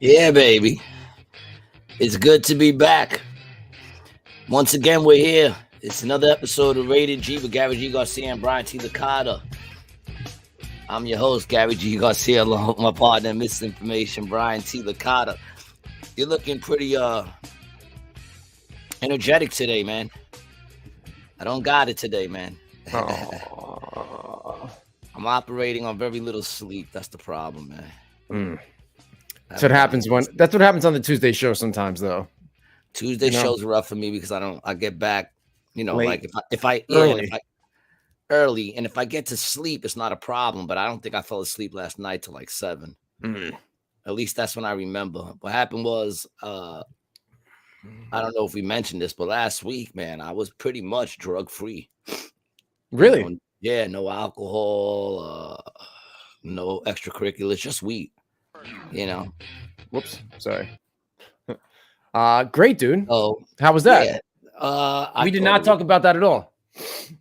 Yeah, baby. It's good to be back. Once again, we're here. It's another episode of Rated G with Gary G. Garcia and Brian T. Licata. I'm your host, Gary G. Garcia, along with my partner, Misinformation, Brian T. Licata. You're looking pretty energetic today, man. I don't got it today, man. I'm operating on very little sleep. That's the problem, man. That's what happens on the Tuesday show sometimes, though. Tuesday shows are rough for me because I get back, Late. like if I early, and if I get to sleep, it's not a problem. But I don't think I fell asleep last night till like 7. At least that's when I remember. What happened was, I don't know if we mentioned this, but last week, man, I was pretty much drug free. Really? Yeah, no alcohol, no extracurriculars, just weed. Whoops, sorry. Great, dude. Oh, how was that? Yeah. We did not talk about that at all.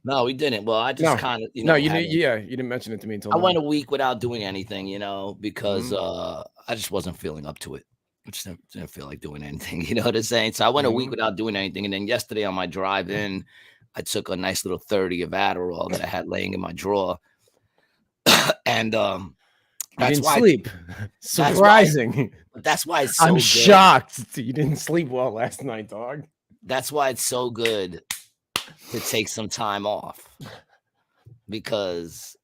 No, we didn't. Well, I just kind of, you didn't mention it to me until I went a week without doing anything, because I just wasn't feeling up to it. I just didn't feel like doing anything, you know what I'm saying? So I went a week without doing anything, and then yesterday on my drive in, I took a nice little 30 of Adderall that I had laying in my drawer, and that's didn't sleep. Surprising. That's why it's so I'm good. shocked you didn't sleep well last night, dog. That's why it's so good to take some time off, because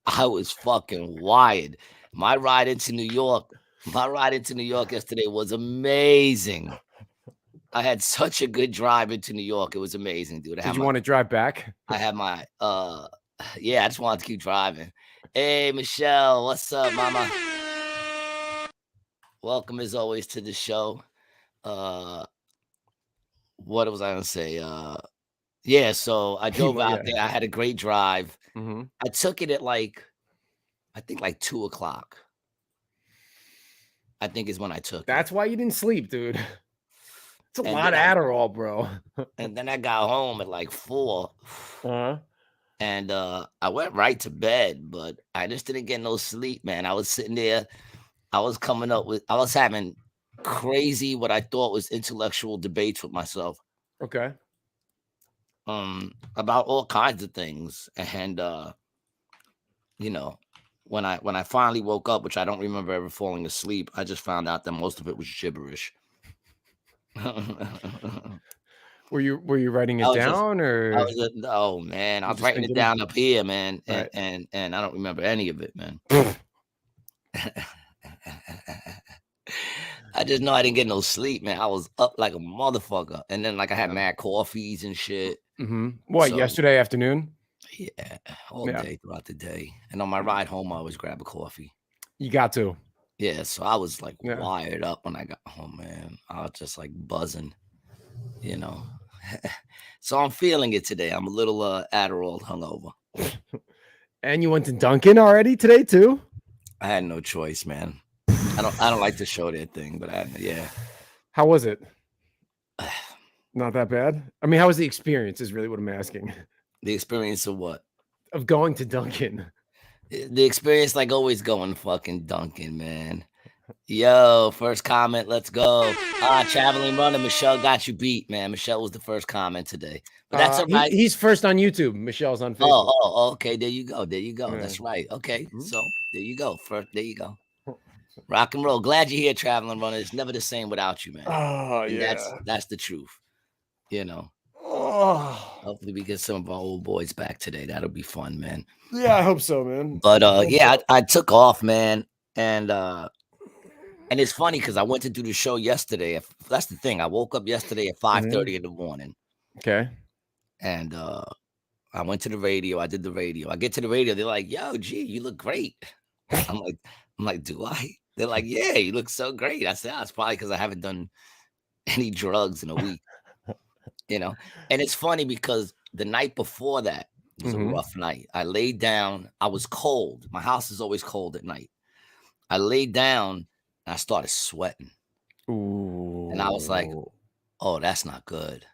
I was fucking wired. My ride into New York yesterday was amazing. I had such a good drive into New York. It was amazing, dude. Did you want to drive back? I had my I just wanted to keep driving. Hey, Michelle, what's up, mama? Welcome as always to the show. What was I gonna say? Yeah, so I drove out there. I had a great drive. I took it at I think 2:00. I think is when I took That's why you didn't sleep, dude. It's a lot of Adderall, bro. And then I got home at 4. And I went right to bed, but I just didn't get no sleep, man. I was sitting there. I was having crazy, what I thought was intellectual debates with myself. Okay. About all kinds of things. And when I finally woke up, which I don't remember ever falling asleep, I just found out that most of it was gibberish. Were you writing it down, or? Oh man, I was writing it down up here, man, and I don't remember any of it, man. I just know I didn't get no sleep, man. I was up like a motherfucker, and then I had mad coffees and shit. What, yesterday afternoon? Yeah, all day throughout the day, and on my ride home, I always grab a coffee. You got to. Yeah, so I was wired up when I got home, man. I was just buzzing, So I'm feeling it today. I'm a little Adderall hungover. And you went to Dunkin' already today too? I had no choice, man. I don't like to show that thing, but How was it? Not that bad. I mean, how was the experience? Is really what I'm asking. The experience of what? Of going to Dunkin'. The experience, always going to fucking Dunkin', man. Yo, first comment, let's go. Traveling runner, Michelle got you beat, man. Michelle was the first comment today. But that's all right. He's first on YouTube. Michelle's on Facebook. Oh, okay. There you go. Yeah. That's right. Okay. So there you go. There you go. Rock and roll. Glad you're here, traveling runner. It's never the same without you, man. Oh, and yeah. That's the truth. Hopefully we get some of our old boys back today. That'll be fun, man. Yeah, I hope so, man. But I took off, man, and it's funny because I went to do the show yesterday. That's the thing. I woke up yesterday at 5:30 in the morning. Okay. And I went to the radio. I did the radio. I get to the radio. They're like, "Yo, G, you look great." I'm like, "Do I?" They're like, "Yeah, you look so great." I said, "It's probably because I haven't done any drugs in a week." And it's funny because the night before that was a rough night. I laid down. I was cold. My house is always cold at night. I laid down and I started sweating. Ooh. And I was like, "Oh, that's not good."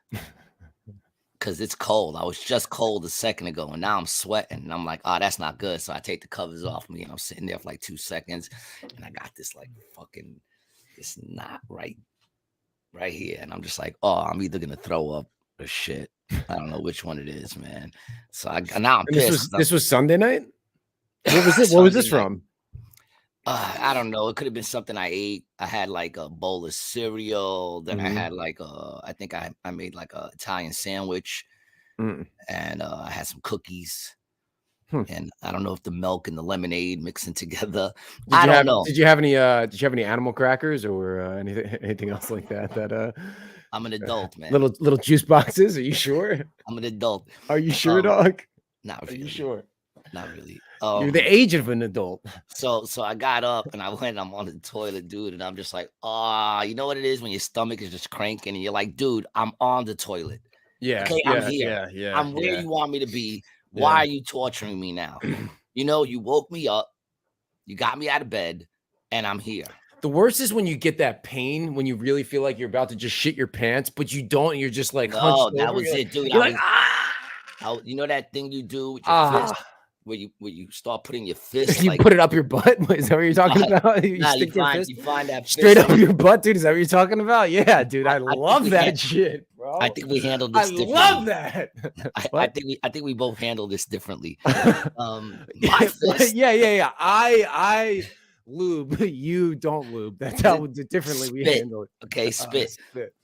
Because it's cold. I was just cold a second ago, and now I'm sweating. And I'm like, "Oh, that's not good." So I take the covers off me, and I'm sitting there for 2 seconds, and I got this it's not right here. And I'm just like, oh, I'm either gonna throw up or shit. I don't know which one it is, man. So now I'm And pissed. this was Sunday night? What was it? What was this from? I don't know. It could have been something I ate. I had like a bowl of cereal. Then I had like I think I made like a Italian sandwich, and I had some cookies. And I don't know if the milk and the lemonade mixing together. I don't know. Did you have any animal crackers or anything else like that? I'm an adult, man. Little juice boxes. Are you sure? I'm an adult. Are you sure, dog? Not really. Are you sure? Not really. You're the age of an adult. So I got up and I went. I'm on the toilet, dude, and I'm just like, you know what it is when your stomach is just cranking and you're like, dude, I'm on the toilet. Yeah. Okay, yeah, I'm here. Yeah. I'm where you want me to be. Why are you torturing me now? You know, you woke me up, you got me out of bed, and I'm here. The worst is when you get that pain when you really feel like you're about to just shit your pants, but you don't. And you're just like, oh, that was it, dude. You're like, you know that thing you do with your fist, where you start putting your fist, you put it up your butt. Is that what you're talking about? You find that straight up your butt, dude. Is that what you're talking about? Yeah, dude. I love that shit, bro. I think we handled this differently. I love that. I think we both handled this differently. My fist. Yeah. I lube, you don't lube. That's how differently we handle it. Okay, spit.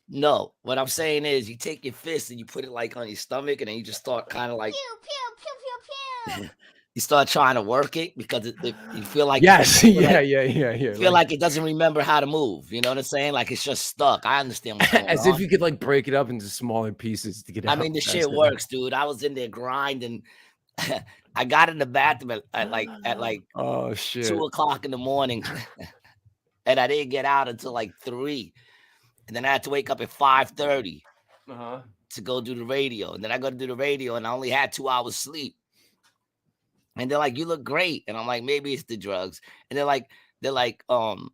No, what I'm saying is you take your fist and you put it like on your stomach, and then you just start kind of like you start trying to work it because you feel like yeah. You feel like it doesn't remember how to move. You know what I'm saying? Like it's just stuck. I understand what's going on. As if you could like break it up into smaller pieces to get it out. I mean, the shit works, dude. I was in there grinding. I got in the bathroom at like oh shit 2:00 in the morning, and I didn't get out until like 3, and then I had to wake up at 5:30 to go do the radio, and then I go to do the radio, and I only had 2 hours sleep. And they're like, "You look great," and I'm like, "Maybe it's the drugs." And they're like, well,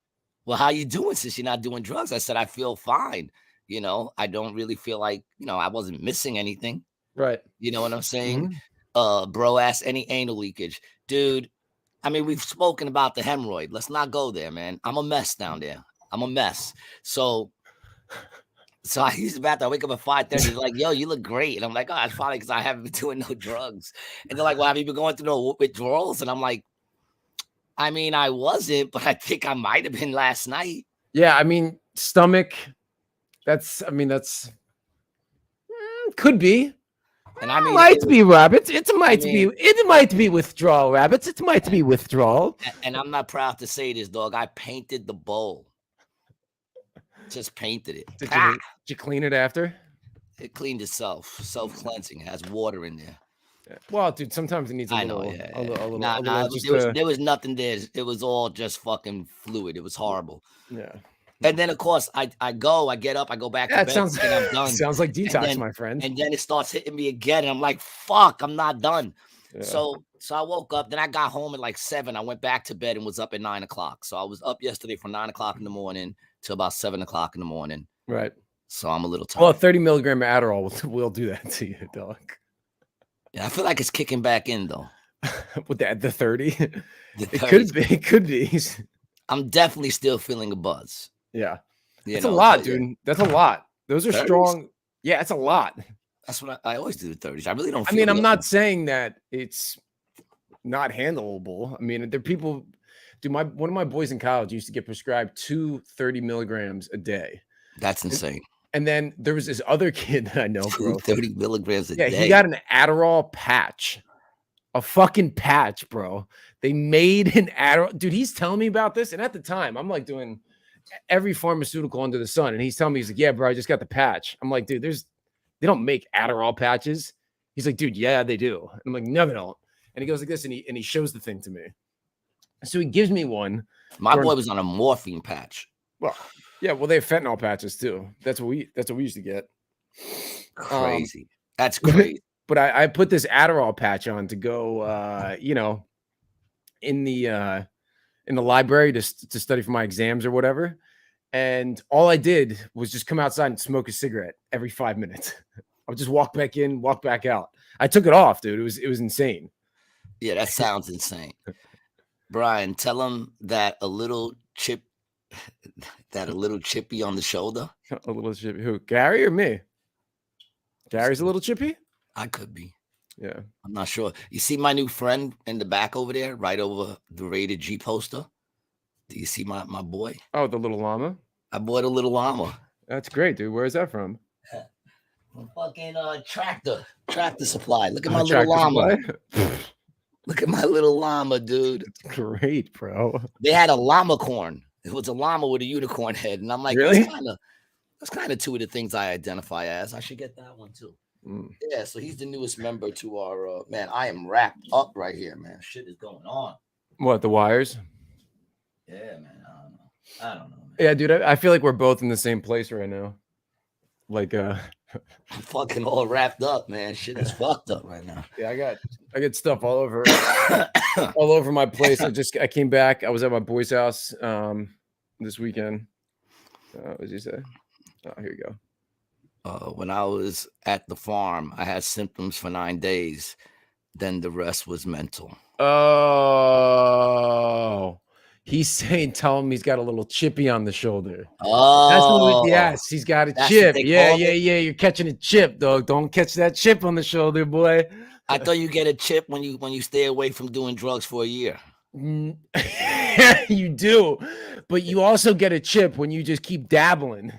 how you doing since you're not doing drugs? I said, "I feel fine. You know, I don't really feel like I wasn't missing anything." Right. You know what I'm saying? Bro, ask any anal leakage, dude. I mean, we've spoken about the hemorrhoid. Let's not go there, man. I'm a mess down there. I'm a mess. So I use the bathroom. I wake up at 5:30. They're like, "Yo, you look great," and I'm like, "Oh, it's probably because I haven't been doing no drugs." And they're like, "Well, have you been going through no withdrawals?" And I'm like, "I mean, I wasn't, but I think I might have been last night." Yeah, I mean, stomach. Could be. And I mean, might be rabbits. It might be withdrawal, rabbits. It might be withdrawal. And I'm not proud to say this, dog. I painted the bowl. Just painted it. Did you clean it after? It cleaned itself. Self-cleansing. It has water in there. Well, dude, sometimes it needs a little. There was nothing there. It was all just fucking fluid. It was horrible. Yeah. And then, of course, I get up, I go back to bed, and I'm done. Sounds like detox, my friend. And then it starts hitting me again, and I'm like, fuck, I'm not done. Yeah. So I woke up, then I got home at like 7. I went back to bed and was up at 9:00. So I was up yesterday from 9:00 in the morning to about 7:00 in the morning. Right. So I'm a little tired. Well, 30 milligram Adderall will do that to you, dog. Yeah, I feel like it's kicking back in, though. With the 30? It could be. I'm definitely still feeling a buzz. Yeah. That's a lot, dude. That's a lot. Those are 30s? Strong. Yeah, it's a lot. That's what I always do the 30s. I really don't feel I'm not saying that it's not handleable. I mean, there are people, dude, one of my boys in college used to get prescribed 30 milligrams a day. That's insane. And then there was this other kid that I know, bro. 30 milligrams a day. Yeah, he got an Adderall patch. A fucking patch, bro. They made an Adderall. Dude, he's telling me about this. And at the time, I'm like doing every pharmaceutical under the sun. And he's telling me, he's like, yeah, bro, I just got the patch. I'm like, dude, they don't make Adderall patches. He's like, dude, yeah, they do. And I'm like, no, they don't. And he goes like this, and he shows the thing to me. So he gives me one. My boy was on a morphine patch. Well, yeah, well, they have fentanyl patches too. That's what we used to get. Crazy. That's crazy. But I put this Adderall patch on to go, in the library to study for my exams or whatever. And all I did was just come outside and smoke a cigarette every 5 minutes. I would just walk back in, walk back out. I took it off, dude. It was insane. Yeah, that sounds insane. Brian, tell him that a little chip That a little chippy on the shoulder? A little chippy. Who? Gary or me? Gary's a little chippy? I could be. Yeah. I'm not sure. You see my new friend in the back over there, right over the Rated G poster? Do you see my boy? Oh, the little llama? I bought a little llama. That's great, dude. Where's that from? Fucking tractor supply. Look at my little Tractor llama. Supply? Look at my little llama, dude. Great, bro. They had a llama corn. It was a llama with a unicorn head, and I'm like, really? That's kind of two of the things I identify as. I should get that one too. Yeah, so he's the newest member to our man. I am wrapped up right here, man. Shit is going on. What, the wires? Yeah, man. I don't know, man. Yeah, dude. I feel like we're both in the same place right now. Like I'm fucking all wrapped up, man. Shit is fucked up right now. Yeah, I got stuff all over all over my place. I came back. I was at my boy's house this weekend. What did you say? Oh, here you go. When I was at the farm, I had symptoms for 9 days. Then the rest was mental. Oh, he's saying, tell him he's got a little chippy on the shoulder. Oh, yes, he's got a chip. Yeah. You're catching a chip, dog. Don't catch that chip on the shoulder, boy. I thought you get a chip when you stay away from doing drugs for a year. You do, but you also get a chip when you just keep dabbling.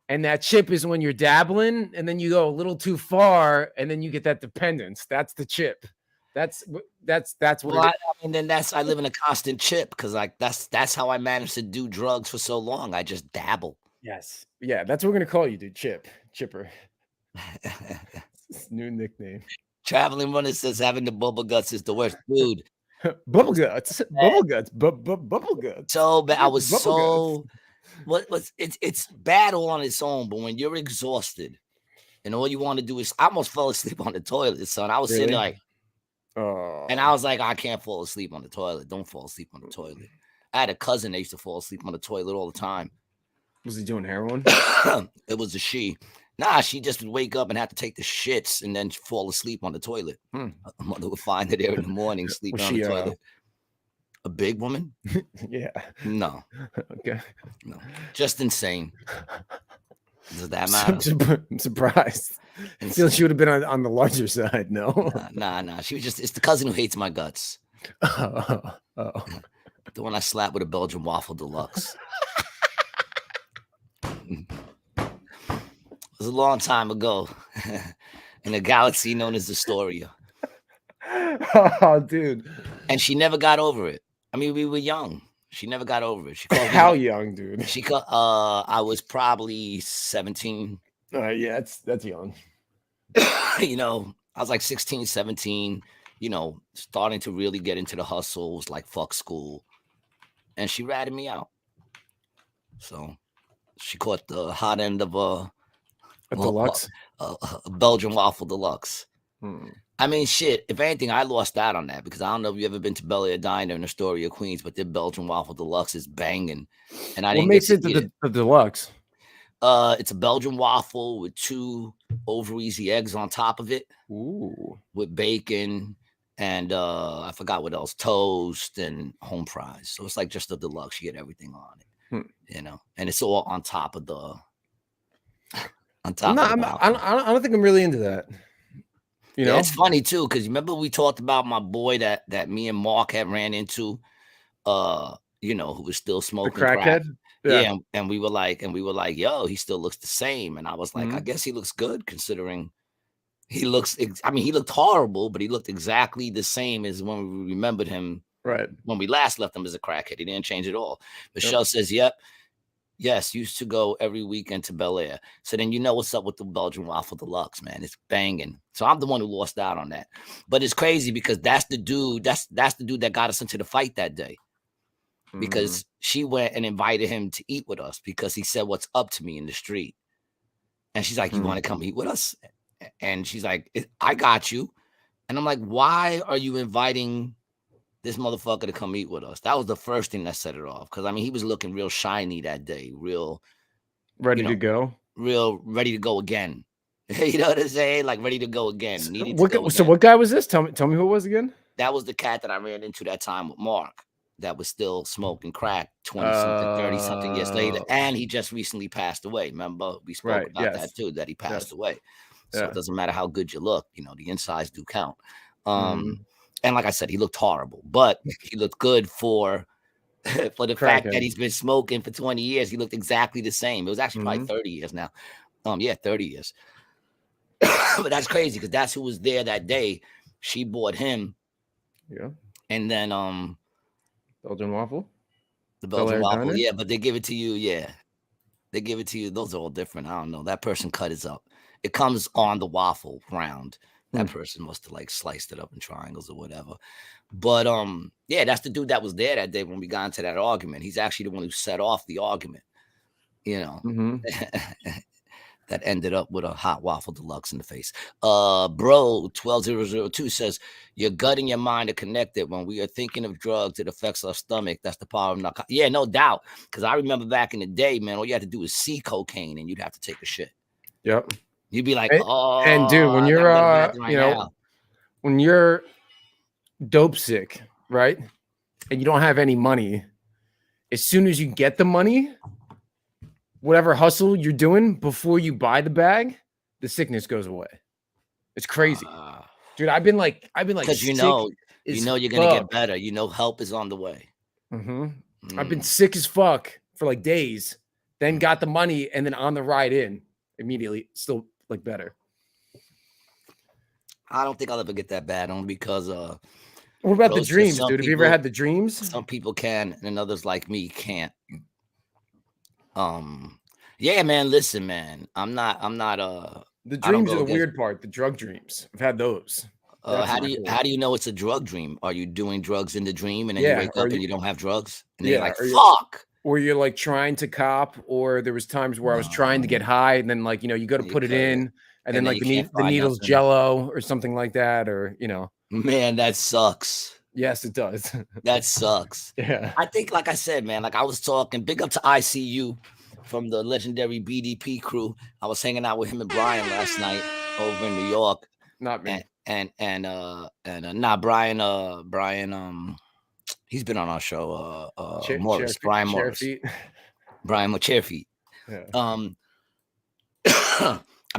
And that chip is when you're dabbling and then you go a little too far and then you get that dependence. That's the chip. That's what well, I live in a constant chip because like that's how I managed to do drugs for so long. I just dabble. Yes. Yeah, that's what we're gonna call you, dude. Chipper. New nickname. Traveling Runner says having the bubble guts is the worst, dude. Bubble guts. Bubble guts. So bad. I was so it's bad all on its own, but when you're exhausted and all you want to do is I almost fell asleep on the toilet, son. I was sitting like and I was like, I can't fall asleep on the toilet. Don't fall asleep on the toilet. I had a cousin that used to fall asleep on the toilet all the time. Was he doing heroin? It was a she. Nah, she just would wake up and have to take the shits and then fall asleep on the toilet. Mother would find her there in the morning, sleeping on the toilet. A big woman? Yeah. No. Okay. No. Just insane. Does that matter? I'm surprised. I feel she would have been on the larger side. No. Nah. She was just, it's the cousin who hates my guts. Oh. The one I slapped with a Belgian waffle deluxe. It was a long time ago in a galaxy known as Astoria. Oh, dude. And she never got over it. I mean, we were young. She never got over it. She called How young, dude? I was probably 17. Yeah, that's young. You know, I was like 16, 17, you know, starting to really get into the hustles, like fuck school. And she ratted me out. So she caught the hot end of a deluxe? A Belgian waffle deluxe. I mean, shit, if anything, I lost out on that because I don't know if you ever been to Bel Air Diner in Astoria, Queens, but their Belgian waffle deluxe is banging. And I didn't What makes it the deluxe? It's a Belgian waffle with 2 over-easy eggs on top of it. Ooh. With bacon and I forgot what else, toast and home fries. So it's like just a deluxe. You get everything on it, you know, and it's all on top of the. On top. I don't think I'm really into that. You know, it's funny too because remember we talked about my boy that me and Mark had ran into, you know, who was still smoking crackhead. Yeah, and we were like, yo, he still looks the same, and I was like, I guess he looks good considering he looks. I mean, he looked horrible, but he looked exactly the same as when we remembered him. Right when we last left him as a crackhead, he didn't change at all. Michelle says, "Yep." Yes, used to go every weekend to Bel Air. So then you know what's up with the Belgian waffle deluxe, man. It's banging. So I'm the one who lost out on that. But it's crazy because that's the dude. That's the dude that got us into the fight that day. Because she went and invited him to eat with us because he said what's up to me in the street. And she's like, you want to come eat with us? And she's like, I got you. And I'm like, why are you inviting this motherfucker to come eat with us? That was the first thing that set it off. Because I mean, he was looking real shiny that day, real ready to go, real ready to go again. You know what I'm saying? Like ready to go again. So what guy was this? Tell me who it was again. That was the cat that I ran into that time with Mark. that was still smoking crack 20 something, 30 something years later, and he just recently passed away. Remember, we spoke Right. about that Yes. too, that he passed Yes. away. So Yeah. it doesn't matter how good you look, you know, the insides do count. Mhm. And like I said, he looked horrible, but he looked good for for the fact that Crackhead. he's been smoking for 20 years. He looked exactly the same. It was actually probably Mhm. 30 years now. Yeah, 30 years. But that's crazy because that's who was there that day. She bought him, Yeah. and then Belgian waffle. the Bel Belgian Air waffle, Diner. yeah, but they give it to you, yeah. They give it to you. Those are all different. I don't know. That person cut his up. It comes on the waffle round. That person must have like sliced it up in triangles or whatever. But yeah, that's the dude that was there that day when we got into that argument. He's actually the one who set off the argument, you know. That ended up with a hot waffle deluxe in the face. Bro 12002 says your gut and your mind are connected. When we are thinking of drugs, it affects our stomach. That's the power of narcotics. Yeah, no doubt. Because I remember back in the day, man, all you had to do was see cocaine and you'd have to take a shit. Yep. You'd be like, oh, And dude, when I you're gotta go to the bathroom right now. when you're dope sick, right? And you don't have any money, as soon as you get the money, whatever hustle you're doing before you buy the bag, the sickness goes away. It's crazy. Dude, I've been like because you sick know as you're gonna get fuck. better. You know help is on the way. I've been sick as fuck for like days, then got the money, and then on the ride in immediately, still like better. I don't think I'll ever get that bad, only because what about the dreams, dude? Have you ever had the dreams? Some people can, and others like me can't. Yeah, man. Listen, man. I'm not. The dreams are the weird part. The drug dreams. I've had those. How do you know it's a drug dream? Are you doing drugs in the dream and then you wake up and you don't have drugs? And then you're like, fuck. Or you're like trying to cop, or there was times where I was trying to get high, and then like, you know, you go to put it in, and then like the needle's jello or something like that, or, you know. Man, that sucks. Yes, it does. That sucks. Yeah. I think, like I said, man, like I was talking, big up to ICU from the legendary BDP crew. I was hanging out with him and Brian last night over in New York. Not me. Brian, he's been on our show, Morris, Brian Morris. Brian Chairfeet. Yeah. I'm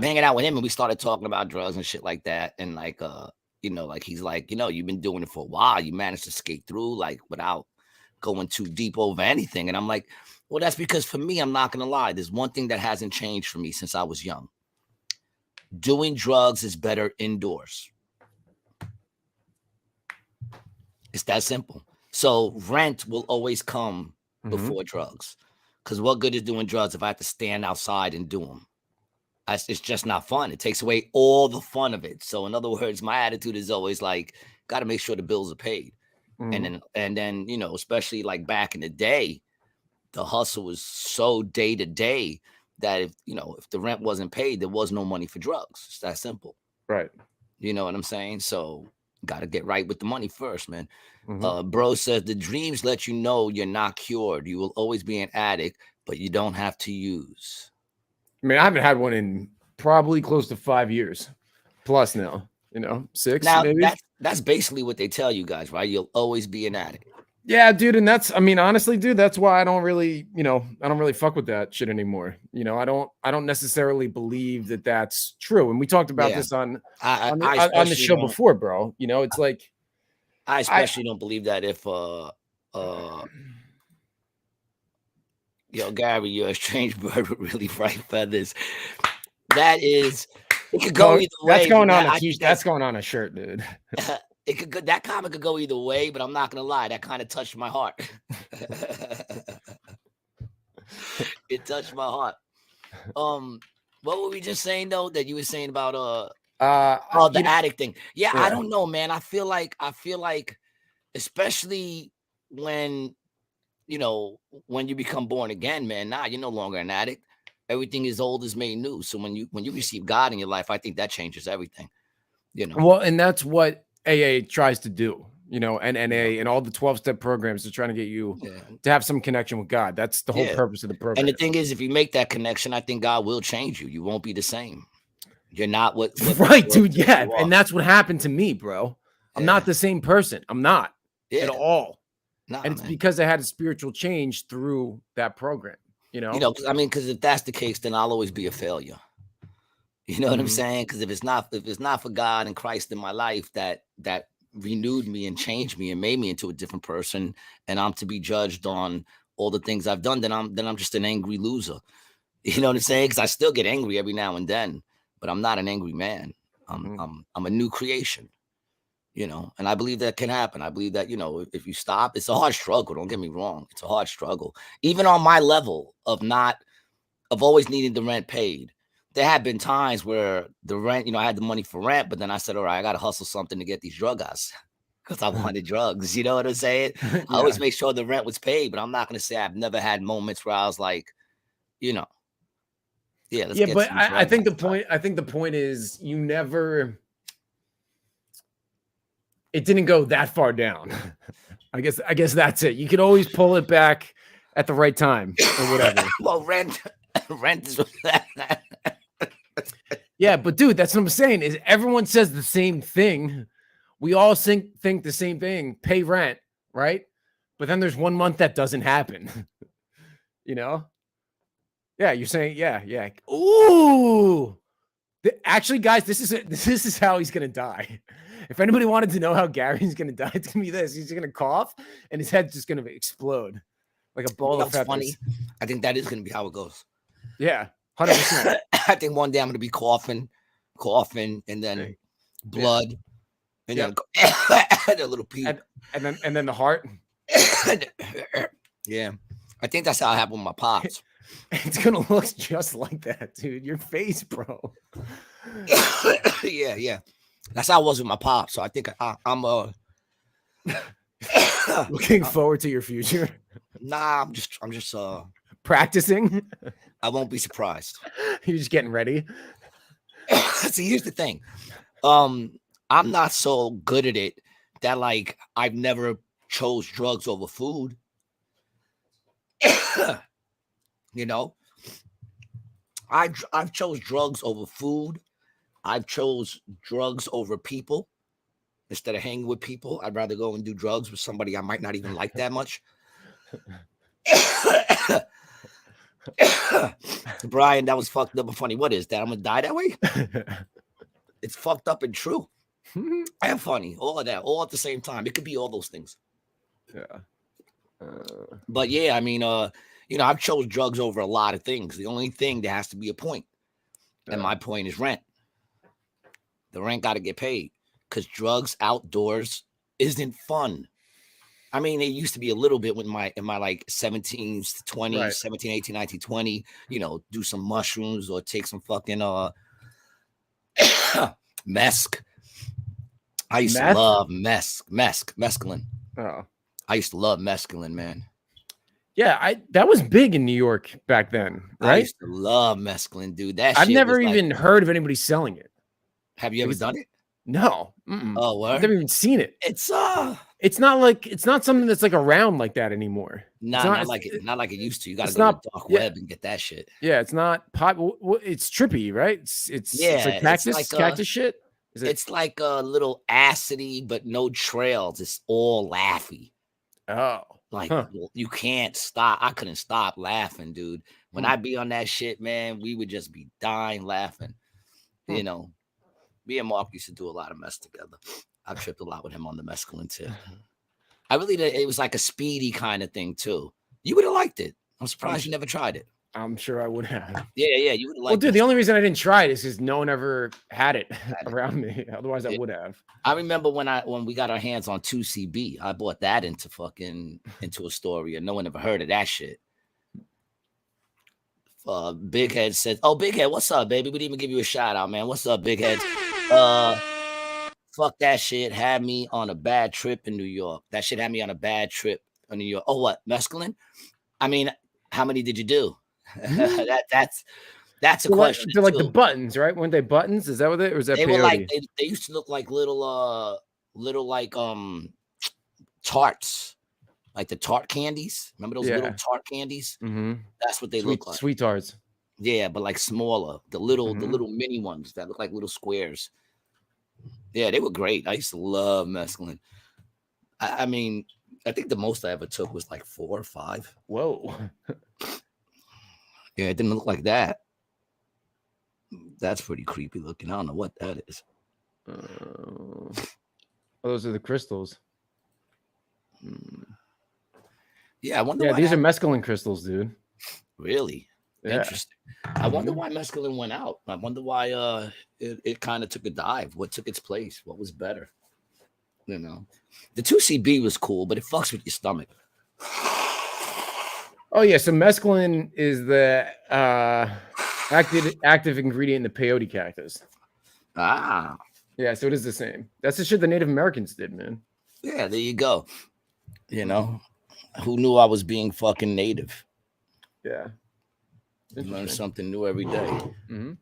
hanging out with him and we started talking about drugs and shit like that. And like you know, like he's like, you know, you've been doing it for a while. You managed to skate through like without going too deep over anything. And I'm like, well, that's because for me, I'm not gonna lie. There's one thing that hasn't changed for me since I was young. Doing drugs is better indoors. It's that simple. So rent will always come before drugs. Because what good is doing drugs if I have to stand outside and do them? It's just not fun. It takes away all the fun of it. So in other words, my attitude is always like, got to make sure the bills are paid. And then, you know, especially like back in the day, the hustle was so day to day that if the rent wasn't paid, there was no money for drugs. It's that simple. Right. You know what I'm saying? So got to get right with the money first, man. Bro says the dreams let you know you're not cured. You will always be an addict, but you don't have to use. I mean, I haven't had one in probably close to 5 years plus now, 6 now, maybe. That's basically what they tell you guys, right? You'll always be an addict. Yeah, dude. And that's, I mean, honestly, dude, that's why I don't really, I don't really fuck with that shit anymore. I don't necessarily believe that that's true. And we talked about this on the show before, bro. It's like, I especially don't believe that if, Gary, you're a strange bird with really bright feathers. That is, it could go either way. That's going on that's going on a shirt, dude. It could go, that comment could go either way, but I'm not gonna lie, that kind of touched my heart. It touched my heart. What were we just saying though? That you were saying about the addict thing. Yeah, I don't know, man. I feel like, especially when when you become born again, man, you're no longer an addict. Everything is old is made new. So when you receive God in your life, I think that changes everything. Well, and that's what AA tries to do, and NA and all the 12-step programs are trying to get you to have some connection with God. That's the whole purpose of the program. And the thing is, if you make that connection, I think God will change you. You won't be the same. You're not what right, dude. Yeah. And that's what happened to me, bro. I'm not the same person. I'm not at all. Nah, And it's man. because I had a spiritual change through that program, you You know? know, because if that's the case, then I'll always be a failure. You know what I'm Mhm. saying? Because if it's not for God and Christ in my life that renewed me and changed me and made me into a different person, and I'm to be judged on all the things I've done, then I'm just an angry loser. You know what I'm saying? Because I still get angry every now and then, but I'm not an angry man. I'm Mhm. I'm I'm a new creation. You know, and I believe that can happen. I believe that, if you stop, it's a hard struggle. Don't get me wrong. It's a hard struggle. Even on my level of always needing the rent paid. There have been times where the rent, I had the money for rent, but then I said, all right, I got to hustle something to get these drug guys because I wanted drugs. You know what I'm saying? I always Yeah. make sure the rent was paid, but I'm not going to say I've never had moments where I was like, you know, yeah, let's Yeah, get but some I drugs think the outside. point I think the point is you never it didn't go that far down. I guess that's it. You could always pull it back at the right time or whatever. Well, rent is Yeah, but dude, that's what I'm saying is everyone says the same thing. We all think the same thing, pay rent, right? But then there's 1 month that doesn't happen, you know? Yeah, you're saying, yeah, yeah. Ooh. Actually, guys, this is how he's gonna die. If anybody wanted to know how Gary's gonna die, it's gonna be this. He's gonna cough and his head's just gonna explode like a you ball know of what's funny? feathers. I think that is going to be how it goes. Yeah, 100%. I think one day I'm going to be coughing, and then Yeah. blood, and then Yep. a little pee. And then the heart. Yeah, I think that's how it happened with my pops. It's gonna look just like that, dude. Your face, bro. Yeah, that's how I was with my pops. So I think I'm Looking forward to your future. nah. I'm just Practicing. I won't be surprised. You're just getting ready. See, here's the thing. I'm not so good at it that like I've never chose drugs over food. You know, I've chose drugs over food. I've chose drugs over people. Instead of hanging with people, I'd rather go and do drugs with somebody I might not even like that much. Brian, that was fucked up and funny. What is that? I'm gonna die that way? It's fucked up and true. And funny. All of that, all at the same time. It could be all those things. Yeah. But yeah, I mean, I've chose drugs over a lot of things. The only thing there has to be a point. And my point is rent. The rent got to get paid because drugs outdoors isn't fun. I mean, it used to be a little bit in my like 17s to 20s, Right. 17, 18, 19, 20, do some mushrooms or take some fucking mesk. I used to Meth? love mescaline. Oh. I used to love mescaline, man. Yeah, that was big in New York back then, I right? used to love mescaline, dude. That I've shit never was like, even heard of anybody selling it. have you ever done it? No. Mm-mm. Oh, I've what? never even seen it. It's It's not something that's like around like that anymore. nah, not like it used to. You got to It's go to not. the dark Yeah, web and get that shit. yeah. It's not pop. It's trippy, right? It's like Yeah, cactus shit. Is it? it's like a little acidy, but no trails. It's all laughy. Oh, Like huh. you can't stop. I couldn't stop laughing, dude. When Hmm. I be on that shit, man, we would just be dying laughing. Hmm. You know, me and Mark used to do a lot of mess together. I've tripped a lot with him on the mescaline too. I really did. It was like a speedy kind of thing too. You would have liked it. I'm surprised you never tried it. I'm sure I would have. Yeah, you would have Well, liked dude, it. the only reason I didn't try it is because no one ever had it around me. Otherwise, I Yeah. would have. I remember when we got our hands on 2CB, I bought that into a story, and no one ever heard of that shit. Big Head said, "Oh, Big Head, what's up, baby? We didn't even give you a shout out, man. What's up, Big Head? Fuck that shit. Had me on a bad trip in New York. That shit had me on a bad trip in New York. Oh, what mescaline? I mean, how many did you do? That's a question They're like the too. buttons, right? Weren't they buttons? Is that what or is that They were like peyote? they used to look like little like tarts, like the tart candies. Remember those little Yeah. tart candies? Mm-hmm. That's what they look like. Sweet tarts. Yeah, but like smaller, the little Mhm. mini ones that look like little squares. Yeah, they were great. I used to love mescaline. I mean, I think the most I ever took was like 4 or 5. Whoa. Yeah, it didn't look like that. That's pretty creepy looking. I don't know what that is. Those are the crystals. Yeah, I wonder Yeah, why these that are mescaline crystals, dude. really Yeah. interesting. I wonder why mescaline went out. I wonder why it kind of took a dive. What took its place? What was better? You know, the 2CB was cool, but it fucks with your stomach. Oh yeah, so mescaline is the active ingredient in the peyote cactus. Ah, Yeah, so it is the same. That's the shit the Native Americans did, man. yeah, there you go. You know, who knew I was being fucking native? Yeah. Learn something new every day. Mm-hmm.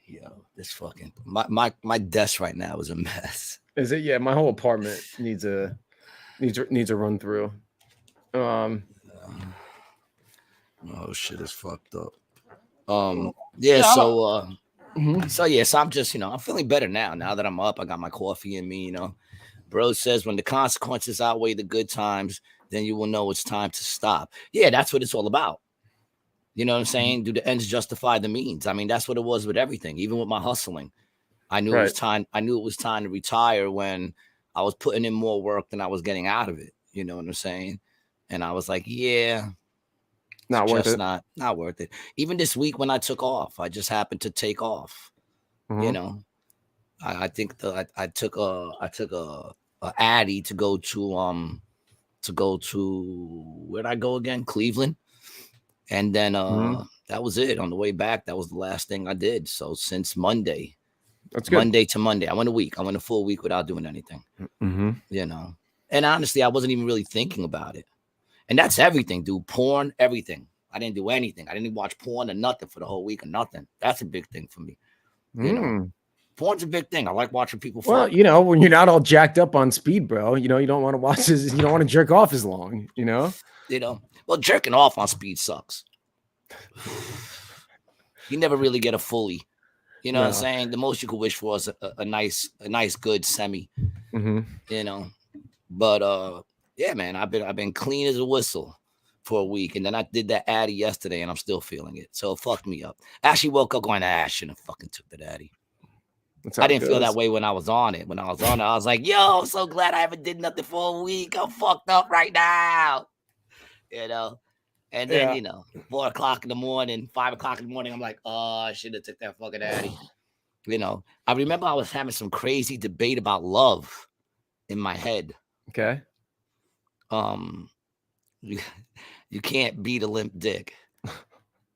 Yo, this fucking my desk right now is a mess. Is it? Yeah, my whole apartment needs a run through. Oh shit, is fucked up. Yeah, so so I'm just, I'm feeling better now that I'm up. I got my coffee in me, Bro says when the consequences outweigh the good times, then you will know it's time to stop. Yeah, that's what it's all about. You know what I'm saying? Do the ends justify the means? I mean, that's what it was with everything, even with my hustling. I knew it was time. I knew it was time to retire when I was putting in more work than I was getting out of it. You know what I'm saying? And I was like, yeah, not worth it. Not worth it. Even this week when I took off, I just happened to take off. You know, I think I took a Addy to go to where'd I go again? Cleveland. And then that was it. On the way back, that was the last thing I did. So since Monday, that's good. Monday to Monday, I went a week. I went a full week without doing anything. You know, and honestly, I wasn't even really thinking about it. And that's everything, dude. Porn, everything. I didn't do anything. I didn't even watch porn or nothing for the whole week or nothing. That's a big thing for me. You know, porn's a big thing. I like watching people fuck. Well, when you're not all jacked up on speed, bro, you don't want to watch this. You don't want to jerk off as long, Well, jerking off on speed sucks. You never really get a fully. You know what I'm saying? The most you could wish for is a nice, good semi. But yeah, man, I've been clean as a whistle for a week, and then I did that Addy yesterday, and I'm still feeling it. So it fucked me up. I actually woke up going, I shouldn't have fucking took that Addy. I didn't feel that way when I was on it. When I was on it, I was like, yo, I'm so glad I haven't did nothing for a week. I'm fucked up right now. And then, 4 o'clock in the morning, 5 o'clock in the morning, I'm like, oh, I should have took that fucking Addy. I remember I was having some crazy debate about love in my head. Okay. You can't beat a limp dick.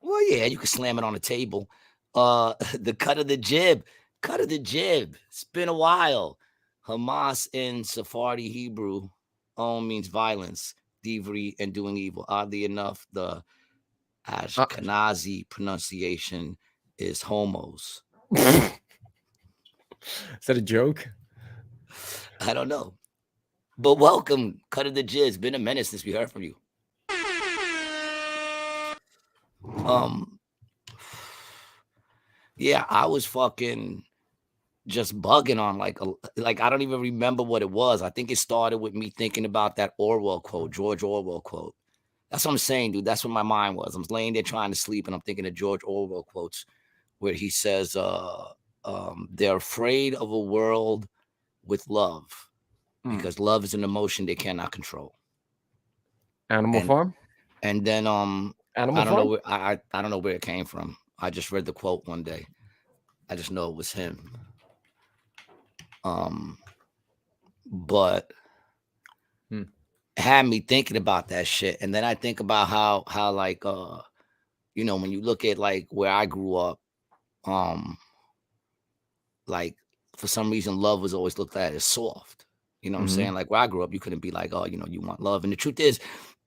Well, yeah, you can slam it on a table. The cut of the jib. It's been a while. Hamas in Sephardi Hebrew means violence, thievery, and doing evil. Oddly enough, the Ashkenazi pronunciation is homos. Is that a joke? I don't know. But welcome, Cut of the Jizz. Been a minute since we heard from you. Yeah, I was fucking just bugging on like I don't even remember what it was. I think it started with me thinking about that George Orwell quote. That's what I'm saying, dude. That's what my mind was. I'm laying there trying to sleep, and I'm thinking of George Orwell quotes where he says, they're afraid of a world with love because love is an emotion they cannot control. Animal Farm? And then Animal I don't Farm? know I don't know where it came from. I just read the quote one day. I just know it was him. But it had me thinking about that shit. And then I think about how like when you look at like where I grew up, like for some reason love was always looked at as soft. You know what I'm saying? Like where I grew up, you couldn't be like, oh, you want love. And the truth is,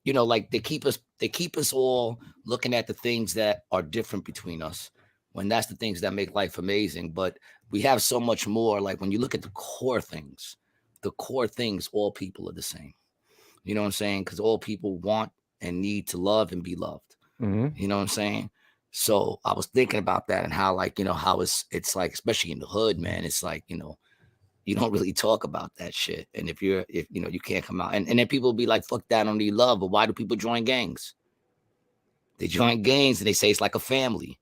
like they keep us all looking at the things that are different between us when that's the things that make life amazing. But we have so much more. Like when you look at the core things, all people are the same. You know what I'm saying? Because all people want and need to love and be loved. You know what I'm saying? So I was thinking about that and how like, how it's like, especially in the hood, man, it's like, you don't really talk about that shit. And if you know, you can't come out, and then people will be like, fuck that, I don't need love. But why do people join gangs? They join gangs and they say it's like a family.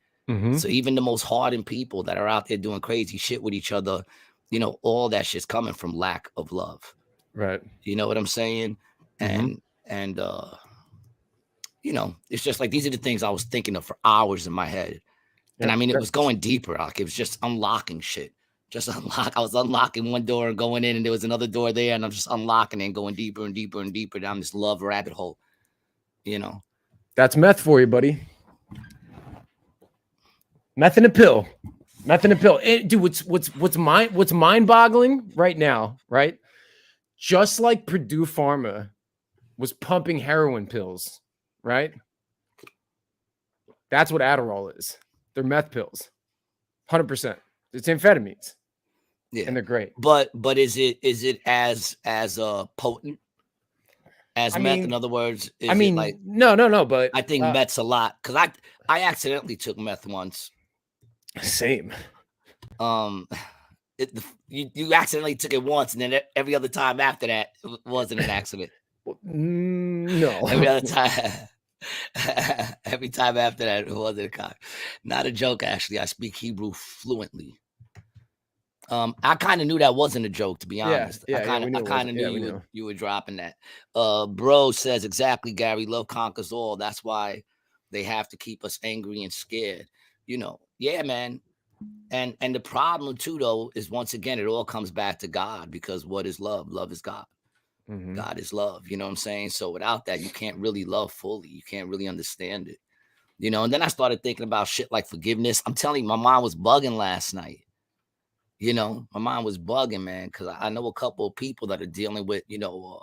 So even the most hardened people that are out there doing crazy shit with each other, you know, all that shit's coming from lack of love. Right. You know what I'm saying? And you know, it's just like, these are the things I was thinking of for hours in my head. And I mean, it was going deeper. Like, it was just unlocking shit. I was unlocking one door and going in, and there was another door there, and I'm just unlocking and going deeper and deeper and deeper down this love rabbit hole. You know, that's meth for you, buddy. Meth in a pill. Meth in a pill. Dude, what's mind-boggling right now, right? Just like Purdue Pharma was pumping heroin pills, right? That's what Adderall is. They're meth pills. 100%. It's amphetamines. yeah, and they're great. But is it as potent as meth? In other words, I mean, like, no. But I think meth's a lot, because I accidentally took meth once. Same. You accidentally took it once, and then every other time after that it wasn't an accident. No. Every other time. Every time after that, it wasn't a cock. Not a joke, actually. I speak Hebrew fluently. I kind of knew that wasn't a joke, to be honest. I kind of knew you were dropping that. Bro says, exactly, Gary. Love conquers all. That's why they have to keep us angry and scared. You know, yeah, man. And the problem too, though, is, once again, it all comes back to God, because what is love? Love is God. God is love. You know what I'm saying? So without that, you can't really love fully. You can't really understand it. You know, and then I started thinking about shit like forgiveness. I'm telling you, my mind was bugging last night. You know, my mind was bugging, man, because I know a couple of people that are dealing with, you know,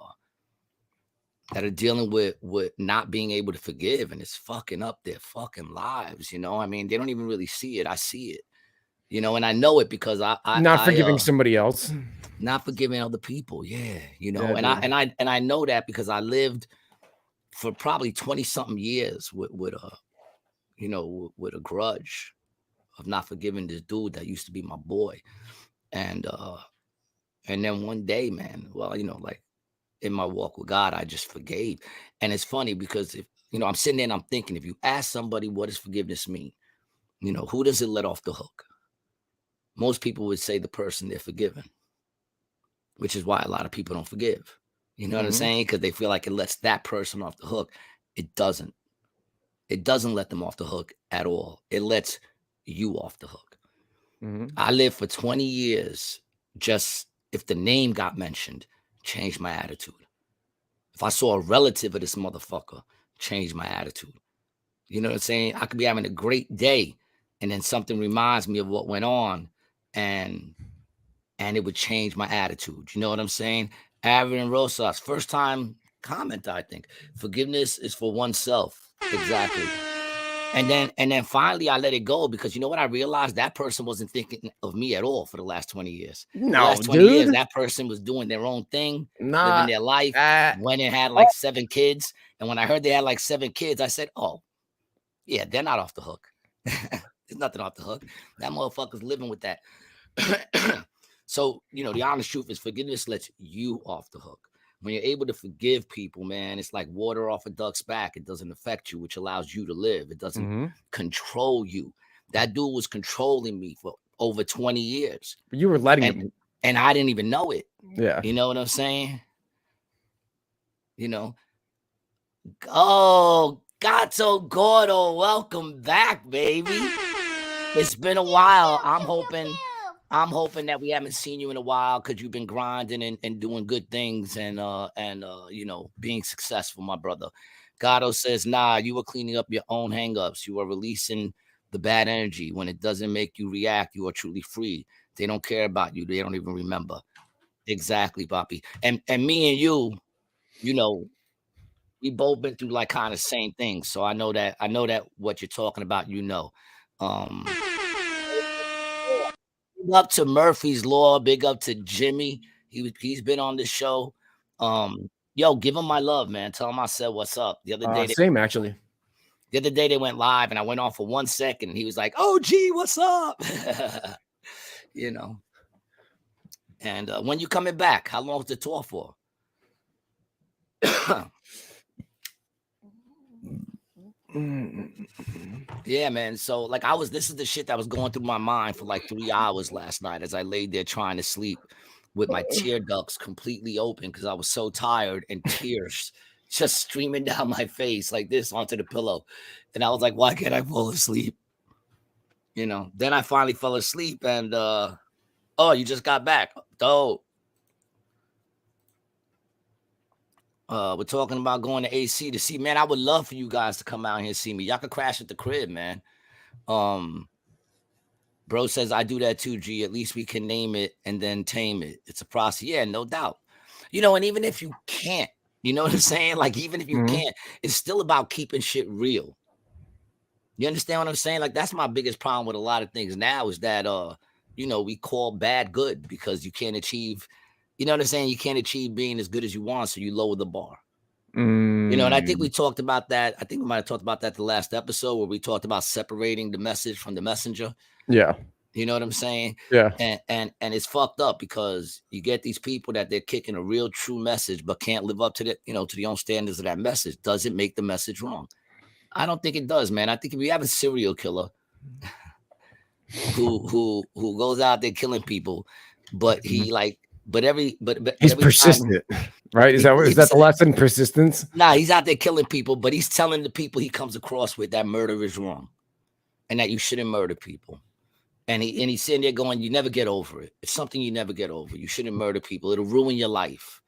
with not being able to forgive, and it's fucking up their fucking lives. You know, I mean, they don't even really see it. I see it. You know, and I know it because I not forgiving somebody else, not forgiving other people. Yeah, you know, and I know that because I lived for probably 20 something years with a grudge of not forgiving this dude that used to be my boy. And then one day, man, well, you know, like, in my walk with God, I just forgave. And it's funny because, if you know, I'm sitting there and I'm thinking, if you ask somebody, what does forgiveness mean? You know, who does it let off the hook? Most people would say the person they're forgiven, which is why a lot of people don't forgive. You know what I'm saying? Because they feel like it lets that person off the hook. It doesn't. It doesn't let them off the hook at all. It lets you off the hook. I lived for 20 years. Just, if the name got mentioned, changed my attitude. If I saw a relative of this motherfucker, changed my attitude. You know what I'm saying? I could be having a great day, and then something reminds me of what went on, and it would change my attitude. You know what I'm saying? Aaron Rosas, first time comment, I think. Forgiveness is for oneself. Exactly. And then finally I let it go, because you know what? I realized that person wasn't thinking of me at all for the last 20 years. No, the last 20 years, that person was doing their own thing, living their life, went and had like 7 kids. And when I heard they had like 7 kids, I said, oh, yeah, they're not off the hook. There's nothing off the hook. That motherfucker's living with that. So, you know, the honest truth is, forgiveness lets you off the hook. When you're able to forgive people, man, it's like water off a duck's back. It doesn't affect you, which allows you to live. It doesn't control you. That dude was controlling me for over 20 years. You were letting him. And I didn't even know it. Yeah. You know what I'm saying? You know? Oh, Gato Gordo, welcome back, baby. It's been a while. I'm hoping that we haven't seen you in a while, because you've been grinding and doing good things and you know, being successful, my brother. Gato says, nah, you were cleaning up your own hangups. You are releasing the bad energy. When it doesn't make you react, you are truly free. They don't care about you. They don't even remember. Exactly, Poppy. And me and you know, we both been through like kind of same things. So I know that what you're talking about, you know. Big up to Murphy's Law. Big up to Jimmy. He's been on the show. Yo, give him my love, man. Tell him I said what's up. The other day, actually. The other day they went live, and I went on for 1 second. And he was like, "Oh, gee, what's up?" You know. And when you coming back? How long is the tour for? Yeah, man. So like this is the shit that was going through my mind for like 3 hours last night as I laid there trying to sleep with my tear ducts completely open because I was so tired and tears just streaming down my face like this onto the pillow. And I was like, why can't I fall asleep? Then I finally fell asleep and oh, you just got back. Oh. We're talking about going to AC to see, man. I would love for you guys to come out here and see me. Y'all could crash at the crib, man. Bro says I do that too, G. At least we can name it and then tame it. It's a process. Yeah, no doubt. And even if you can't, you know what I'm saying? Like, even if you can't, it's still about keeping shit real. You understand what I'm saying? Like, that's my biggest problem with a lot of things now is that, we call bad good because you can't achieve, you know what I'm saying? You can't achieve being as good as you want, so you lower the bar. And I think we talked about that. I think we might have talked about that the last episode where we talked about separating the message from the messenger. Yeah. You know what I'm saying? Yeah. And it's fucked up because you get these people that they're kicking a real true message, but can't live up to the own standards of that message. Does it make the message wrong? I don't think it does, man. I think if you have a serial killer who goes out there killing people, but he he's persistent, right? Is that the lesson? Persistence? Nah, he's out there killing people, but he's telling the people he comes across with that murder is wrong and that you shouldn't murder people. And he's sitting there going, you never get over it. It's something you never get over. You shouldn't murder people. It'll ruin your life.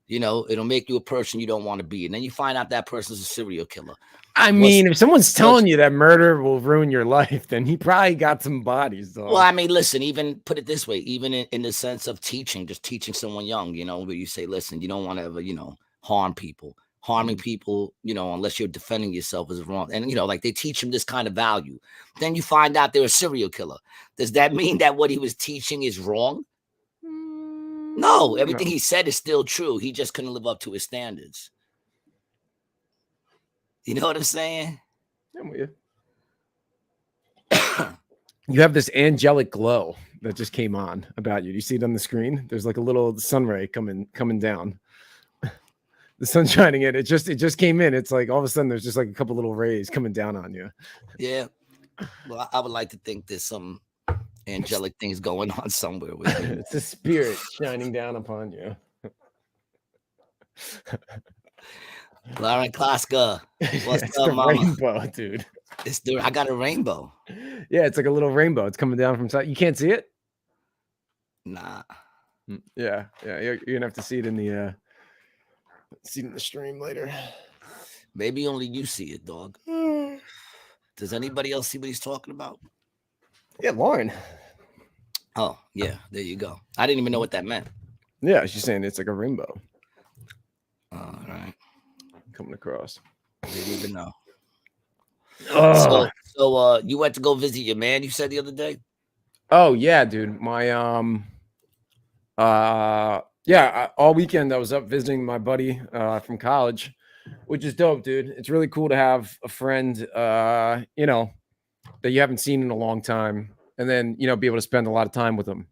It'll make you a person you don't want to be. And then you find out that person's a serial killer. I mean, if someone's telling you that murder will ruin your life, then he probably got some bodies, though. Well, I mean, listen, even put it this way, even in the sense of teaching, just teaching someone young, where you say, listen, you don't want to ever, harm people. Harming people, unless you're defending yourself is wrong. And, like they teach him this kind of value. Then you find out they're a serial killer. Does that mean that what he was teaching is wrong? No, everything he said is still true. He just couldn't live up to his standards. You know what I'm saying? I'm with you. You have this angelic glow that just came on about you. Do you see it on the screen? There's like a little sun ray coming down. The sun's shining in. It just came in. It's like all of a sudden there's just like a couple little rays coming down on you. Yeah. Well, I would like to think there's some angelic things going on somewhere with you. It's a spirit shining down upon you. Lauren Klaska. What's it's up, the mama? Rainbow, dude. I got a rainbow. Yeah, it's like a little rainbow. It's coming down from side. You can't see it? Nah. Yeah. You're gonna have to see it in the stream later. Maybe only you see it, dog. Does anybody else see what he's talking about? Yeah, Lauren. Oh, yeah, there you go. I didn't even know what that meant. Yeah, she's saying it's like a rainbow. All right. Coming across. I didn't even know. So you went to go visit your man, you said the other day? Oh, yeah, dude. My all weekend I was up visiting my buddy from college, which is dope, dude. It's really cool to have a friend that you haven't seen in a long time, and then be able to spend a lot of time with him.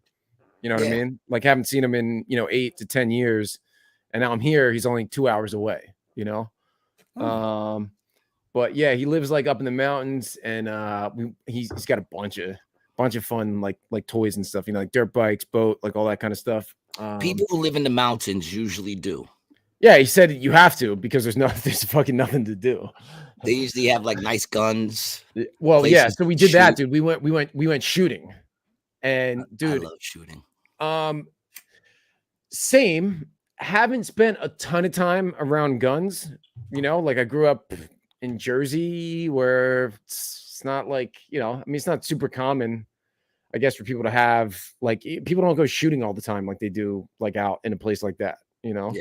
You know what I mean? Like, haven't seen him in 8 to 10 years, and now I'm here. He's only 2 hours away. But yeah, he lives like up in the mountains, and he's got a bunch of fun like toys and stuff. Like dirt bikes, boat, like all that kind of stuff. People who live in the mountains usually do. Yeah, he said you have to because there's fucking nothing to do. They usually have like nice guns. Well, yeah, so we did that, dude. We went shooting, and dude, I love shooting. Same. Haven't spent a ton of time around guns. Like I grew up in Jersey, where it's not like it's not super common, I guess, for people to have people don't go shooting all the time like they do like out in a place like that. Yeah.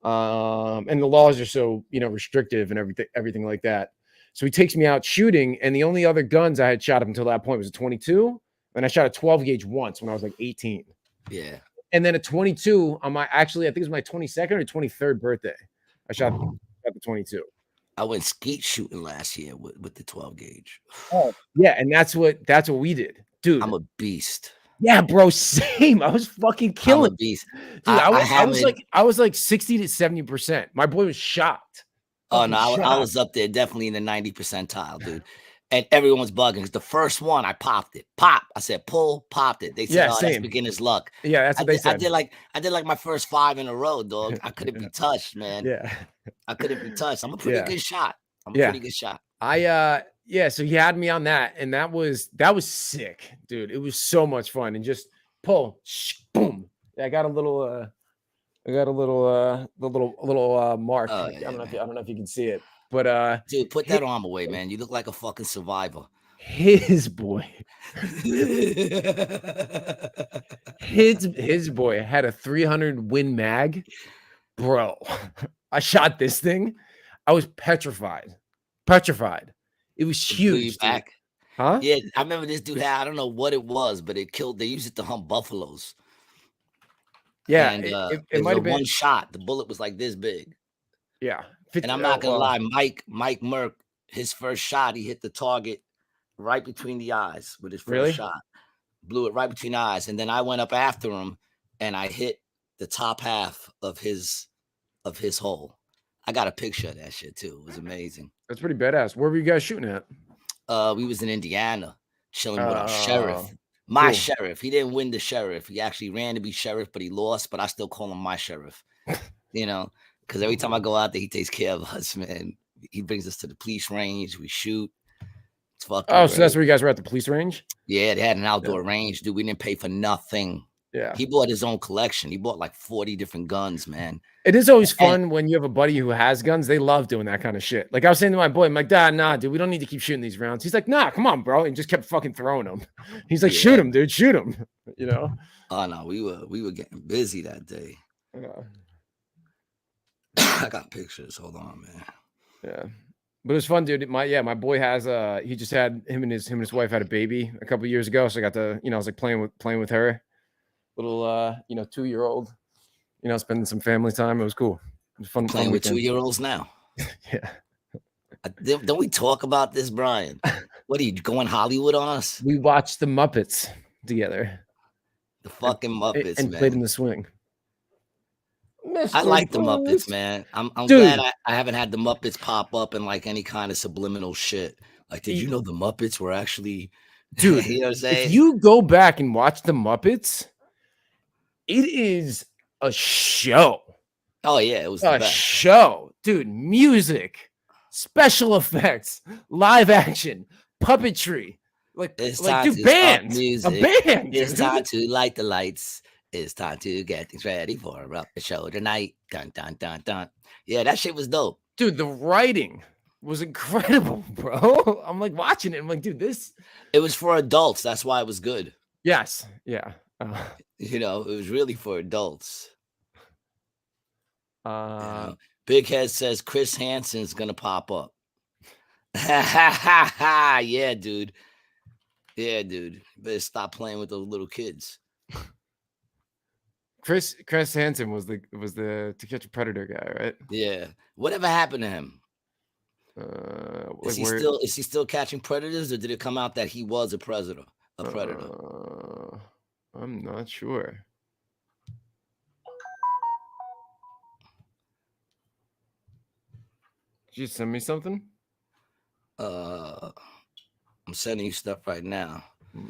And the laws are so restrictive and everything like that. So he takes me out shooting, and the only other guns I had shot up until that point was a 22, and I shot a 12 gauge once when I was like 18. Yeah. And then a 22 on I think it was my 22nd or 23rd birthday. I shot the 22. I went skeet shooting last year with the 12 gauge. Oh, yeah, and that's what we did, dude. I'm a beast. Yeah, bro, same. I was fucking I'm a killing, beast. dude. I I was like 60 to 70%. My boy was shocked. Oh Fucking no, I shocked. was up there definitely in the 90 percentile, dude. And everyone was bugging because the first one I popped it. Pop. I said pull, popped it. They said, Yeah, "Oh, that's same. beginner's luck." Yeah, that's what they said. I did like my first 5 in a row, dog. I couldn't be touched, man. Yeah. I couldn't be touched. I'm a pretty Yeah. good shot. I'm a Yeah. pretty good shot. Yeah, so he had me on that, and that was sick, dude. It was so much fun. And just pull, boom. Yeah, I got a little mark. Oh I yeah, don't know if man. you, I don't know if you can see it, but Dude, put his, that arm away, man. You look like a fucking survivor. his boy, his boy had a 300 win mag, bro. I shot this thing. I was petrified. It was It blew you huge, dude. back. Huh? Yeah, I remember this dude had, I don't know what it was, but it killed. They used it to hunt buffaloes. Yeah, And it it was might a have been. one shot. The bullet was like this big. Yeah, And 50, I'm not gonna well, lie, Mike Merck, his first shot, he hit the target right between the eyes with his first really? shot. Blew it right between the eyes. And then I went up after him and I hit the top half of his hole. I got a picture of that shit too. It was amazing. That's pretty badass. Where were you guys shooting at? We was in Indiana chilling with our Oh, sheriff. My cool. sheriff. He didn't win the sheriff. He actually ran to be sheriff, but he lost. But I still call him my sheriff. You know, because every time I go out there, he takes care of us, man. He brings us to the police range. We shoot. It's fucking Oh, so that's great. where you guys were at the police range? Yeah, they had an Yeah. outdoor range, dude. We didn't pay for nothing. Yeah. He bought his own collection. He bought like 40 different guns, man. It is always And fun when you have a buddy who has guns. They love doing that kind of shit. Like I was saying to my boy, I'm like, Dad, nah, dude, we don't need to keep shooting these rounds. He's like, nah, come on, bro. And just kept fucking throwing them. He's like, shoot yeah. him, dude, shoot him. You know? Oh no, we were getting busy that day. Yeah. I got pictures. Hold on, man. Yeah. But it was fun, dude. My boy has he just had him and his wife had a baby a couple years ago. So I got to, I was like playing with her. Little 2-year-old, spending some family time. It was cool. It was fun. Playing with Weekend. 2-year-olds now. Yeah. Don't we talk about this, Brian? What are you going Hollywood on us? We watched the Muppets together. The fucking Muppets, and man. played in the swing. I like the Muppets, man. I'm glad I haven't had the Muppets pop up in like any kind of subliminal shit. Like, did you know the Muppets were actually, dude? You know what I'm saying? If you go back and watch the Muppets, it is a show. Oh yeah, it was a show, dude. Music, special effects, live action, puppetry. Like dude, band, a band. It's time to light the lights. It's time to get things ready for a show tonight. Dun dun dun dun. Yeah, that shit was dope, dude. The writing was incredible, bro. I'm like watching it. I'm like, dude, this. It was for adults. That's why it was good. Yes. Yeah. It was really for adults. Big Head says Chris Hansen's gonna pop up. Yeah, dude. Yeah, dude. Better stop playing with those little kids. Chris Hansen was the To Catch a Predator guy, right? Yeah. Whatever happened to him? Is he still catching predators, or did it come out that he was a predator? I'm not sure. Did you send me something? I'm sending you stuff right now.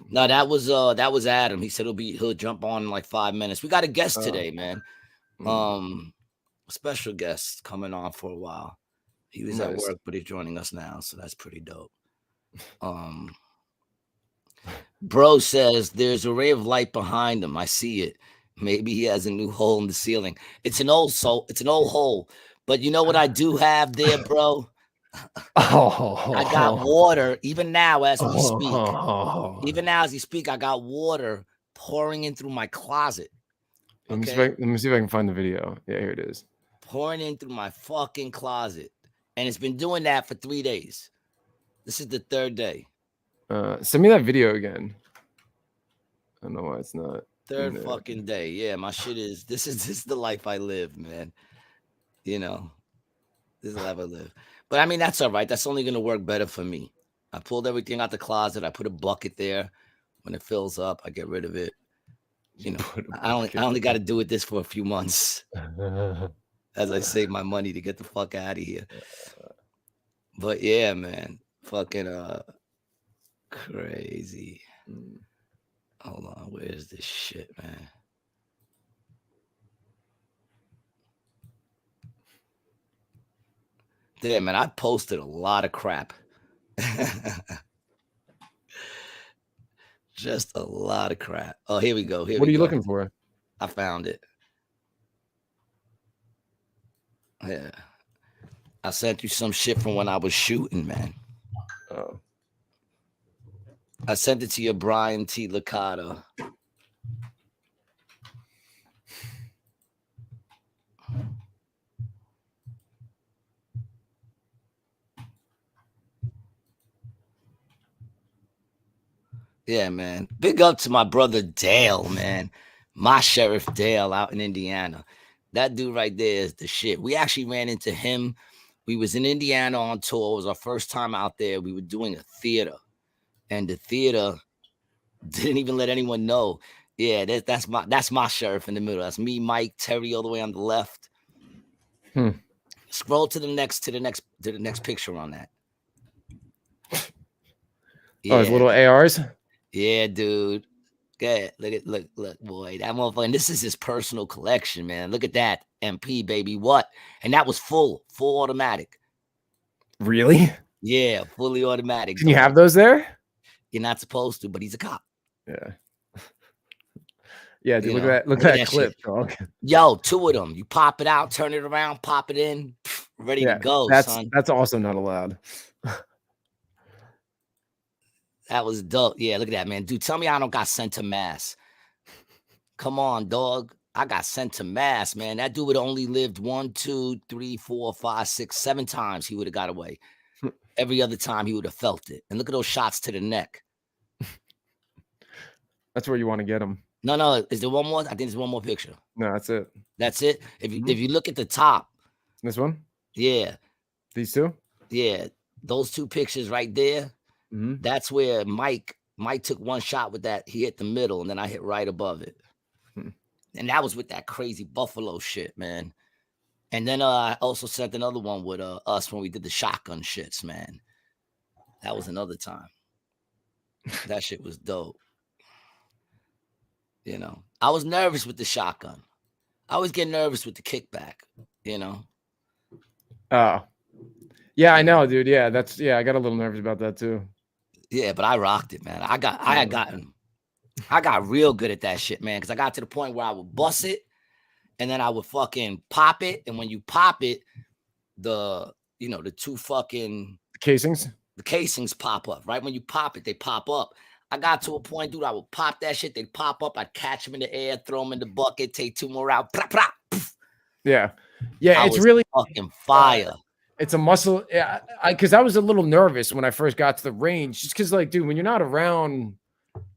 No, that was Adam. He said he'll jump on in like 5 minutes. We got a guest today, man. A special guest coming on for a while. He was at work, but he's joining us now, so that's pretty dope. Bro says there's a ray of light behind him. I see it. Maybe he has a new hole in the ceiling. It's an old hole. But you know what I do have there, bro? I got water. Even now as we speak, I got water pouring in through my closet. Okay? Let me see if I can find the video. Yeah, here it is. Pouring in through my fucking closet. And it's been doing that for 3 days. This is the 3rd day. Send me that video again. I don't know why it's not. 3rd fucking day. Yeah, my shit is this is the life I live, man. This is the life I live. But I mean, that's all right. That's only gonna work better for me. I pulled everything out the closet. I put a bucket there. When it fills up, I get rid of it. You know, Put a I bucket only got to in. do with this for a few months as I save my money to get the fuck out of here. But yeah, man, fucking crazy. Hold on, where's this shit, man? Damn, man, I posted a lot of crap. Just a lot of crap. Oh, here we go. Here What we are you go. looking for? I found it. Yeah. I sent you some shit from when I was shooting, man. Oh. I sent it to your Brian T. Licata. Yeah, man. Big up to my brother Dale, man. My Sheriff Dale out in Indiana. That dude right there is the shit. We actually ran into him. We was in Indiana on tour. It was our first time out there. We were doing a theater. And the theater didn't even let anyone know. Yeah, that's my sheriff in the middle. That's me, Mike, Terry, all the way on the left. Scroll to the next picture on that. Yeah. Oh, his little ARs. Yeah, dude. Good. Look, boy. That motherfucker. This is his personal collection, man. Look at that. MP, baby. What? And that was full automatic. Really? Yeah, fully automatic. Can you have those there? You're not supposed to, but he's a cop. Yeah. Yeah, dude, look at that clip, dog. Yo, 2 of them. You pop it out, turn it around, pop it in, ready to go, son. That's also not allowed. That was dope. Yeah, look at that, man. Dude, tell me I don't got sent to mass. Come on, dog. I got sent to mass, man. That dude would have only lived 1, 2, 3, 4, 5, 6, 7 times he would have got away. Every other time he would have felt it. And look at those shots to the neck. That's where you want to get him. No. Is there one more? I think there's one more picture. No, that's it. That's it. If you look at the top. This one? Yeah. These two? Yeah. Those 2 pictures right there. That's where Mike took one shot with that. He hit the middle, and then I hit right above it. And that was with that crazy Buffalo shit, man. And then I also sent another one with us when we did the shotgun shits, man. That was another time. That shit was dope. You know, I was nervous with the shotgun. I always get nervous with the kickback, you know. Oh. Yeah, I know, dude. Yeah, I got a little nervous about that too. Yeah, but I rocked it, man. I got real good at that shit, man, because I got to the point where I would bust it and then I would fucking pop it. And when you pop it, the 2 fucking casings, the casings pop up. Right when you pop it, they pop up. I got to a point, dude, I would pop that shit. They'd pop up. I'd catch them in the air, throw them in the bucket, take 2 more out. Blah, blah, yeah. It's really fucking fire. It's a muscle. Yeah, because I was a little nervous when I first got to the range, just because, like, dude, when you're not around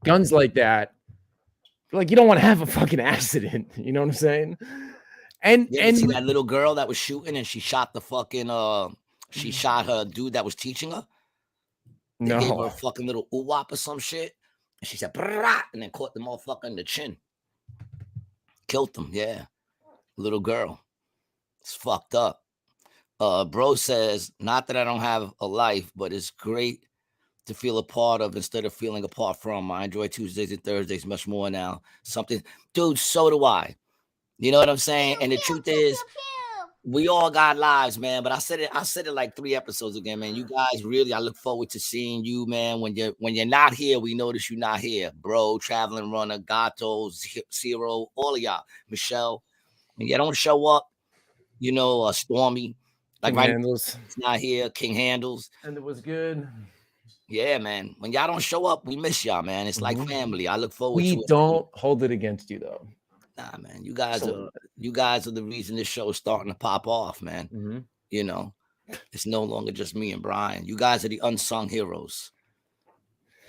guns like that, like, you don't want to have a fucking accident. You know what I'm saying? And see that little girl that was shooting and she shot the fucking she shot her dude that was teaching her. They gave her a fucking little oo-wop or some shit, and she said, brah, and then caught the motherfucker in the chin. Killed him, yeah. Little girl. It's fucked up. Bro says, not that I don't have a life, but it's great to feel a part of instead of feeling apart from. I enjoy Tuesdays and Thursdays much more now. Something, dude, so do I. You know what I'm saying? And the truth is, we all got lives, man. But I said it like 3 episodes again, man. You guys really, I look forward to seeing you, man. When you're not here, we notice you're not here, bro. Traveling Runner, Gato, Zero, all of y'all, Michelle. When you don't show up, Stormy, like King Handles, it's not here. King Handles, and it was good. Yeah, man. When y'all don't show up, we miss y'all, man. It's like family. I look forward to it. We don't hold it against you, though. Nah, man. You guys are the reason this show is starting to pop off, man. You know, it's no longer just me and Brian. You guys are the unsung heroes.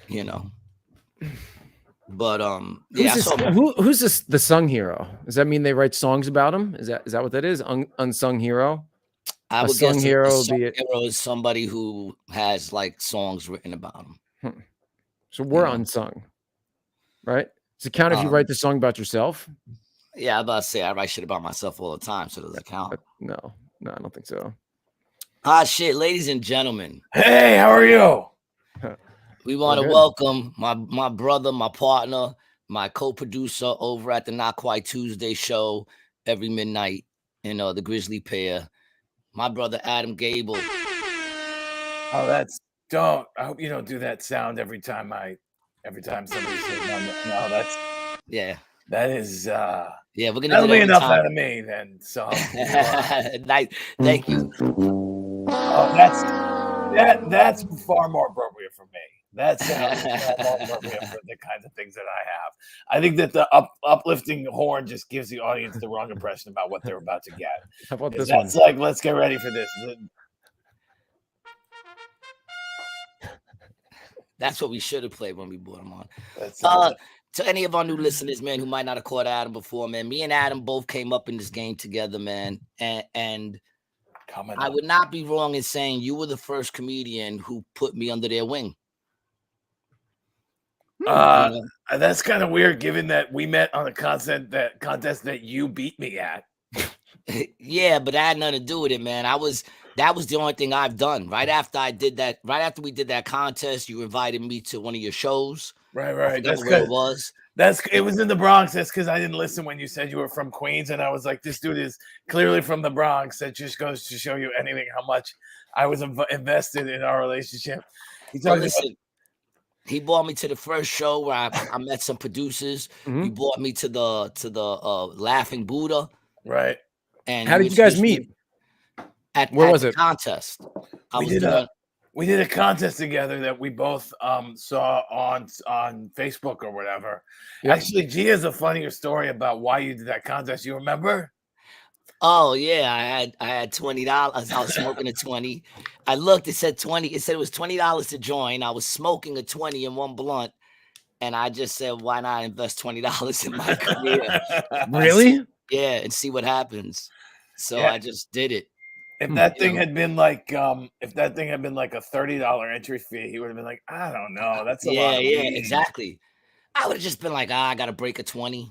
You know. But who's the sung hero? Does that mean they write songs about him? Is that what that is? Unsung hero? I would guess a sung hero is somebody who has like songs written about him. So we're unsung. right? Does it count if you write the song about yourself? Yeah, I'm about to say I write shit about myself all the time, so does it count? No, I don't think so. Shit, ladies and gentlemen. Hey, how are you? We want to welcome my brother, my partner, my co-producer over at the Not Quite Tuesday show every midnight, the Grizzly Pair. My brother Adam Gabel. Oh, I hope you don't do that sound every time somebody's sitting on the, no, that is yeah, we're gonna that'll do be that enough out of me then. So nice, thank you. Oh, that's far more appropriate for me. That sounds far more appropriate for the kinds of things that I have. I think that the uplifting horn just gives the audience the wrong impression about what they're about to get. How about this That's one? like, let's get ready for this. That's what we should have played when we brought him on. To any of our new listeners, man, who might not have caught Adam before, man, me and Adam both came up in this game together, man. And I would not be wrong in saying you were the first comedian who put me under their wing. That's kind of weird, given that we met on a contest that you beat me at. Yeah, but that had nothing to do with it, man. That was the only thing I've done. Right after we did that contest, you invited me to one of your shows. Right. That's where it was. It was in the Bronx. That's because I didn't listen when you said you were from Queens, and I was like, this dude is clearly from the Bronx. That just goes to show you anything how much I was invested in our relationship. He brought me to the first show where I met some producers. Mm-hmm. You brought me to the Laughing Buddha. Right. And how did you guys meet? Where was it? Contest. We did a contest together that we both saw on Facebook or whatever. Yep. Actually, G has a funnier story about why you did that contest. You remember? Oh yeah, I had $20. I was smoking a 20. I looked, it said 20. It said it was $20 to join. I was smoking a 20 in one blunt, and I just said, why not invest $20 in my career? Really? Yeah, and see what happens. So I just did it. If that thing had been like a $30 entry fee, he would have been like, I don't know. That's a lot of weed. Exactly. I would have just been like, I gotta break a 20.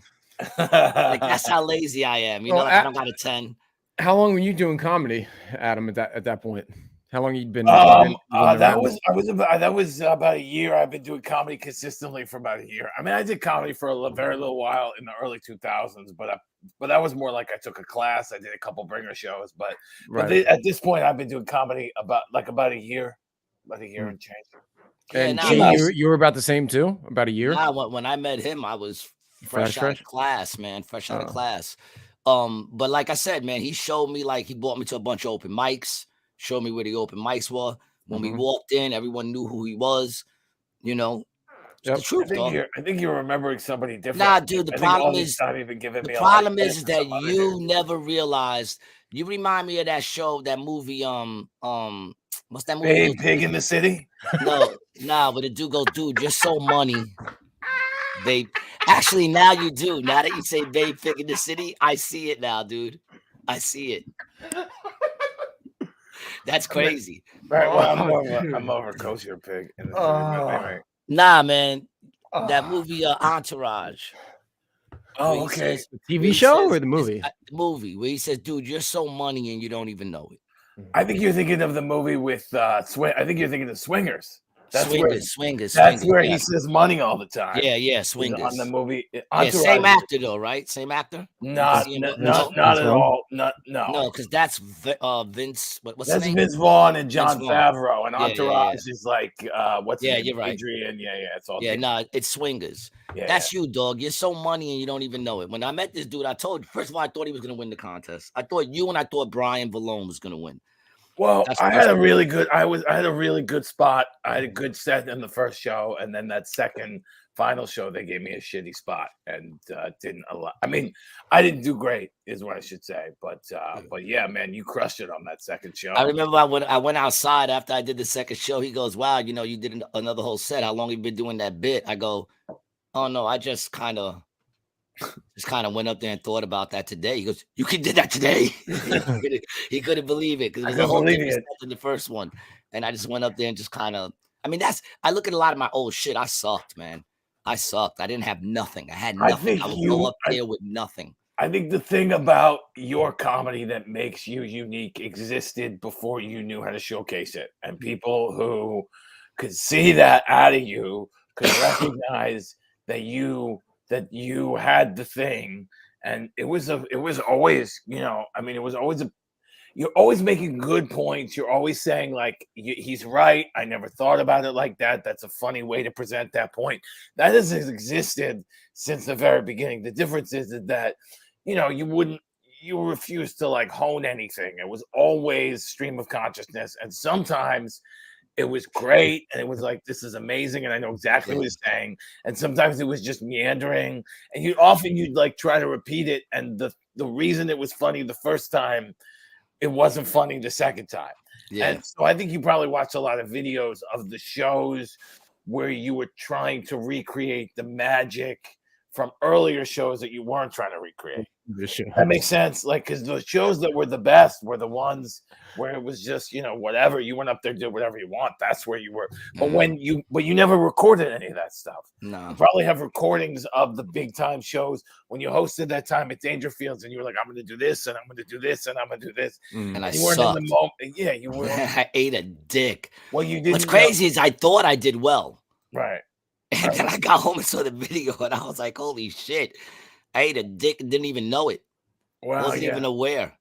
Like, that's how lazy I am. I don't got a 10. How long were you doing comedy, Adam, at that point? How long you been? That was about a year. I've been doing comedy consistently for about a year. I mean, I did comedy for a very little while in the early 2000s, but that was more like I took a class. I did a couple bringer shows, but at this point, I've been doing comedy about a year and change. And you were about the same too, about a year. When I met him, I was fresh out of class, man. Fresh out of class. But like I said, man, he showed me, like, he brought me to a bunch of open mics. Showed me where the open mics were. When we walked in, everyone knew who he was. The truth, I think you're remembering somebody different. Nah, dude, the problem is that you never realized. You remind me of that show, that movie, what's that movie? Babe Pig in the City? No, but the dude goes, dude, you're so money. Babe. Actually, now you do. Now that you say Babe Pig in the City, I see it now, dude. I see it. That's crazy. Right. Well, I'm over Kosher Pig. Nah, man. That movie, Entourage. Oh, okay. The TV show or the movie? The movie where he says, dude, you're so money and you don't even know it. I think you're thinking of the movie with I think you're thinking of Swingers. Swingers. That's where he says money all the time. Yeah, Swingers. On the movie. Same actor though, right? Same actor? Not at all. No. No, because that's Vince. What's that's his name? Vince Vaughn and John Favreau. And Entourage is like what's his name? You're right. Adrian. It's all. Yeah, no, it's Swingers. That's you, dog. You're so money and you don't even know it. When I met this dude, I told you, first of all, I thought he was gonna win the contest. I thought Brian Vallone was gonna win. Well, I had a really good spot. I had a good set in the first show, and then that second final show, they gave me a shitty spot and didn't allow. I mean, I didn't do great, is what I should say. But yeah, man, you crushed it on that second show. I remember I went outside after I did the second show. He goes, "Wow, you did another whole set. How long have you been doing that bit?" I go, "Oh no, I just kind of went up there and thought about that today." He goes, "You did that today?" He couldn't believe it because it was a whole thing in the first one, and I just went up there and just kind of. I mean, I look at a lot of my old shit. I sucked, man. I sucked. I didn't have nothing. I had I nothing. think I would go you. up there with nothing. I think the thing about your comedy that makes you unique existed before you knew how to showcase it. And people who could see that out of you could recognize that you had the thing. And it was always, I mean, it was always you're always making good points. You're always saying like he's right. I never thought about it like that. That's a funny way to present that point. That has existed since the very beginning. The difference is that you refuse to like hone anything. It was always stream of consciousness, and sometimes it was great and it was like, this is amazing and I know exactly what he's saying, and sometimes it was just meandering, and you'd like try to repeat it, and the reason it was funny the first time, it wasn't funny the second time. Yeah. And so I think you probably watched a lot of videos of the shows where you were trying to recreate the magic from earlier shows that you weren't trying to recreate. That makes sense. Like, because the shows that were the best were the ones where it was just, whatever. You went up there, did whatever you want. That's where you were. But but you never recorded any of that stuff. No. You probably have recordings of the big time shows when you hosted that time at Dangerfields, and you were like, I'm going to do this, and I'm going to do this, and I'm going to do this. And you weren't sucked. in the moment. Yeah, you were. I ate a dick. Well, you didn't. What's crazy is I thought I did well. Right. And then I got home and saw the video, and I was like, holy shit. I ate a dick and didn't even know it. Well, Wasn't even aware.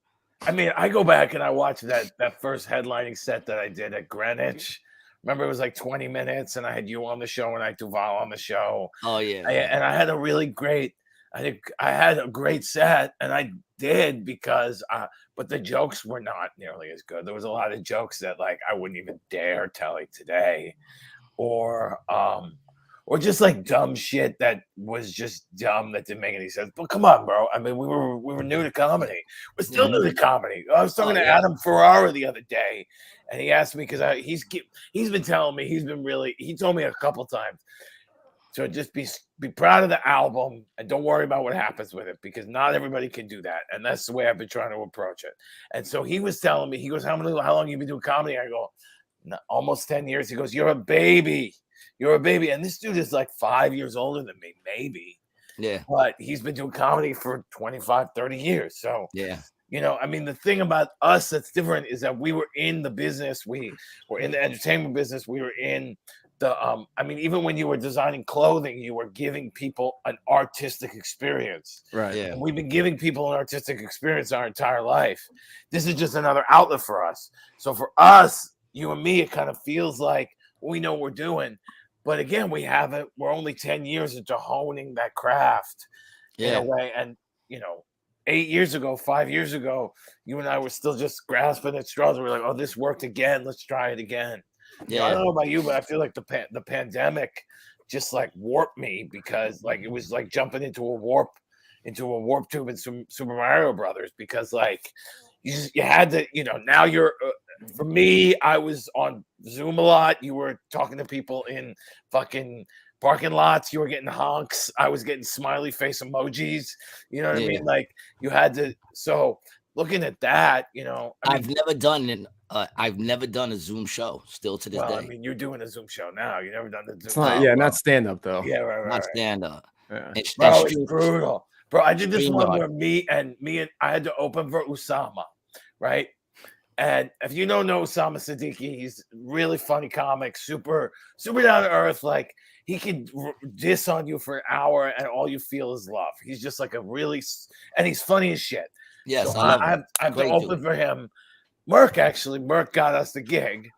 I mean, I go back and I watch that first headlining set that I did at Greenwich. Remember, it was like 20 minutes, and I had you on the show and I had Duval on the show. Oh yeah. And I had a really great. I think I had a great set, and I did because, but the jokes were not nearly as good. There was a lot of jokes that like I wouldn't even dare tell it today, or just like dumb shit that was just dumb that didn't make any sense. But come on, bro. I mean, we were new to comedy. We're still new to comedy. I was talking to Adam Ferrara the other day, and he asked me because he's been telling me he told me a couple times. So just be proud of the album and don't worry about what happens with it, because not everybody can do that. And that's the way I've been trying to approach it. And so he was telling me, he goes, how long you been doing comedy? I go, almost 10 years. He goes, you're a baby. You're a baby. And this dude is like 5 years older than me, maybe. Yeah. But he's been doing comedy for 25, 30 years. So, yeah. I mean, the thing about us that's different is that we were in the business. We were in the entertainment business. We were in the, I mean, even when you were designing clothing, you were giving people an artistic experience. Right. Yeah. And we've been giving people an artistic experience our entire life. This is just another outlet for us. So for us, you and me, it kind of feels like we know what we're doing. But again, we're only 10 years into honing that craft in a way. And, 8 years ago, 5 years ago, you and I were still just grasping at straws. We're like, oh, this worked again. Let's try it again. Yeah. I don't know about you, but I feel like the pandemic just like warped me, because like it was like jumping into a warp tube in Super Mario Brothers, because like you had to, now you're for me, I was on Zoom a lot. You were talking to people in fucking parking lots. You were getting honks. I was getting smiley face emojis. You know what I mean? Like you had to. So looking at that, I've never done a Zoom show still to this day. I mean, you're doing a Zoom show now. You never done the Zoom. It's not, not stand up though. Yeah, right. Not stand up. Yeah. It's brutal, bro. I did this one where me and I had to open for Usama, right? And if you don't know Osama Siddiqui, he's really funny comic, super down to earth. Like he could diss on you for an hour and all you feel is love. He's just like and he's funny as shit. Yes, so I have to open for him. Merck got us the gig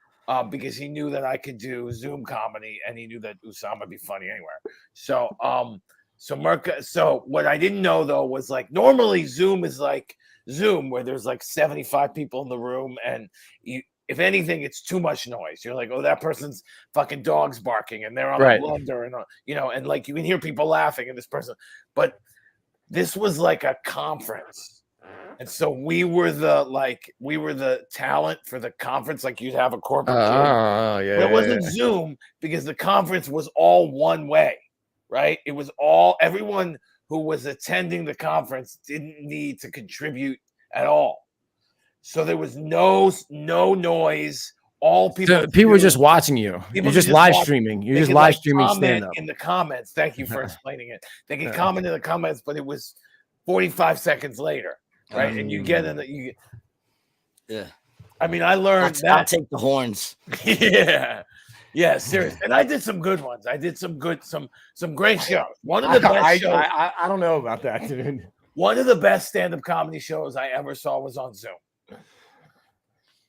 because he knew that I could do Zoom comedy, and he knew that Usama would be funny anywhere. So Merck. So what I didn't know though was like normally Zoom is like Zoom where there's like 75 people in the room, and if anything, it's too much noise. You're like, oh, that person's fucking dog's barking, and they're on the blender, and and like you can hear people laughing, and this person. But this was like a conference, and so we were the talent for the conference. Like you'd have a corporate. But it wasn't Zoom because the conference was all one way, right? It was everyone who was attending the conference didn't need to contribute at all. So there was no noise. all people. So people are just watching you. You're just live streaming. You're just live streaming stand up in the comments. Thank you for explaining it. They can comment in the comments, but it was 45 seconds later, right? And you get in the yeah. I mean, I learned that. I'll take the horns. Yeah, seriously. And I did some good ones. I did some great shows. One of the best shows. I don't know about that, dude. One of the best stand-up comedy shows I ever saw was on Zoom.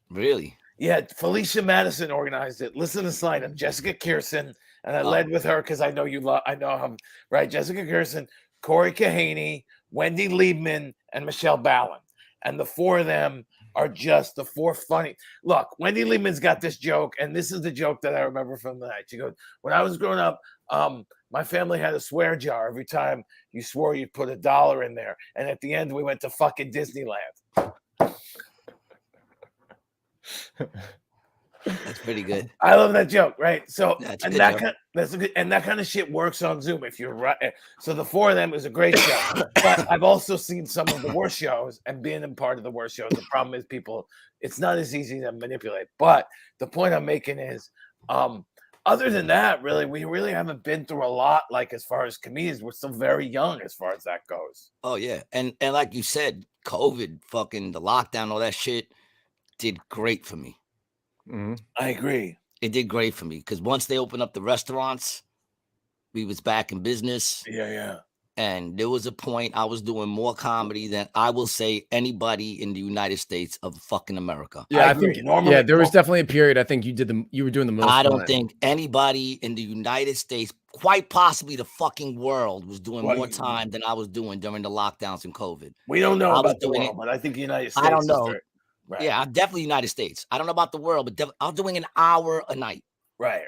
Really? Yeah, Felicia Madison organized it. Listen to this lineup: Jessica Kirsten, and I led with her because I know you love. I know him, right? Jessica Kirsten, Corey Kahaney, Wendy Liebman, and Michelle Ballin. And the four of them are just the four funny. Look, Wendy Liebman's got this joke, and this is the joke that I remember from the night. She goes, "When I was growing up, my family had a swear jar. Every time you swore, you'd put $1 in there. And at the end, we went to fucking Disneyland." That's pretty good. I love that joke, right? So that's that kind of shit works on Zoom if you're right. So the four of them is a great show. But I've also seen some of the worst shows and being a part of the worst shows. The problem is it's not as easy to manipulate. But the point I'm making is other than that, really, we really haven't been through a lot, like as far as comedians. We're still very young as far as that goes. Oh, yeah. And like you said, COVID, fucking the lockdown, all that shit did great for me. Mm-hmm. I agree. It did great for me because once they opened up the restaurants, we was back in business. Yeah. And there was a point I was doing more comedy than I will say anybody in the United States of fucking America. Yeah, I think normally, there was definitely a period. I think you were doing the most. I don't think anybody in the United States, quite possibly the fucking world, was doing more time than I was doing during the lockdowns and COVID. We don't know about the world, but I think the United States. I don't know. Right. Yeah, I'm definitely United States. I don't know about the world, but I'm doing an hour a night. Right.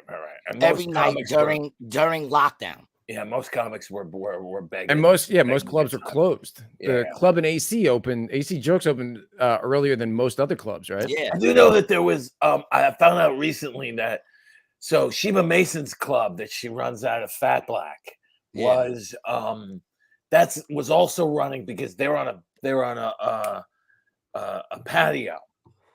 And every night during lockdown. Yeah, most comics were begging. And most clubs are closed. The club in AC opened. AC Jokes opened earlier than most other clubs, right? Yeah. I do know that there was. I found out recently that Sheba Mason's club that she runs out of Fat Black was was also running because they're on a patio.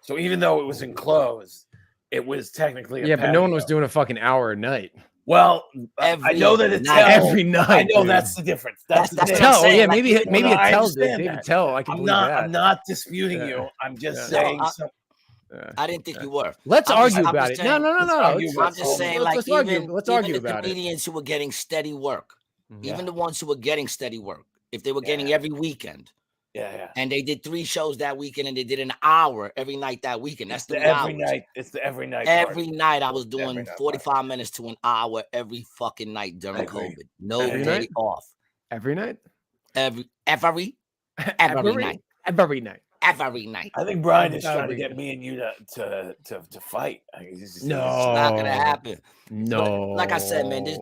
So even though it was enclosed, it was technically a patio. But no one was doing a fucking hour a night. Well, I know that it's every night. I know that's the difference. That's the tell. Yeah, maybe it tells it. David Tell. I can believe that. I'm not disputing you. I'm just saying. I didn't think you were. Let's argue about it. No. I'm just saying, like, let's argue even the about comedians who were getting steady work, even the ones who were getting steady work, if they were getting every weekend. Yeah. And they did 3 shows that weekend, and they did an hour every night that weekend. That's the every night. It's the every night. Every night I was doing 45 minutes to an hour every fucking night during COVID. No day off. Every night. Every night. Every night. Every night. I think Brian is trying to get me and you to fight. It's not gonna happen. No. But like I said, man, this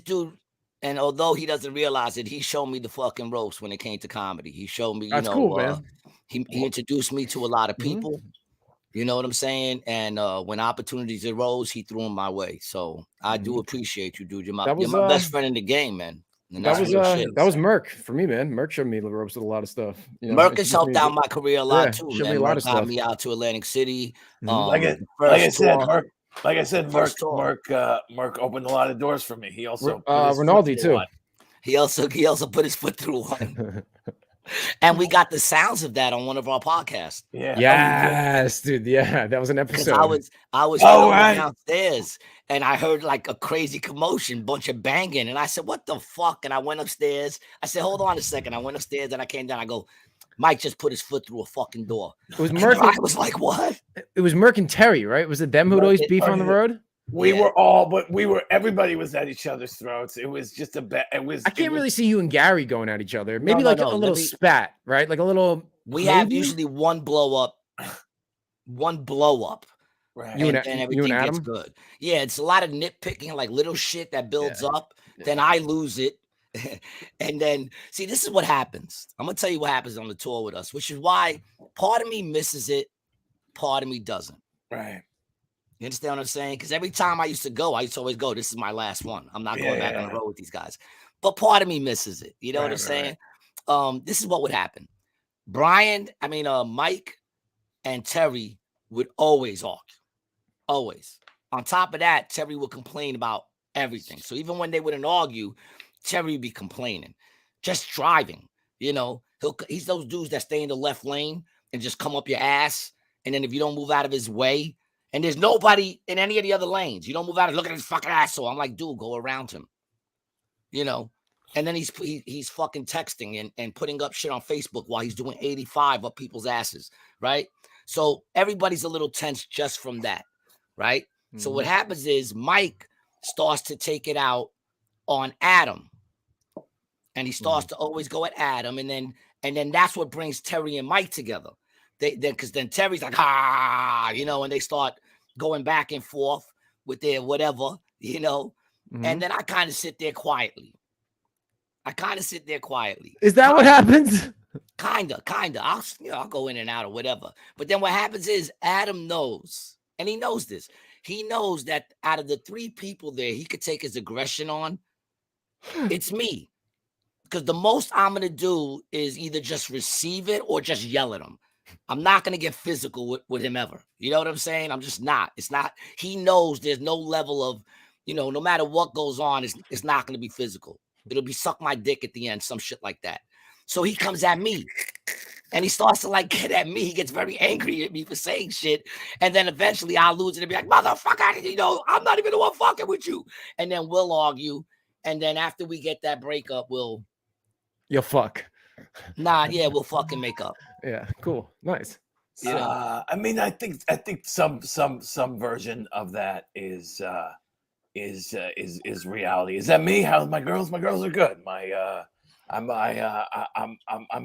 dude. And although he doesn't realize it, he showed me the fucking ropes when it came to comedy. He showed me, cool, man. He introduced me to a lot of people. You know what I'm saying? And when opportunities arose, he threw them my way. So I do appreciate you, dude. You're my best friend in the game, man. And that was Merck for me, man. Merck showed me the ropes with a lot of stuff. Merck has helped out my career a lot too. Showed me a lot of stuff. Got me out to Atlantic City. Like I said, Merck opened a lot of doors for me. He also Rinaldi too. He also put his foot through one. And we got the sounds of that on one of our podcasts. Yeah. Yes, dude. Yeah, that was an episode. I was downstairs and I heard like a crazy commotion, bunch of banging, and I said, "What the fuck?" And I went upstairs. I said, "Hold on a second." I went upstairs and I came down. I go, Mike just put his foot through a fucking door. It was Merck. I was like, "What?" It was Merck and Terry, right? Was it them who'd always beef on the road? Everybody was at each other's throats. It was just I can't really see you and Gary going at each other. Maybe a little spat, right? Like a little. We have usually one blow up. Right. And everything gets good. Yeah, it's a lot of nitpicking, like little shit that builds up. Then I lose it. And then, see, this is what happens. I'm going to tell you what happens on the tour with us, which is why part of me misses it. Part of me doesn't. Right. You understand what I'm saying? Because every time I used to always go, this is my last one. I'm not going back on the road with these guys. But part of me misses it. You know what I'm saying? This is what would happen. Mike and Terry would always argue. Always. On top of that, Terry would complain about everything. So even when they wouldn't argue, Terry would be complaining. Just driving, you know, he's those dudes that stay in the left lane and just come up your ass. And then if you don't move out of his way, and there's nobody in any of the other lanes, you don't move out of, look at this fucking asshole. I'm like, dude, go around him, you know. And then he's fucking texting and putting up shit on Facebook while he's doing 85 up people's asses, right? So everybody's a little tense just from that, right? Mm-hmm. So what happens is Mike starts to take it out on Adam. And he starts to always go at Adam. And then that's what brings Terry and Mike together. Because then Terry's like, you know, and they start going back and forth with their whatever, you know. Mm-hmm. And then I kind of sit there quietly. Is that what happens? Kinda. I'll go in and out or whatever. But then what happens is Adam knows, and he knows this. He knows that out of the 3 people there, he could take his aggression on. It's me. Because the most I'm going to do is either just receive it or just yell at him. I'm not going to get physical with him ever. You know what I'm saying? I'm just not. It's not. He knows there's no level of, you know, no matter what goes on, it's not going to be physical. It'll be suck my dick at the end, some shit like that. So he comes at me and he starts to like get at me. He gets very angry at me for saying shit. And then eventually I'll lose it and be like, motherfucker, you know, I'm not even the one fucking with you. And then we'll argue. And then after we get that breakup, you'll fuck. We'll fucking make up. Yeah, cool. Nice. You know? I mean, I think some version of that is reality. Is that me? How's my girls? My girls are good. I'm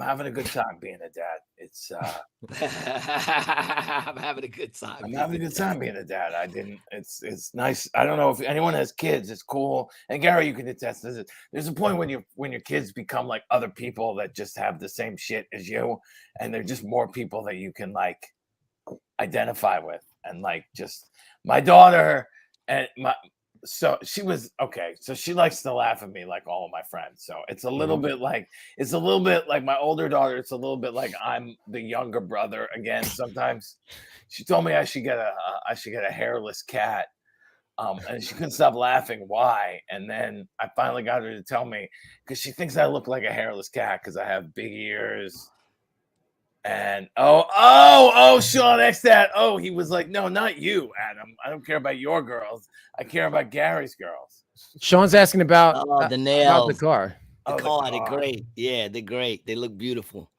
having a good time being a dad. It's I'm having a good time. I'm having a good time being a dad. It's nice. I don't know if anyone has kids. It's cool. And Gary, you can attest to this. There's a point when your kids become like other people that just have the same shit as you, and they're just more people that you can like identify with. And like just my daughter and so she was okay. So she likes to laugh at me like all of my friends. So it's a little bit like my older daughter. It's a little bit like I'm the younger brother again. Sometimes she told me I should get a hairless cat, and she couldn't stop laughing. Why? And then I finally got her to tell me because she thinks I look like a hairless cat because I have big ears. And Sean X that. Oh, he was like, no, not you, Adam. I don't care about your girls. I care about Gary's girls. Sean's asking about the nails. About the car. The car, they're great. Yeah, they're great. They look beautiful.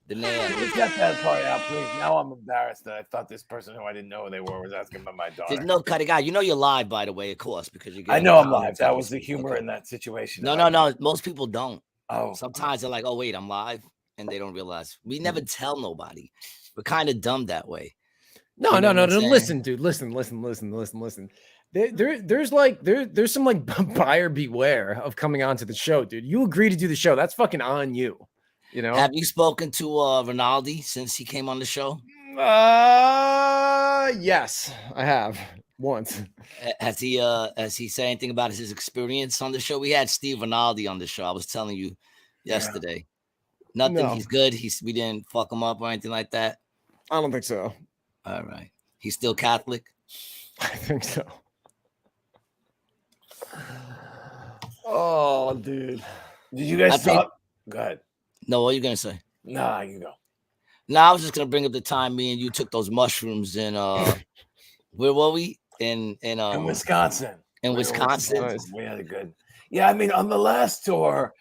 The nails. Let's get that part out, please. Now I'm embarrassed that I thought this person who I didn't know who they were was asking about my daughter. There's no cutting out. You know you're live, by the way, of course, because you. I know I'm live. That was the humor in that situation. No. Most people don't. Oh. Sometimes they're like, oh wait, I'm live. And they don't realize we never tell nobody. We're kind of dumb that way. No. Listen, dude. Listen. There's some like buyer beware of coming onto the show, dude. You agree to do the show. That's fucking on you. You know. Have you spoken to Rinaldi since he came on the show? Yes, I have once. Has he said anything about his experience on the show? We had Steve Rinaldi on the show. I was telling you yesterday. Yeah. Nothing. No. He's good. We didn't fuck him up or anything like that. I don't think so. All right. He's still Catholic. I think so. Oh, dude. Did you guys talk? Go ahead. No, what are you gonna say? Nah, you go. No, I was just gonna bring up the time me and you took those mushrooms in where were we? In Wisconsin. In Wisconsin. We had a good. Yeah, I mean, on the last tour.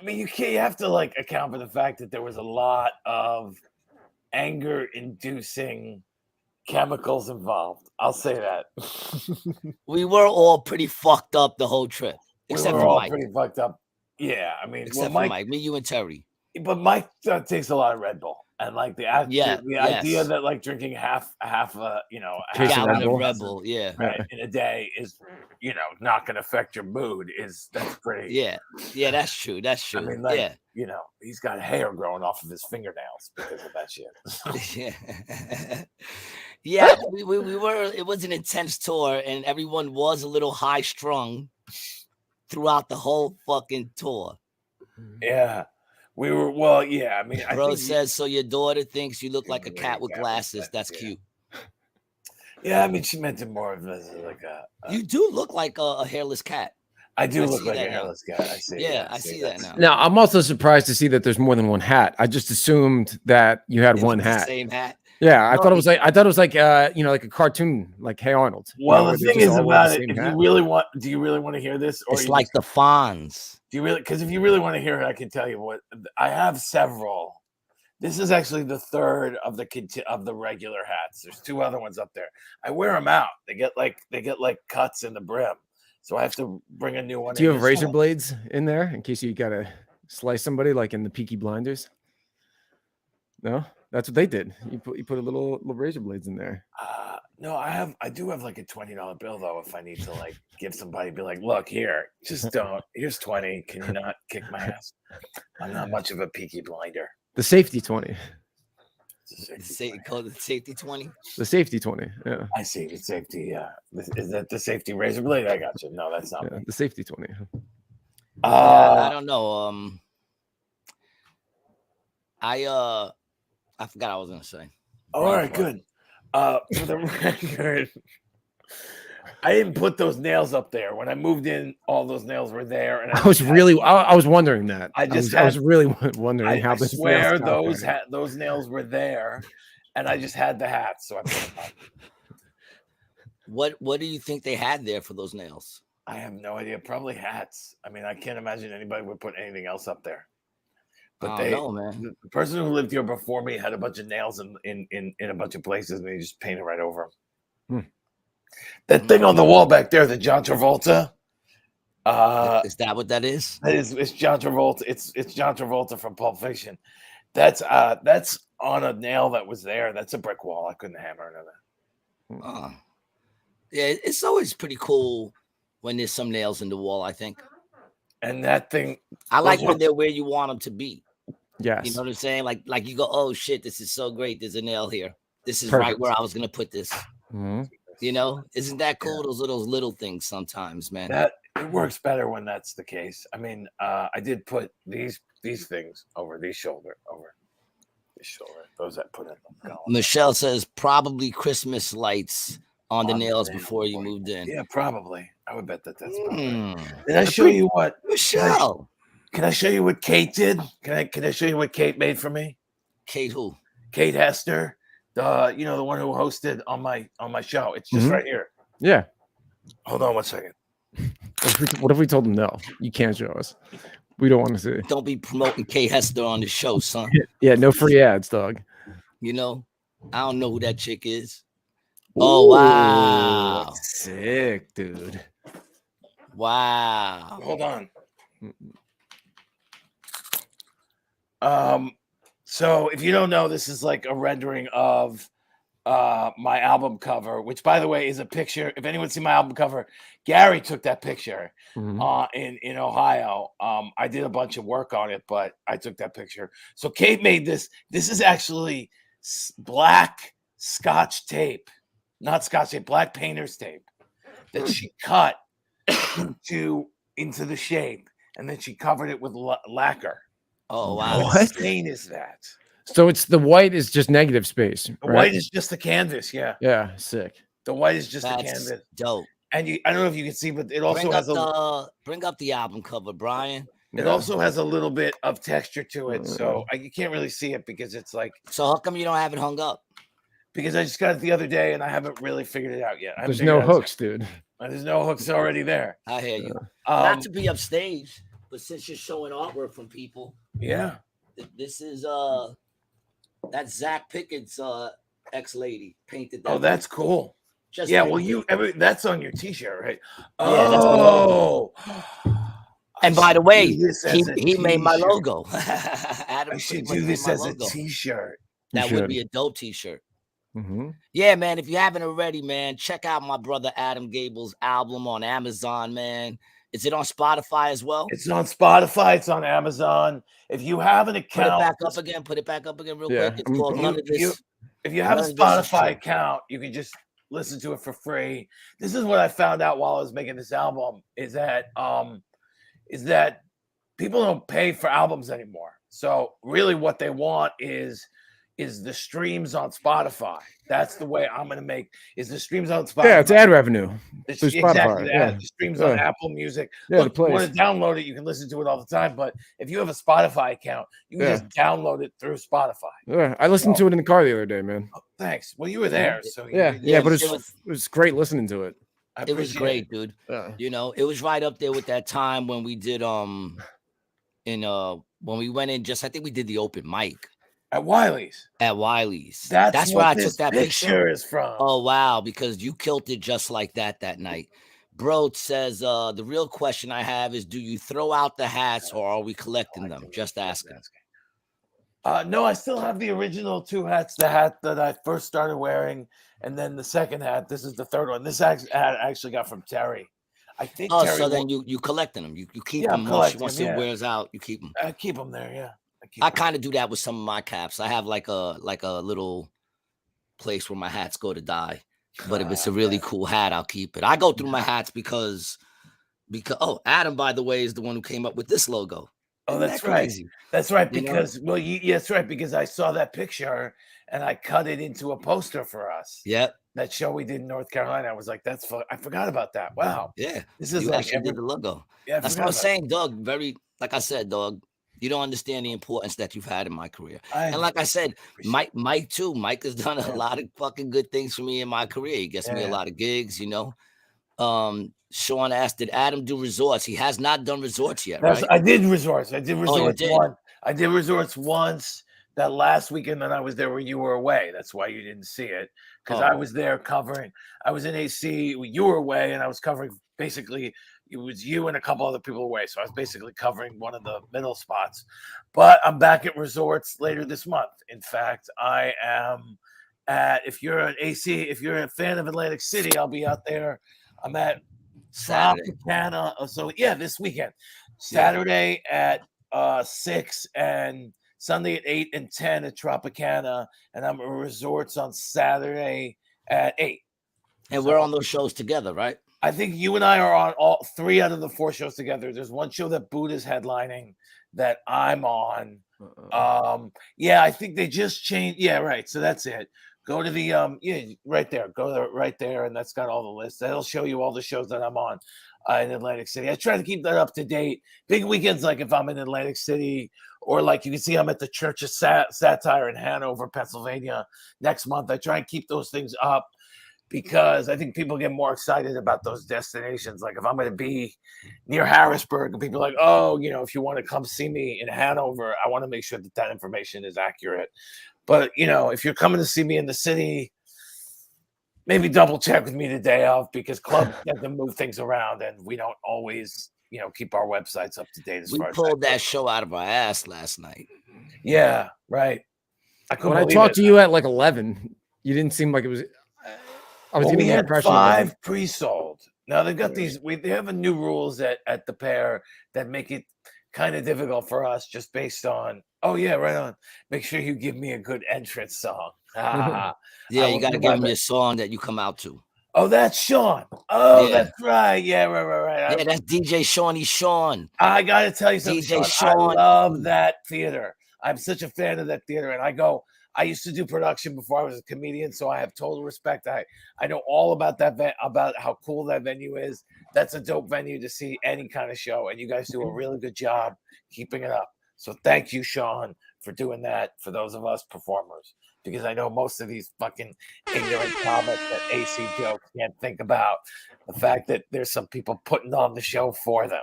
You have to like account for the fact that there was a lot of anger-inducing chemicals involved. I'll say that. We were all pretty fucked up the whole trip, except for Mike. Pretty fucked up. Yeah, I mean, except for Mike, me, you, and Terry. But Mike takes a lot of Red Bull, and like the idea that like drinking half a gallon of Red Bull, right, in a day is not going to affect your mood. That's pretty. Yeah, that's true. That's true. I mean, he's got hair growing off of his fingernails because of that shit. Yeah, we were. It was an intense tour, and everyone was a little high strung throughout the whole fucking tour. Yeah. We were, well, yeah. I mean, Bro says, so your daughter thinks you look like a cat with glasses. That's cute. Yeah, I mean, she meant it more of as like You do look like a hairless cat. I do I look see like that a now. hairless guy. I see. Yeah, I see that now. Now, I'm also surprised to see that there's more than one hat. I just assumed that you had It one was the hat. same hat. Yeah, I No, thought it was like you know, like a cartoon, like Hey Arnold. you Well, know, where the they thing just is all wear the about it, same if hat. you really want, do you really want to hear this, or It's you like just, the Fonz. do you really? Because if you really want to hear it, I can tell you what I have several. This is actually the third of the regular hats. There's 2 other ones up there. I wear them out. They get like cuts in the brim, so I have to bring a new one. Do you in. have This razor one- blades in there in case you gotta slice somebody like in the Peaky Blinders? No, that's what they did. You put a little razor blades in there. No, I do have like a $20 bill though. If I need to like give somebody, be like, look here, just don't. Here's 20. Can you not kick my ass? I'm not much of a peaky blinder. The safety 20. Call it the safety 20. The safety 20. Yeah. I see the safety. Is that the safety razor blade? I got you. No, that's not Yeah, me. the safety 20. Yeah, I don't know. I forgot what I was gonna say. All right, good. For the record, I didn't put those nails up there. When I moved in, all those nails were there, and I was wondering that. I was really wondering how I this. swear those nails were there, and I just had the hat, so I put them up. What do you think they had there for those nails? I have no idea. Probably hats. I mean, I can't imagine anybody would put anything else up there. But I don't know, man. The person who lived here before me had a bunch of nails in a bunch of places, and they just painted right over them. That thing on the wall back there, the John Travolta. Is that what that is? It's John Travolta. It's John Travolta from Pulp Fiction. That's on a nail that was there. That's a brick wall. I couldn't hammer another. Yeah, it's always pretty cool when there's some nails in the wall, I think. And that thing, I like when they're where you want them to be. Yes. You know what I'm saying? Like you go, oh shit, this is so great. There's a nail here. This is Perfect. right where I was gonna put this. Mm-hmm. You know, isn't that cool? Yeah. Those little things sometimes, man. That it works better when that's the case. I mean, I did put these things over this shoulder. Those I put in them. Michelle says probably Christmas lights on the nails before you moved in. Yeah, probably. I would bet that's probably. Did I show you what Michelle? Can I show you what Kate did? Can I show you what Kate made for me? Kate who? Kate Hester, the one who hosted on my show. It's just right here. Yeah. Hold on one second. What if we told them no? You can't show us. We don't want to see. Don't be promoting Kate Hester on the show, son. Yeah, no free ads, dog. You know, I don't know who that chick is. Ooh, oh wow, sick, dude. Wow. Hold on. So if you don't know, this is like a rendering of my album cover, which by the way is a picture. If anyone's seen my album cover, Gary took that picture in Ohio. I did a bunch of work on it, but I took that picture. So Kate made this. This is actually black Scotch tape, not Scotch tape, black painter's tape that she cut into the shape, and then she covered it with lacquer. Oh wow! What stain is that? So it's the white is just negative space. The white is just the canvas. Yeah. Yeah. Sick. The white is just That's the canvas. Dope. And I don't know if you can see, but it also has bring up the album cover, Brian. It also has a little bit of texture to it, so you can't really see it because it's like. So how come you don't have it hung up? Because I just got it the other day and I haven't really figured it out yet. There's no hooks, dude. There's no hooks already there. I hear you. Not to be upstage, but since you're showing artwork from people, yeah. This is that's Zach Pickett's ex-lady painted that. Oh, that's cool. Just yeah, well, that's on your T-shirt, right? Yeah, and by the way, he made my logo. Adam I should do this as a T-shirt. That would be a dope T-shirt. Mm-hmm. Yeah, man. If you haven't already, man, check out my brother Adam Gabel's album on Amazon, man. Is it on Spotify as well? It's on Spotify. It's on Amazon. If you have an account, put it back up again real quick. It's called None of This. If you have a Spotify account, you can just listen to it for free. This is what I found out while I was making this album is that people don't pay for albums anymore. So really what they want is is the streams on Spotify. That's the way I'm gonna make is the streams on Spotify. Yeah, it's ad revenue through Exactly. Spotify. The streams on Apple Music. Yeah, Look, the you want plays. to download it, you can listen to it all the time. But if you have a Spotify account, you can just download it through Spotify. Yeah, I listened to it in the car the other day, man. Oh, thanks. Well, you were there, so yeah, but it was great listening to it. It was great, dude. You know, it was right up there with that time when we did when we went in, I think we did the open mic at Wiley's. That's where I took that picture is from. Oh wow, because you killed it just like that night. Bro says the real question I have is, do you throw out the hats or are we collecting them? Just asking. No, I still have the original 2 hats. The hat that I first started wearing, and then the second hat. This is the third one. This hat I actually got from Terry. I think. Oh, so then you collecting them. You keep them once it wears out. You keep them. I keep them there. Yeah. I kind of do that with some of my caps. I have like a little place where my hats go to die. But if it's a really cool hat, I'll keep it. I go through my hats because Adam, by the way, is the one who came up with this logo. Oh, that's right. That's right. Because that's right. Because I saw that picture and I cut it into a poster for us. Yep. That show we did in North Carolina. I was like, I forgot about that. Wow. Yeah. This is you actually did the logo. Yeah. That's what I'm saying, Doug. Like I said, Doug, you don't understand the importance that you've had in my career. And like I said, Mike too. Mike has done a lot of fucking good things for me in my career. He gets me a lot of gigs, you know. Sean asked, did Adam do resorts? He has not done resorts yet, right? I did resorts. I did resorts once. I did resorts once that last weekend that I was there when you were away. That's why you didn't see it. Because I was there covering. I was in AC when you were away, and I was covering basically it was you and a couple other people away. So I was basically covering one of the middle spots. But I'm back at resorts later this month. In fact, I am if you're an AC, if you're a fan of Atlantic City, I'll be out there. I'm at Tropicana. So yeah, this weekend. Saturday at 6 and Sunday at 8 and 10 at Tropicana. And I'm at resorts on Saturday at 8. And we're on those shows together, right? I think you and I are on all 3 out of the 4 shows together. There's one show that Buddha's headlining that I'm on. Yeah, I think they just changed. Yeah, right. So that's it. Go to the right there. Go right there, and that's got all the lists. That'll show you all the shows that I'm on in Atlantic City. I try to keep that up to date. Big weekends, like if I'm in Atlantic City, or like you can see, I'm at the Church of Satire in Hanover, Pennsylvania next month. I try and keep those things up because I think people get more excited about those destinations. Like if I'm going to be near Harrisburg, and people are like, oh, you know, if you want to come see me in Hanover, I want to make sure that that information is accurate. But, you know, if you're coming to see me in the city, maybe double check with me the day of, because clubs tend to move things around and we don't always, you know, keep our websites up to date. We pulled that show out of our ass last night. Yeah, right. When I talked to you at like 11, you didn't seem like it was. I was we had 5 pre-sold. Now they've got these. They have a new rules at the pair that make it kind of difficult for us, just based on. Oh yeah, right on. Make sure you give me a good entrance song. Yeah, you got to give me a song that you come out to. Oh, that's Sean. Oh, yeah. That's right. Yeah, right. Yeah, that's DJ Shawnee Sean. I got to tell you something, DJ Sean. I love that theater. I'm such a fan of that theater, and I used to do production before I was a comedian, so I have total respect. I know all about that about how cool that venue is. That's a dope venue to see any kind of show, and you guys do a really good job keeping it up. So thank you, Sean, for doing that for those of us performers, because I know most of these fucking ignorant comics that AC jokes can't think about the fact that there's some people putting on the show for them.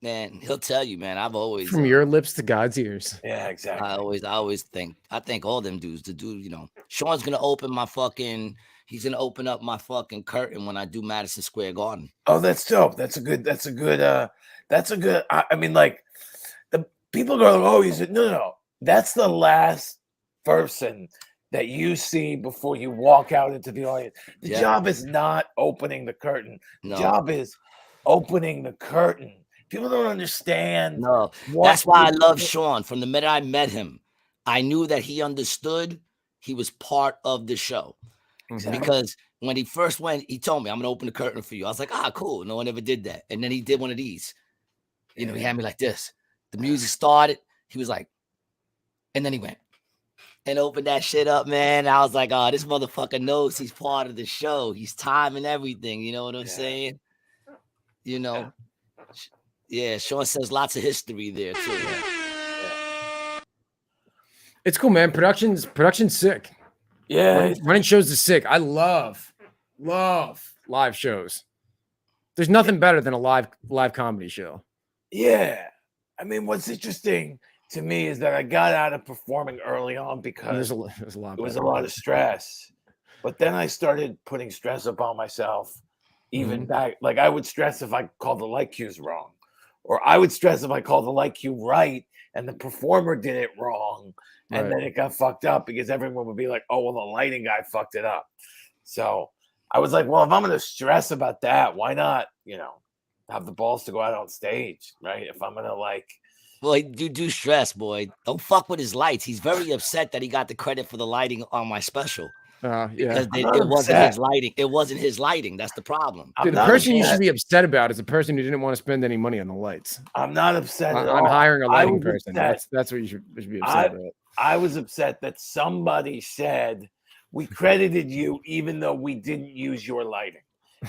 Man, he'll tell you, man. I've always from your lips to God's ears. Yeah, exactly. I always think all them dudes. The dude, you know, Sean's gonna open my fucking. He's gonna open up my fucking curtain when I do Madison Square Garden. Oh, that's dope. That's a good. I mean, like the people go, oh, he said, no. That's the last person that you see before you walk out into the audience. The job is not opening the curtain. The job is opening the curtain. People don't understand. No, that's why I love Sean. From the minute I met him, I knew that he understood he was part of the show. Exactly. Because when he first went, he told me, I'm going to open the curtain for you. I was like, cool. No one ever did that. And then he did one of these. You know, he had me like this. The music started. He was like, and then he went. and opened that shit up, man. I was like, oh, this motherfucker knows he's part of the show. He's timing everything. You know what I'm saying? You know, yeah. Sean says lots of history there too. It's cool, man. Production's sick. Yeah, Running shows is sick. I love live shows. There's nothing better than a live comedy show. yeah. I mean, what's interesting to me is that I got out of performing early on because It was a lot of stress. But then I started putting stress upon myself, even back. Like I would stress if I called the light cues wrong, or I would stress if I called the light cue right and the performer did it wrong, and then it got fucked up because everyone would be like, "Oh, well, the lighting guy fucked it up." So I was like, "Well, if I'm going to stress about that, why not, have the balls to go out on stage, right? If I'm going to Well, you do stress, boy. Don't fuck with his lights. He's very upset that he got the credit for the lighting on my special. Because it wasn't his lighting. It wasn't his lighting. That's the problem. Dude, the person you should be upset about is the person who didn't want to spend any money on the lights. I'm not upset at on all. hiring a lighting person. That's what you should be upset about. I was upset that somebody said we credited you even though we didn't use your lighting,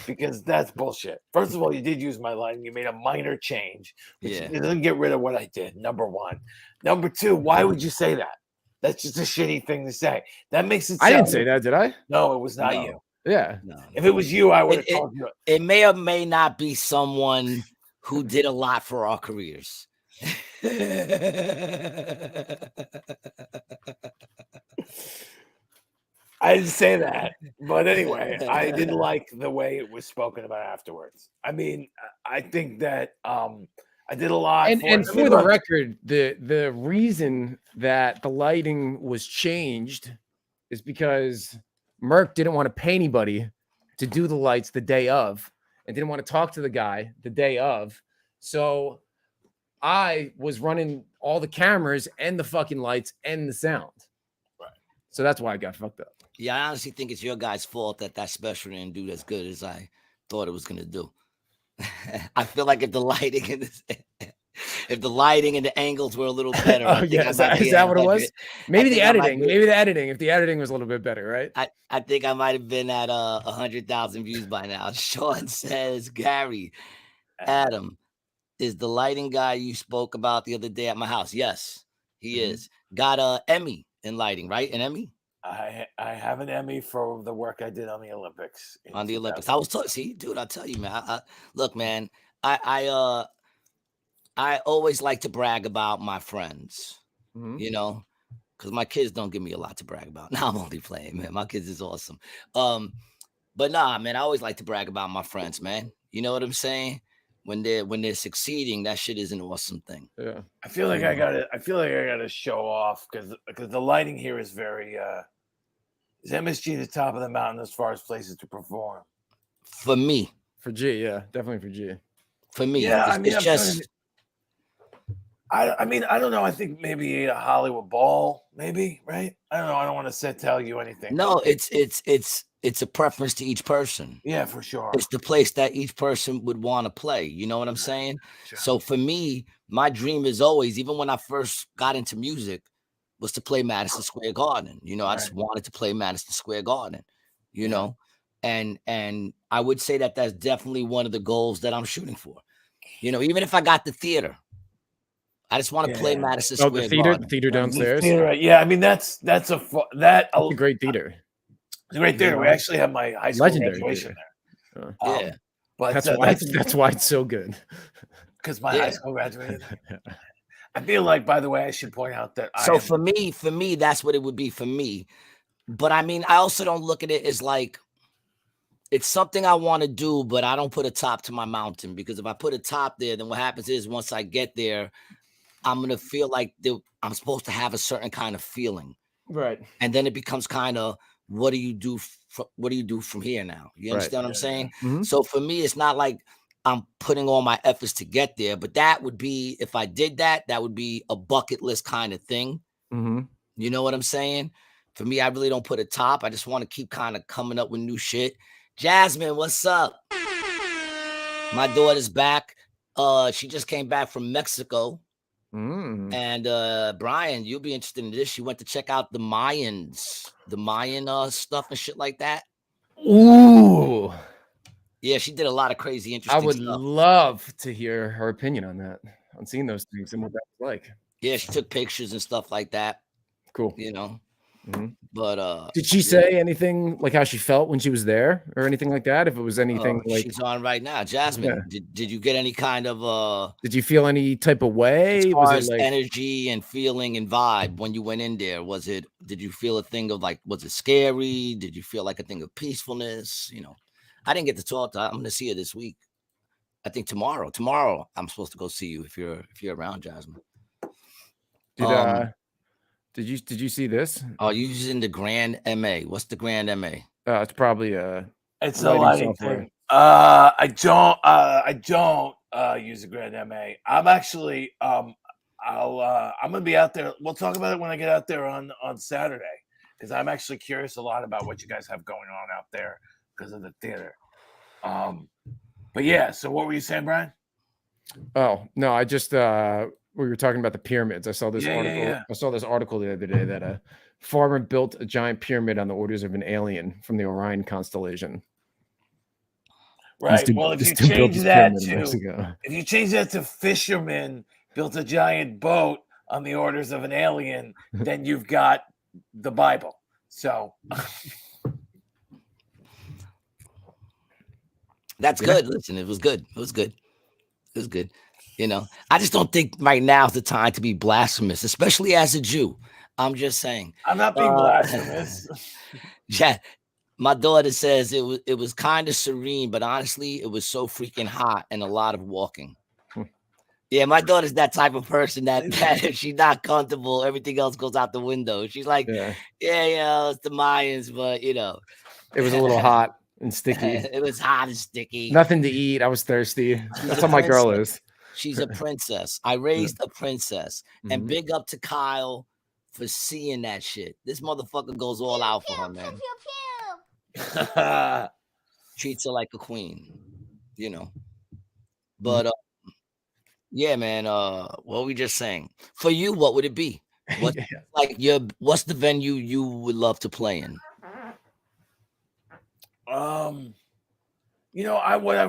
because that's bullshit. First of all, you did use my lighting. You made a minor change, which doesn't get rid of what I did. Number one. Number two, why would you say that? That's just a shitty thing to say. That makes it sound. I didn't say that, did I? No, it was not you. Yeah. No. If it was you, I would have told you. It may or may not be someone who did a lot for our careers. I didn't say that, but anyway, I didn't like the way it was spoken about afterwards. I mean, I think that I did a lot. And for the record, the reason that the lighting was changed is because Merck didn't want to pay anybody to do the lights the day of, and didn't want to talk to the guy the day of. So I was running all the cameras and the fucking lights and the sound. Right. So that's why I got fucked up. Yeah, I honestly think it's your guys' fault that special didn't do as good as I thought it was gonna do. I feel like if the lighting and the angles were a little better, is that what it was? Maybe the editing. Maybe the editing. If the editing was a little bit better, right? I think I might have been at 100,000 views by now. Sean says, Gary, Adam, is the lighting guy you spoke about the other day at my house? Yes, he is. Got a Emmy in lighting, right? An Emmy. I have an Emmy for the work I did on the Olympics. On the Olympics, I was talking. See, dude, I'll tell you, man. Look, man. I always like to brag about my friends, because my kids don't give me a lot to brag about. Now I'm only playing, man. My kids is awesome. But nah, man, I always like to brag about my friends, man. You know what I'm saying? When they're succeeding, that shit is an awesome thing. Yeah. I feel like I gotta show off because the lighting here is very is MSG the top of the mountain as far as places to perform? For me. For G, yeah, definitely for G. For me, yeah, it's just. I mean, I don't know. I think maybe a Hollywood Bowl, maybe, right? I don't know. I don't want to tell you anything. No, it's a preference to each person. Yeah, for sure. It's the place that each person would want to play. You know what I'm saying? Sure. So for me, my dream is always, even when I first got into music, was to play Madison Square Garden. I just wanted to play Madison Square Garden, know, and I would say that that's definitely one of the goals that I'm shooting for. Even if I got the theater, I just want to play Madison Square Garden. The theater downstairs. Yeah, I mean that's a great theater. It's a great theater. We actually have my high school graduation there. But that's why it's so good. Because my high school graduated. I feel like, by the way, I should point out that. For me, that's what it would be for me. But I mean, I also don't look at it as like it's something I want to do, but I don't put a top to my mountain, because if I put a top there, then what happens is once I get there, I'm gonna feel like I'm supposed to have a certain kind of feeling, right? And then it becomes kind of, what do you do from here now? You understand what I'm saying? Mm-hmm. So for me, it's not like I'm putting all my efforts to get there, but that would be, if I did that would be a bucket list kind of thing. Mm-hmm. You know what I'm saying? For me, I really don't put a top. I just want to keep kind of coming up with new shit. Jasmine, what's up? My daughter's back. She just came back from Mexico. And Brian, you'll be interested in this. She went to check out the Mayan stuff and shit like that. Ooh. Yeah, she did a lot of crazy, I interesting would stuff. love to hear her opinion on that, on seeing those things and what that was like. Yeah, she took pictures and stuff like that. Cool. You know. Mhm. But did she say anything like how she felt when she was there or anything like that? If it was anything like she's on right now. Jasmine, did you get any kind of did you feel any type of way? as far Was it as like energy and feeling and vibe when you went in there? Did you feel a thing of like, was it scary? Did you feel like a thing of peacefulness? You know, I didn't get to talk to her. I'm gonna see her this week. I think tomorrow. Tomorrow I'm supposed to go see you if you're around, Jasmine. Did you see this? Are you using the Grand MA? What's the Grand MA? It's probably it's a lighting software. thing. I don't use a Grand MA. I'm actually I'm gonna be out there. We'll talk about it when I get out there on Saturday, because I'm actually curious a lot about what you guys have going on out there because of the theater. But yeah, so what were you saying, Brian? Oh no, I just we were talking about the pyramids. I saw this article. Yeah. I saw this article the other day that a farmer built a giant pyramid on the orders of an alien from the Orion constellation. Right. Well, if you change that to fisherman built a giant boat on the orders of an alien, then you've got the Bible. So that's good. Listen, it was good. It was good. You know, I just don't think right now is the time to be blasphemous, especially as a Jew. I'm just saying. I'm not being blasphemous. Yeah. My daughter says it was kind of serene, but honestly, it was so freaking hot and a lot of walking. Yeah, my daughter's that type of person that if she's not comfortable, everything else goes out the window. She's like, yeah, it's the Mayans, but you know, it was a little hot and sticky. It was hot and sticky. Nothing to eat. I was thirsty. That's how my girl is. She's a princess. I raised a princess. And big up to Kyle for seeing that shit. This motherfucker goes all out for her, man. Treats her like a queen, you know. But yeah, man. What were we just saying? For you, what would it be? What's what's the venue you would love to play in? You know, what I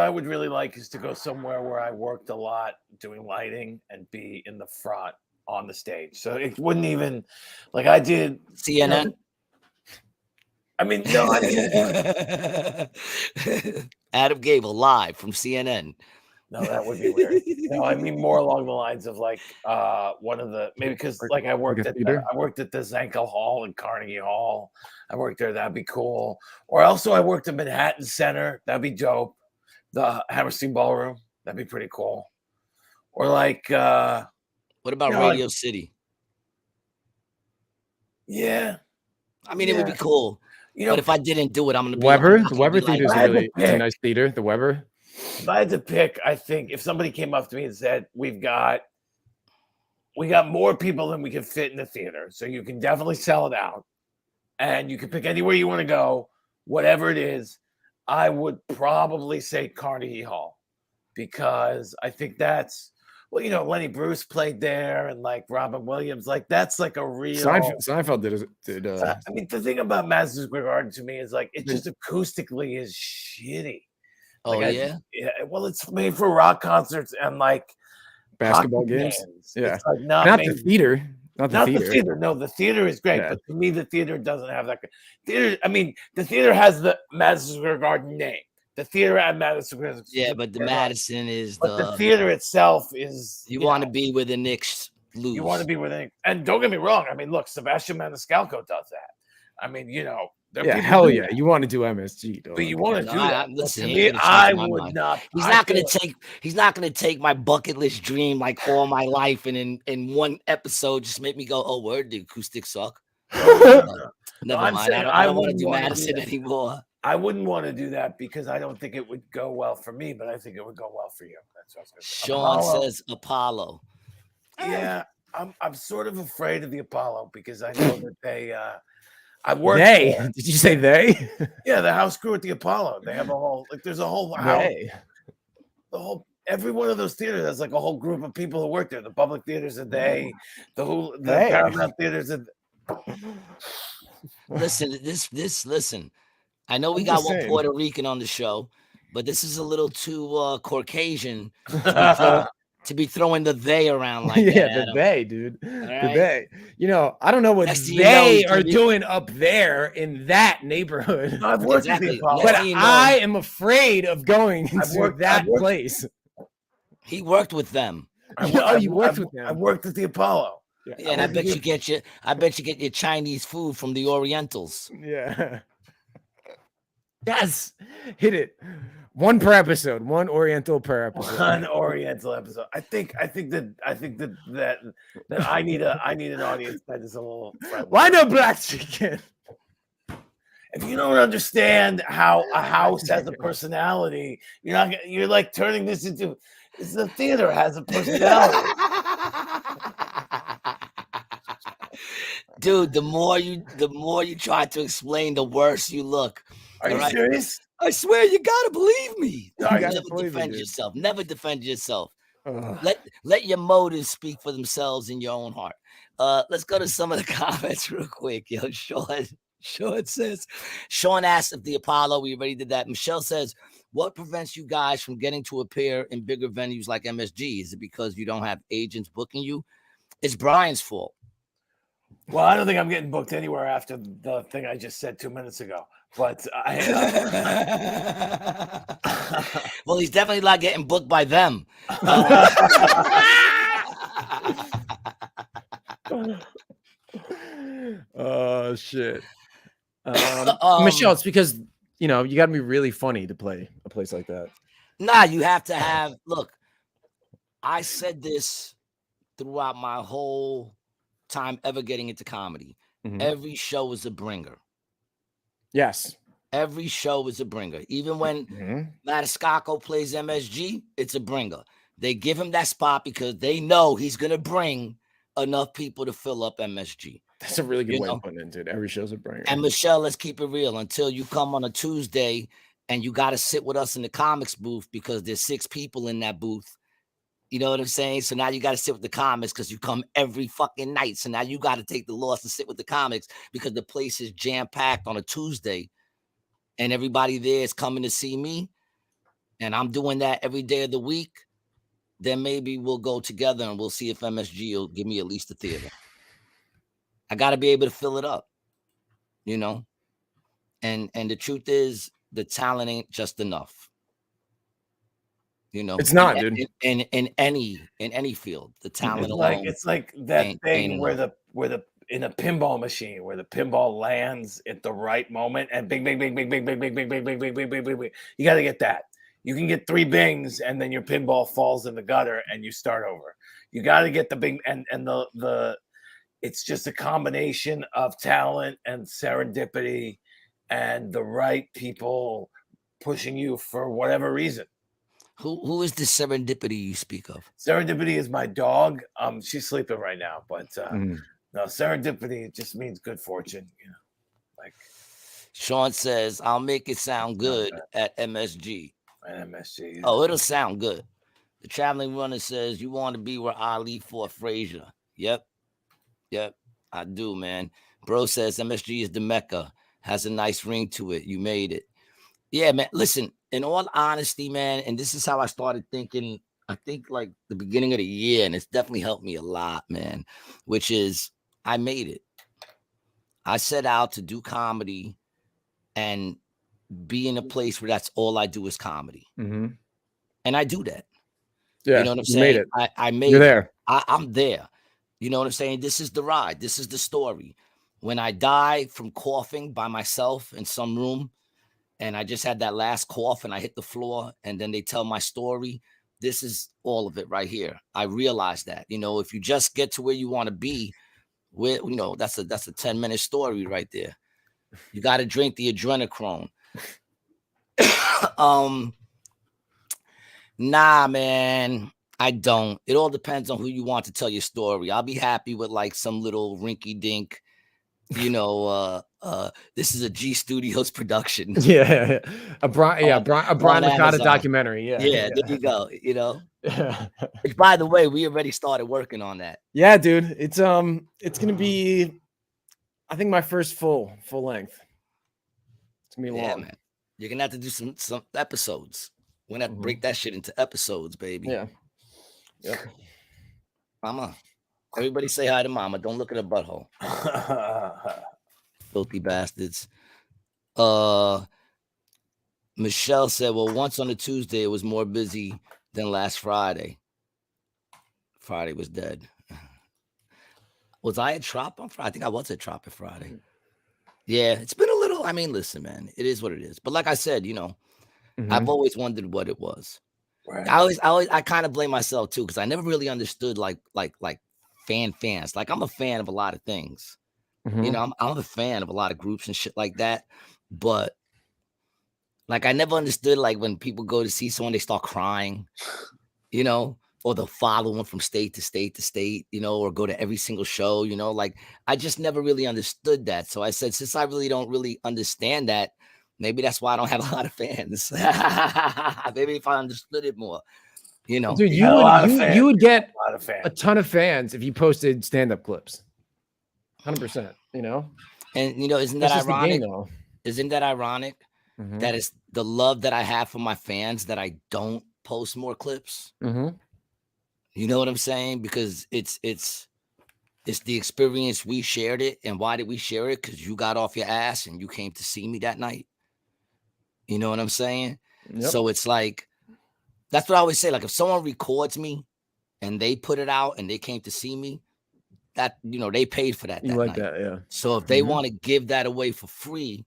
would really like is to go somewhere where I worked a lot doing lighting and be in the front on the stage. So it wouldn't even like I did CNN. You know, I mean, no, Adam Gabel live from CNN. No, that would be weird. No, I mean more along the lines of like one of the maybe because like I worked at the Zankel Hall and Carnegie Hall. I worked there. That'd be cool. Or also I worked at Manhattan Center. That'd be dope. The Hammerstein Ballroom. That'd be pretty cool. Or like what about Radio City? Yeah. I mean, it would be cool. You know, but if I didn't do it, I'm gonna be Weber. The Weber Theater is a nice theater. The Weber. If I had to pick, I think if somebody came up to me and said, we got more people than we can fit in the theater, so you can definitely sell it out, and you can pick anywhere you want to go, whatever it is, I would probably say Carnegie Hall, because I think that's, well, you know, Lenny Bruce played there, and like Robin Williams, like that's like a real. Seinfeld did. I mean, the thing about Madison Square Garden to me is like it just acoustically is shitty. Like yeah. Well, it's made for rock concerts and like basketball games. Yeah, it's like not the theater. Not the theater. No, the theater is great, but to me, the theater doesn't have that. Theater. I mean, the theater has the Madison Square Garden name. The theater at Madison Square. Yeah, but the Madison is the theater itself is. You want to be where the Knicks lose. You want to be where the Knicks, and don't get me wrong. I mean, look, Sebastian Maniscalco does that. I mean, you know. Yeah, hell yeah! You want to do MSG, though. But you want to do that. Listen, I would not. He's not going to take my bucket list dream like all my life, and in one episode just make me go, "Oh, word, the acoustics suck." Never mind. I don't want to do Madison anymore. I wouldn't want to do that because I don't think it would go well for me, but I think it would go well for you. That's what I was gonna say. Sean says Apollo. Yeah, I'm sort of afraid of the Apollo because I know that they. I worked. Did you say they? Yeah, the house crew at the Apollo. They have a whole there's a whole house. The whole every one of those theaters has like a whole group of people who work there. The public theaters are they, the Hey. Paramount theaters are. Listen. I know we I'm got just one saying. Puerto Rican on the show, but this is a little too Caucasian to be throwing the they around like Yeah, that. the Adam. they, dude. All The right? they. You know, I don't know what Next thing you know, they he's gonna are be- doing up there in that neighborhood. I've worked Exactly. at the Apollo. Next But thing you know, I am afraid of going into worked- that I've worked- place. he worked with them. You worked with them. I worked at the Apollo. Yeah, and I bet you get your Chinese food from the Orientals. Yeah. Yes. Hit it. One per episode. One Oriental per episode. One Oriental episode. I think that I need an audience that is a little friendly. Why no black chicken? If you don't understand how a house has a personality, you're like turning this into the theater has a personality. Dude, the more you try to explain, the worse you look. Are you serious? I swear, you gotta believe me. No, you Never gotta believe me, defend dude. yourself. Never defend yourself. Ugh. Let your motives speak for themselves in your own heart. Let's go to some of the comments real quick. Yo, Sean says, Sean asked if the Apollo, we already did that. Michelle says, what prevents you guys from getting to appear in bigger venues like MSG? Is it because you don't have agents booking you? It's Brian's fault. Well, I don't think I'm getting booked anywhere after the thing I just said 2 minutes ago. But Well, he's definitely not getting booked by them. Oh shit. Michelle, it's because you got to be really funny to play a place like that. Nah, you have to have. Look, I said this throughout my whole time ever getting into comedy. Mhm. Every show is a bringer. Yes. Every show is a bringer. Even when Maniscalco plays MSG, it's a bringer. They give him that spot because they know he's gonna bring enough people to fill up MSG. That's a really good way of putting it, dude. Every show's a bringer. And Michelle, let's keep it real. Until you come on a Tuesday and you got to sit with us in the comics booth because there's 6 people in that booth. You know what I'm saying? So now you got to sit with the comics because you come every fucking night. So now you got to take the loss and sit with the comics because the place is jam-packed on a Tuesday and everybody there is coming to see me. And I'm doing that every day of the week. Then maybe we'll go together and we'll see if MSG will give me at least a theater. I got to be able to fill it up, And the truth is, the talent ain't just enough. It's not, dude. In any field, the talent it's like that thing where the in a pinball machine where the pinball lands at the right moment and bing, bing, bing, bing, bing, bing, bing, bing, bing, bing, bing, bing, bing, bing, bing. You got to get that. You can get 3 bings and then your pinball falls in the gutter and you start over. You got to get the bing and the. It's just a combination of talent and serendipity and the right people pushing you for whatever reason. Who is the serendipity you speak of? Serendipity is my dog. She's sleeping right now, but no, serendipity just means good fortune. Like Sean says, I'll make it sound good at MSG. At MSG. Yeah. Oh, it'll sound good. The traveling runner says, you want to be where Ali fought Frazier. Yep, I do, man. Bro says MSG is the Mecca. Has a nice ring to it. You made it. Yeah, man. Listen, in all honesty, man, and this is how I started thinking, I think like the beginning of the year, and it's definitely helped me a lot, man, which is I made it. I set out to do comedy and be in a place where that's all I do is comedy. Mm-hmm. And I do that. Yeah, you know what I'm you saying? made it. I made You're it. there. I'm there. You know what I'm saying? This is the ride. This is the story. When I die from coughing by myself in some room, and I just had that last cough and I hit the floor, and then they tell my story, this is all of it right here. I realized that, if you just get to where you want to be, where that's a 10-minute story right there. You got to drink the adrenochrome. Nah, man. I don't. It all depends on who you want to tell your story. I'll be happy with like some little rinky dink, you know, this is a G Studios production. Yeah, a Brian on Licata Amazon. documentary. Yeah, there you go. You know, Yeah. which by the way, we already started working on that. Yeah, dude. It's gonna be, I think, my first full length. It's gonna be Yeah, long. man. You're gonna have to do some episodes. We're gonna have to break that shit into episodes, baby. Yeah. Yep. Mama. Everybody say hi to mama. Don't look at her butthole. Filthy bastards. Michelle said, well, once on a Tuesday, it was more busy than last Friday. Friday was dead. Was I at Trop on Friday? I think I was at Trop on Friday. Yeah, it's been a little. I mean, listen, man, it is what it is. But like I said, you know, I've always wondered what it was. Right. I kind of blame myself too, because I never really understood like fans. Like I'm a fan of a lot of things. You know, I'm a fan of a lot of groups and shit like that. But like I never understood like when people go to see someone, they start crying, you know, or they'll follow them from state to state to state, you know, or go to every single show, you know, like I just never really understood that. So I said, since I really don't really understand that, maybe that's why I don't have a lot of fans. Maybe if I understood it more, you know. Dude, you would get a ton of fans if you posted stand-up clips. 100%, you know. And you know, isn't that ironic? Isn't that ironic? That is the love that I have for my fans that I don't post more clips. You know what I'm saying? Because it's the experience. We shared it. And why did we share it? Because you got off your ass and you came to see me that night. You know what I'm saying? So it's like, that's what I always say. Like if someone records me and they put it out and they came to see me, that, you know, they paid for that. You like night. that, yeah. So if they want to give that away for free,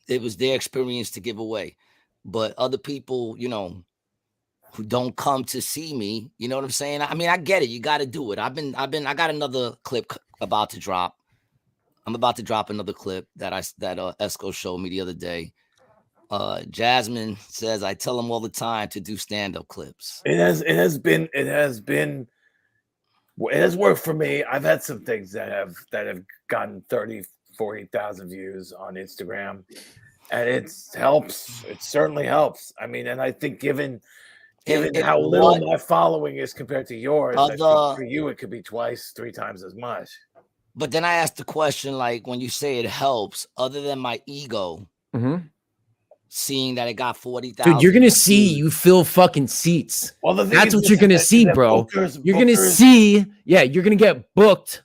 it was their experience to give away. But other people, you know, who don't come to see me, you know what I'm saying? I mean, I get it. You got to do it. I got another clip about to drop. I'm about to drop another clip that Esco showed me the other day. Jasmine says, I tell him all the time to do stand-up clips. It has worked for me. I've had some things that have gotten 30,000-40,000 views on Instagram, and it helps. It certainly helps. I mean, and I think given how little my following is compared to yours, I think for you it could be 2-3 times as much. But then I asked the question, like, when you say it helps, other than my ego, seeing that it got 40,000. Dude, you're gonna see you fill fucking seats. Well, that's what you're gonna see, bro. You're gonna see, you're gonna get booked.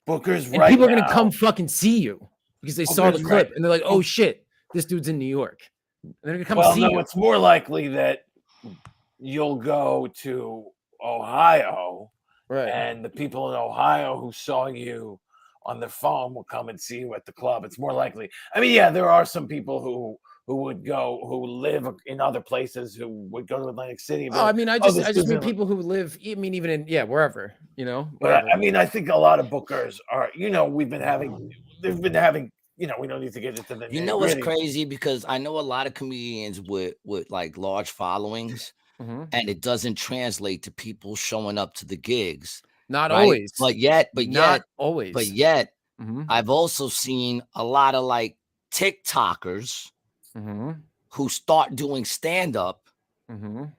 Bookers, and people are gonna come fucking see you because they saw the clip and they're like, oh shit, this dude's in New York. And they're gonna come see you. It's more likely that you'll go to Ohio, right? And the people in Ohio who saw you on their phone will come and see you at the club. It's more likely. I mean, yeah, there are some people who would go, who live in other places, who would go to Atlantic City. But, I mean, I just mean people who live, I mean, even in, wherever, you know. But I mean, I think a lot of bookers are, you know, they've been having, you know, we don't need to get into the. You know what's crazy? Because I know a lot of comedians with like large followings, and it doesn't translate to people showing up to the gigs. Not always. But yet, always. But yet, I've also seen a lot of like TikTokers who start doing stand-up, and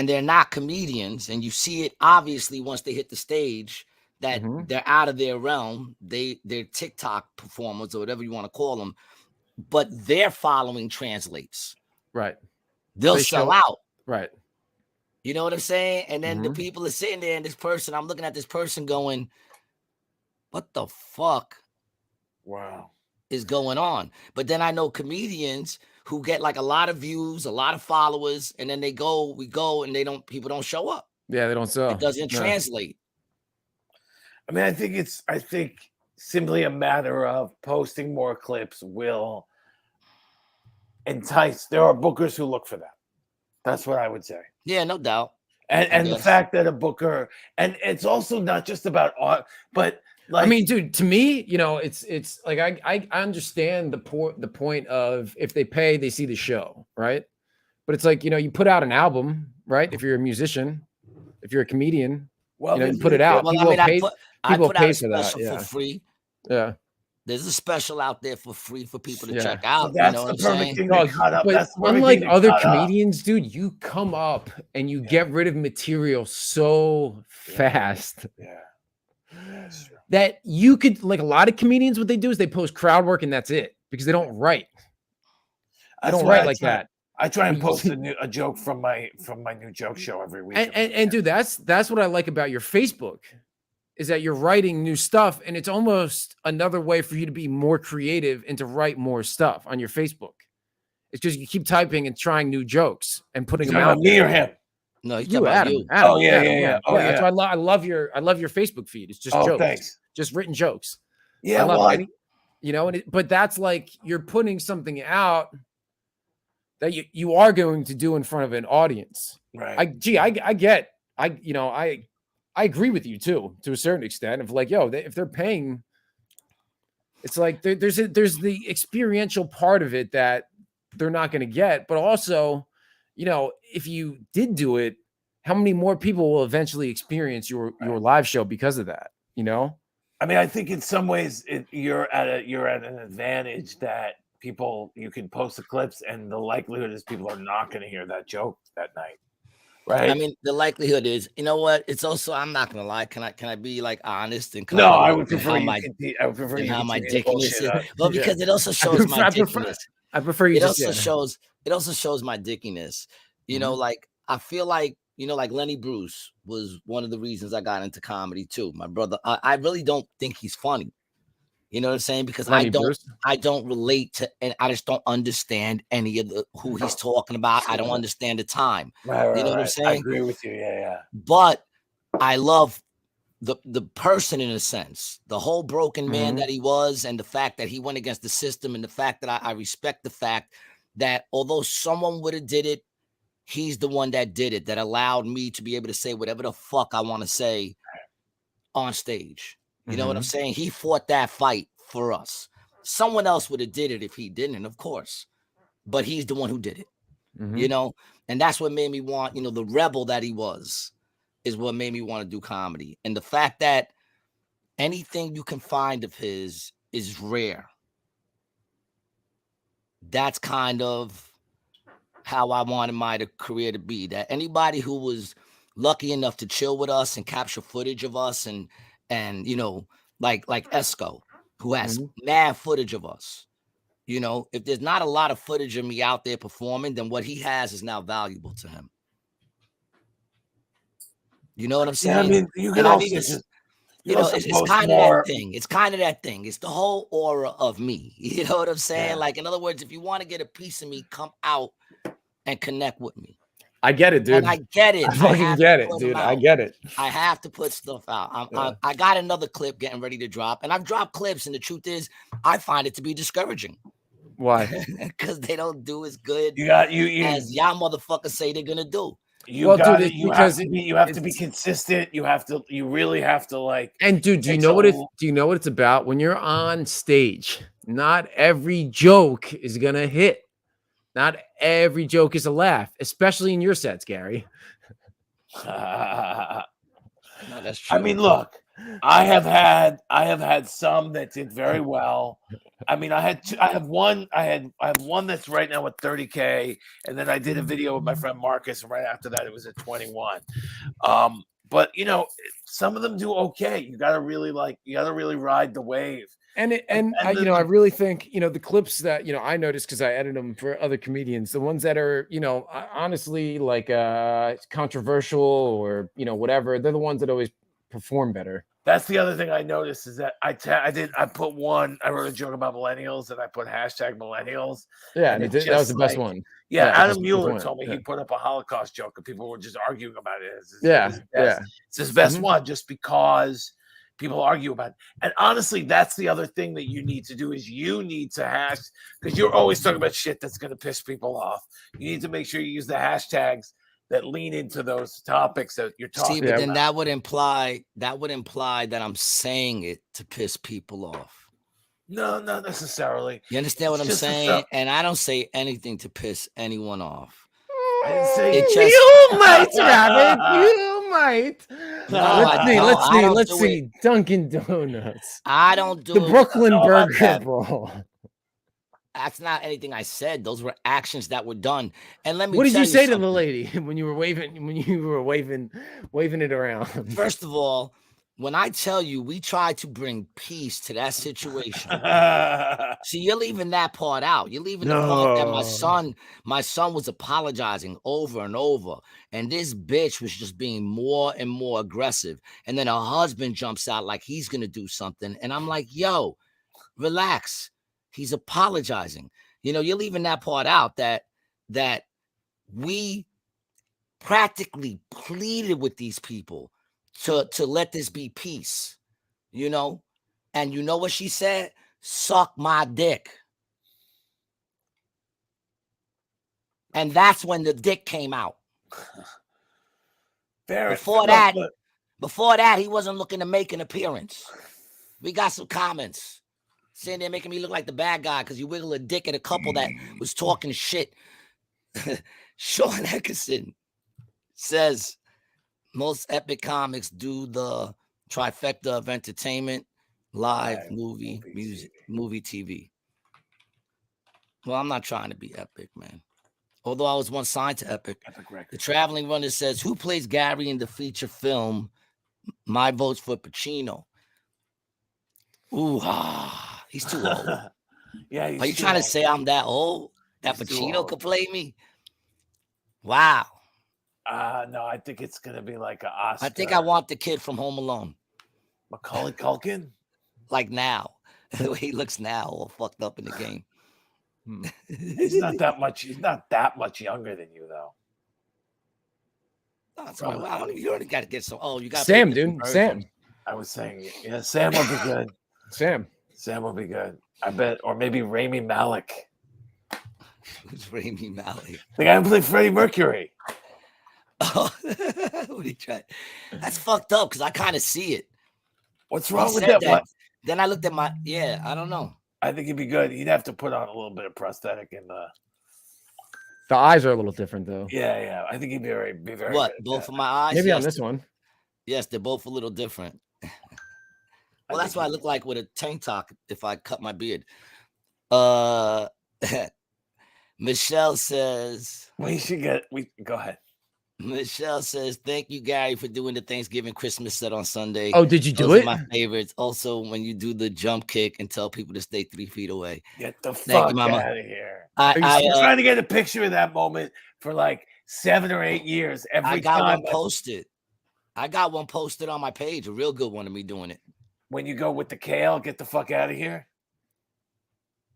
they're not comedians, and you see it obviously once they hit the stage that they're out of their realm. They're TikTok performers or whatever you want to call them, but their following translates. Right. They'll sell out. Right. You know what I'm saying? And then the people are sitting there, and I'm looking at this person going, what the fuck? Wow. Is going on? But then I know comedians who get like a lot of views, a lot of followers, and then we go, and people don't show up. Yeah, they don't sell. It doesn't translate. I mean, I think simply a matter of posting more clips will entice. There are bookers who look for that. That's what I would say. Yeah, no doubt. And the fact that a booker, and it's also not just about art, but like, I mean, dude, to me, you know, it's like I understand the point of if they pay, they see the show, right? But it's like, you know, you put out an album, right? If you're a musician, if you're a comedian, you know, you put it out. Well, people I mean, pay, I put out a for that for free. Yeah. There's a special out there for free for people to Yeah. check So out. You that's know what the I'm perfect saying? thing Dog, to cut up. but That's the perfect unlike thing to other cut up. comedians, dude, you come up and you get rid of material so fast Yeah. That's true. that you could, like, a lot of comedians, what they do is they post crowd work and that's it, because they don't write. They That's don't why write like that. I try and You- post a joke from my new joke show every week. And dude, that's what I like about your Facebook, is that you're writing new stuff, and it's almost another way for you to be more creative and to write more stuff on your Facebook. It's just you keep typing and trying new jokes and putting them out me there. or him? No, he's You, talking about Adam. you. Adam. Oh, yeah, Adam, yeah, yeah. Adam. Oh, That's yeah. why I love your Facebook feed. It's just Oh, jokes, thanks. just written jokes. Yeah, I love well, it. You know, but that's like you're putting something out that you are going to do in front of an audience. right. I agree with you too, to a certain extent, of like, yo, if they're paying, it's like there's the experiential part of it that they're not going to get, but also, you know, if you did do it, how many more people will eventually experience your live show because of that? You know? I mean, I think in some ways you're at an advantage that you can post the clips, and the likelihood is people are not going to hear that joke that night, right? I mean, the likelihood is, you know what? It's also, I'm not gonna lie. Can I be like honest and No, I comfortable would in prefer how you. my I would prefer and you how my continue to dickiness bullshit is. us. Well, because it also shows my dickiness. I prefer you It just also shows my dickiness. You know, like I feel like, you know, like Lenny Bruce was one of the reasons I got into comedy too. My brother, I really don't think he's funny. You know what I'm saying? Because Lenny Bruce? I don't relate to, and I just don't understand any of who he's talking about. I don't understand the time. Right, You know what I'm I saying? agree with you. Yeah, yeah. But I love the person, in a sense, the whole broken man that he was, and the fact that he went against the system, and the fact that I respect the fact that although someone would have did it, he's the one that did it, that allowed me to be able to say whatever the fuck I want to say on stage. You know what I'm saying? He fought that fight for us. Someone else would have did it if he didn't, of course, but he's the one who did it. You know, and that's what made me want, you know, the rebel that he was is what made me want to do comedy. And the fact that anything you can find of his is rare. That's kind of how I wanted my career to be. That anybody who was lucky enough to chill with us and capture footage of us, and you know, like Esco, who has mad footage of us. You know, if there's not a lot of footage of me out there performing, then what he has is now valuable to him. You know what I'm saying? Yeah, I mean, you can And I've also even, just you know, also it's post kind of more. that thing. It's kind of that thing. It's the whole aura of me. You know what I'm saying? Yeah. Like, in other words, if you want to get a piece of me, come out and connect with me. I get it, dude. And I get it. I fucking get it, put dude. 'em I out. get it. I have to put stuff out. I got another clip getting ready to drop, and I've dropped clips, and the truth is, I find it to be discouraging Why? because they don't do as good You as y'all motherfuckers say they're gonna do. Well, dude, it's you because have to be consistent. You really have to, like. And dude, do you It's know what a- do you know what it's about? When you're on stage, not every joke is gonna hit. Not every joke is a laugh, especially in your sets, Gary. No, that's true. I mean, look, I have had some that did very well. I mean, I have one that's right now at 30K, and then I did a video with my friend Marcus, and right after that it was at 21. But you know, some of them do okay. You gotta really ride the wave. And I really think, you know, the clips that, you know, I noticed because I edit them for other comedians, the ones that are, you know, honestly, like controversial or, you know, whatever, they're the ones that always perform better. That's the other thing I noticed is that I wrote a joke about millennials, and I put hashtag millennials. Yeah, and and that was the best one. Yeah, Yeah, Adam Mueller told me yeah. he put up a Holocaust joke, and people were just arguing about it. It's his best one, just because people argue about it. And honestly, that's the other thing that you need to do is you need to hash, because you're always talking about shit that's going to piss people off. You need to make sure you use the hashtags that lean into those topics that you're talking See, but about. then that would imply that I'm saying it to piss people off. No, not necessarily. You understand what It's I'm just saying? And I don't say anything to piss anyone off. I didn't say It just You might, Robert. You might. No, I don't. Let's I see. don't Let's do see. it. Dunkin' Donuts. I don't The do it. Brooklyn know about Burger, that. bro. That's not anything I said. Those were actions that were done. And let me What did tell you say to something. the lady when you were waving it around? First of all, when I tell you we tried to bring peace to that situation, see, you're leaving that part out. You're leaving the part that my son was apologizing over and over, and this bitch was just being more and more aggressive. And then her husband jumps out like he's gonna do something, and I'm like, yo, relax. He's apologizing. You're leaving that part out that we practically pleaded with these people to let this be peace, and you know what she said? Suck my dick. And that's when the dick came out. Before that, he wasn't looking to make an appearance. We got some comments saying they're making me look like the bad guy because you wiggle a dick at a couple that was talking shit. Sean Eckerson says most epic comics do the trifecta of entertainment, live, movie, music, movie, TV. Well, I'm not trying to be epic, man. Although I was once signed to Epic. The Traveling Runner says, who plays Gary in the feature film? My vote's for Pacino. Ooh, he's too old. Yeah, Are you trying to say I'm that old? That Pacino could play me? Wow. No, I think it's gonna be like an Oscar. I think I want the kid from Home Alone. Macaulay Culkin? Like now. The way he looks now, all fucked up in the game. He's not that much younger than you, though. No, that's right. Well, you already got to get some. Oh, you got Sam, dude. Sam. I was saying, yeah, Sam will be good. Sam will be good. I bet, or maybe Rami Malek. Who's Rami Malek? The guy who played Freddie Mercury. Oh, what he tried? That's fucked up because I kind of see it. What's wrong with that? What? Then I looked at I don't know. I think he'd be good. He'd have to put on a little bit of prosthetic and the eyes are a little different though. Yeah. I think he'd be very what? good Both of my eyes? Maybe on this one. Yes, they're both a little different. Well, that's what I look like with a tank top if I cut my beard. Michelle says go ahead. Michelle says, thank you, Gary, for doing the Thanksgiving Christmas set on Sunday. Oh, did you do Those it? are my favorites. Also, when you do the jump kick and tell people to stay 3 feet away. Get the fuck out of here. I'm trying to get a picture of that moment for like 7 or 8 years. I got one posted. I got one posted on my page, a real good one of me doing it. When you go with the kale, get the fuck out of here.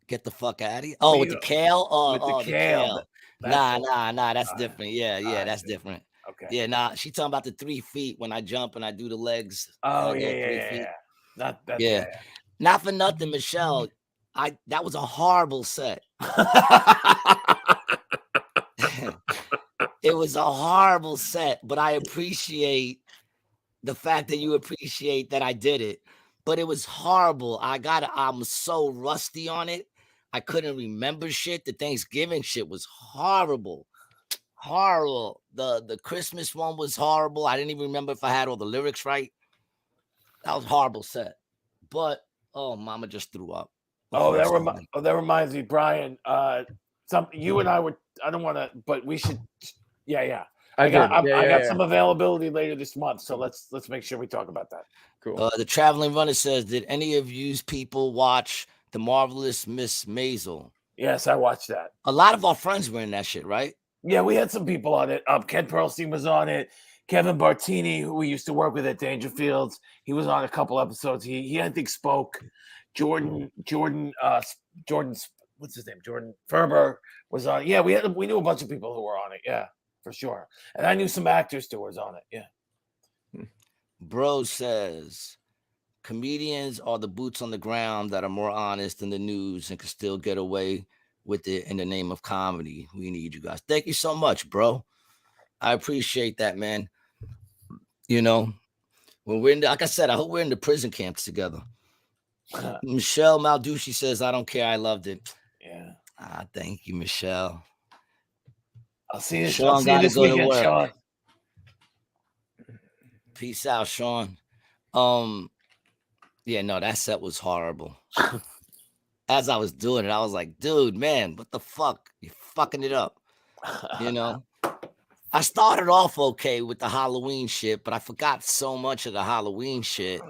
Get the fuck out of here. Oh, with the kale? With the kale. Nah, that's different. Yeah, that's different. Okay. Yeah, nah, she talking about the 3 feet when I jump and I do the legs. Oh, yeah. Not that. Yeah. Not for nothing, Michelle. That was a horrible set. It was a horrible set, but I appreciate the fact that you appreciate that I did it. But it was horrible. I'm so rusty on it. I couldn't remember shit. The Thanksgiving shit was horrible. Horrible. The Christmas one was horrible. I didn't even remember if I had all the lyrics right. That was a horrible set. But mama just threw up. That reminds me, Brian. You and I would. I don't want to, but we should. Yeah. I got some availability later this month, so let's make sure we talk about that. Cool. The Traveling Runner says, did any of you people watch The Marvelous Miss Maisel? Yes, I watched that. A lot of our friends were in that shit, right? Yeah, we had some people on it. Ken Perlstein was on it. Kevin Bartini, who we used to work with at Dangerfields, he was on a couple episodes. He I think spoke. Jordan, what's his name? Jordan Ferber was on. Yeah, we knew a bunch of people who were on it. Yeah, for sure. And I knew some actors too was on it. Yeah. Bro says comedians are the boots on the ground that are more honest than the news and can still get away with it in the name of comedy. We need you guys. Thank you so much, bro. I appreciate that, man. When we're like I said, I hope we're in the prison camps together. Michelle Malducci says, I don't care. I loved it. Yeah. Thank you, Michelle. I'll see you Sean this weekend, Sean. Peace out, Sean. Yeah, no, that set was horrible. As I was doing it, I was like, dude, man, what the fuck? You're fucking it up. You know? I started off okay with the Halloween shit, but I forgot so much of the Halloween shit.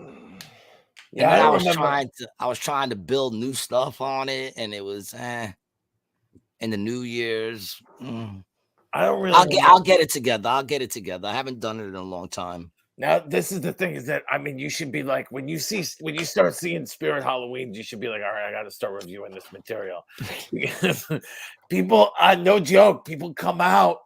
Yeah, And I then don't remember. I was trying to build new stuff on it, and it was in the New Year's. I don't really remember. I'll get it together. I'll get it together. I haven't done it in a long time. Now, this is the thing: is that I mean, you should be like when you start seeing Spirit Halloween, you should be like, all right, I got to start reviewing this material. Because people, no joke, people come out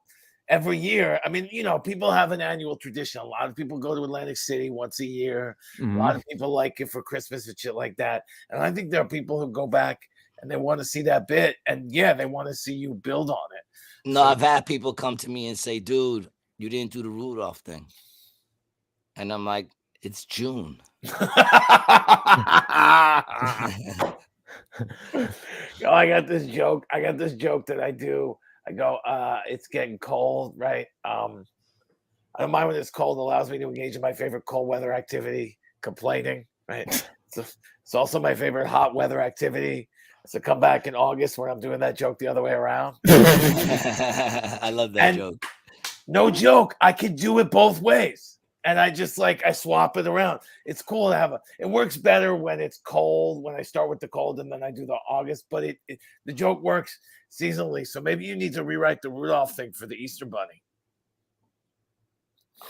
every year. I mean, you know, people have an annual tradition. A lot of people go to Atlantic City once a year. A lot of people like it for Christmas and shit like that. And I think there are people who go back and they want to see that bit, and yeah, they want to see you build on it. No, I've had people come to me and say, dude, you didn't do the Rudolph thing. And I'm like, it's June. I got this joke that I do. I go, it's getting cold, right? I don't mind when it's cold. It allows me to engage in my favorite cold weather activity, complaining, right? It's also my favorite hot weather activity. So come back in August when I'm doing that joke the other way around. I love that joke. No joke. I could do it both ways. And I just I swap it around. It's cool to have it works better when it's cold, when I start with the cold and then I do the August, but the joke works seasonally. So maybe you need to rewrite the Rudolph thing for the Easter Bunny.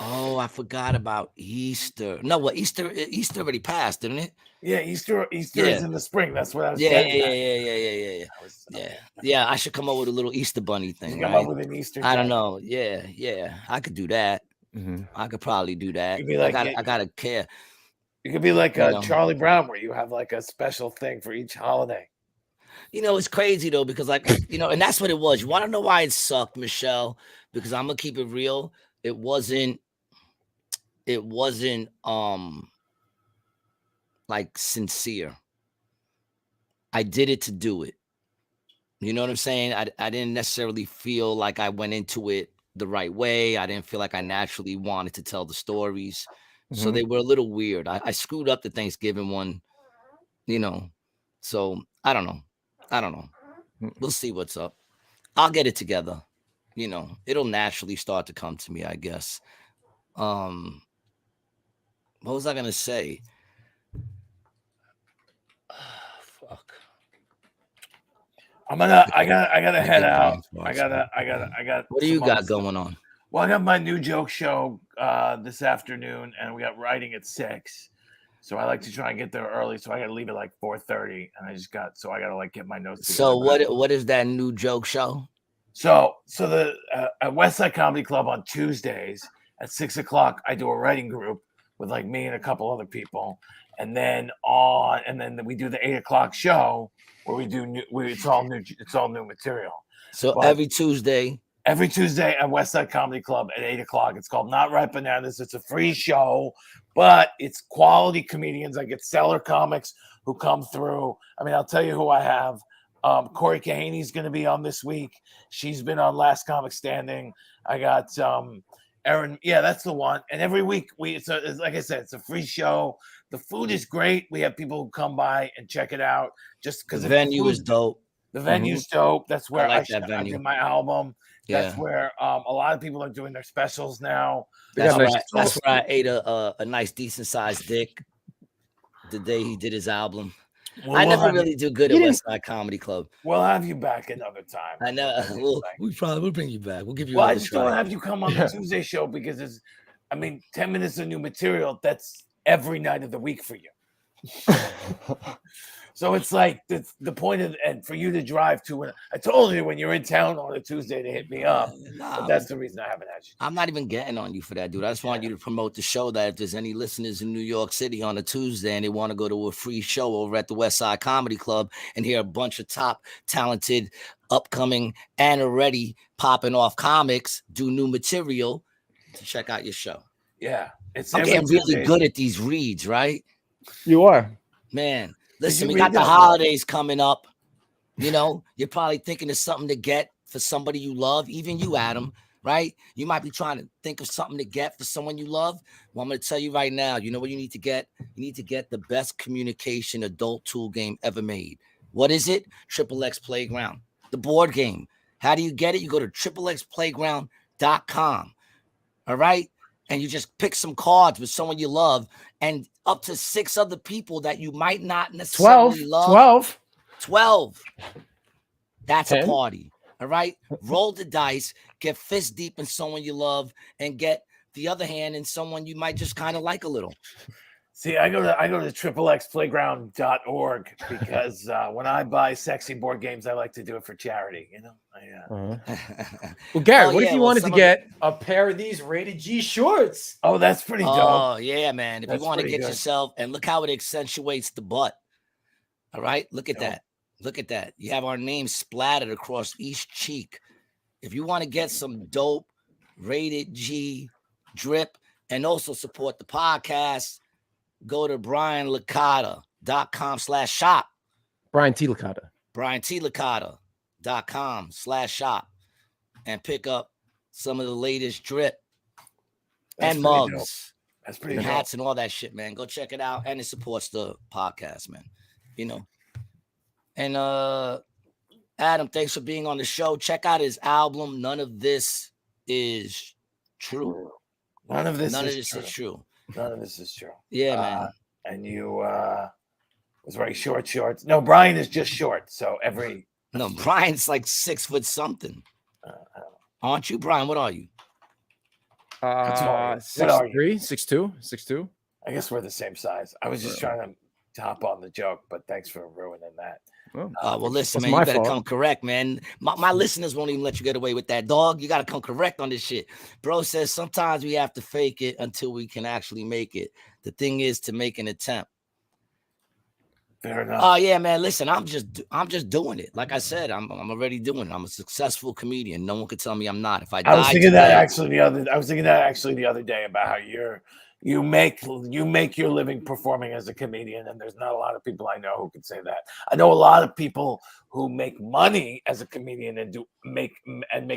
Oh, I forgot about Easter. No, what Easter already passed, didn't it? Yeah, Easter is in the spring. That's what I was saying. Yeah. I should come up with a little Easter bunny thing. Come up with an Easter. I don't know. Yeah. I could do that. I could probably do that. I gotta care. You could be like Charlie Brown, where you have like a special thing for each holiday. You know, it's crazy though, because and that's what it was. You want to know why it sucked, Michelle? Because I'm gonna keep it real. It wasn't like sincere. I did it to do it. You know what I'm saying? I didn't necessarily feel like I went into it the right way. I didn't feel like I naturally wanted to tell the stories. So they were a little weird. I screwed up the Thanksgiving one, so I don't know. We'll see what's up. I'll get it together. It'll naturally start to come to me, I guess. What was I gonna say? Fuck. I gotta head out. I got. What do you got going on? Well, I got my new joke show this afternoon, and we got writing at 6. So I like to try and get there early. So I got to leave at like 4:30, and I got to get my notes together. So what is that new joke show? So the at West Side Comedy Club on Tuesdays at 6 o'clock, I do a writing group with like me and a couple other people, and then we do the 8 o'clock show where it's all new material. So every Tuesday at West Side Comedy Club at 8 o'clock. It's called Not Right Bananas. It's a free show, but it's quality comedians. I get stellar comics who come through. I mean, I'll tell you who I have. Corey Kahaney's going to be on this week. She's been on Last Comic Standing. I got Erin. Yeah, that's the one. And every week it's like I said, it's a free show. The food is great. We have people who come by and check it out just because the venue is dope. The venue's dope. That's where I did my album. Yeah. That's where a lot of people are doing their specials now. That's where I ate a nice decent sized dick the day he did his album. Well, I never really do good at West Side Comedy Club. We'll have you back another time. I know. We'll bring you back. We'll give you. Well, I just don't have you come on the Tuesday show because 10 minutes of new material. That's every night of the week for you. So it's like the point of, and for you to drive to, I told you when you're in town on a Tuesday to hit me up. But that's the reason I haven't had you. I'm not even getting on you for that, dude. I just want you to promote the show, that if there's any listeners in New York City on a Tuesday and they want to go to a free show over at the West Side Comedy Club and hear a bunch of top talented, upcoming, and already popping off comics do new material, to check out your show. Yeah. I'm getting really good at these reads, right? You are. Man. Listen, we got the holidays coming up. You're probably thinking of something to get for somebody you love, even you, Adam. right? You might be trying to think of something to get for someone you love. Well, I'm going to tell you right now, you know what you need to get? You need to get the best communication adult tool game ever made. What is it? XXX Playground, the board game. How do you get it? You go to XXXplayground.com. All right. And you just pick some cards with someone you love and up to 6 other people that you might not necessarily love. 12. That's 10? a party. All right. Roll the dice, get fist deep in someone you love, and get the other hand in someone you might just kind of like a little. See, I go to xxxplayground.org because when I buy sexy board games, I like to do it for charity. You know. Well, Gary, Oh, what if yeah, you well, wanted to some of get a pair of these rated G shorts? Oh, that's pretty dope. Oh, yeah, man. If That's you want to pretty get good. yourself, and look how it accentuates the butt. All right. Look at Dope. that. Look at that. You have our name splattered across each cheek. If you want to get some dope rated G drip and also support the podcast, go to brianlicata.com/shop. Brian T. Licata. briantlacata.com/shop and pick up some of the latest drip That's and pretty mugs dope. That's pretty and dope. hats and all that shit, man. Go check it out. And it supports the podcast, man. You know. And Adam, thanks for being on the show. Check out his album. None of this is true. None of this None is of this true. is true. None of this is true. Yeah, man. And you was wearing short shorts. No, Brian is just short. So every No, Brian's like 6 foot something. Aren't you, Brian? What are you? What are you? 6'3", 6'2", 6'2". I guess we're the same size. I was just trying to hop on the joke, but thanks for ruining that. Well, listen, That's man, my you better fault. come correct, man. My listeners won't even let you get away with that, dog. You got to come correct on this shit. Bro says sometimes we have to fake it until we can actually make it. The thing is to make an attempt. Fair enough. Oh yeah, man. Listen, I'm just doing it. Like I said, I'm already doing it. I'm a successful comedian. No one could tell me I'm not. If I was died thinking that today- actually the other day about how you make your living performing as a comedian, and there's not a lot of people I know who can say that. I know a lot of people who make money as a comedian and make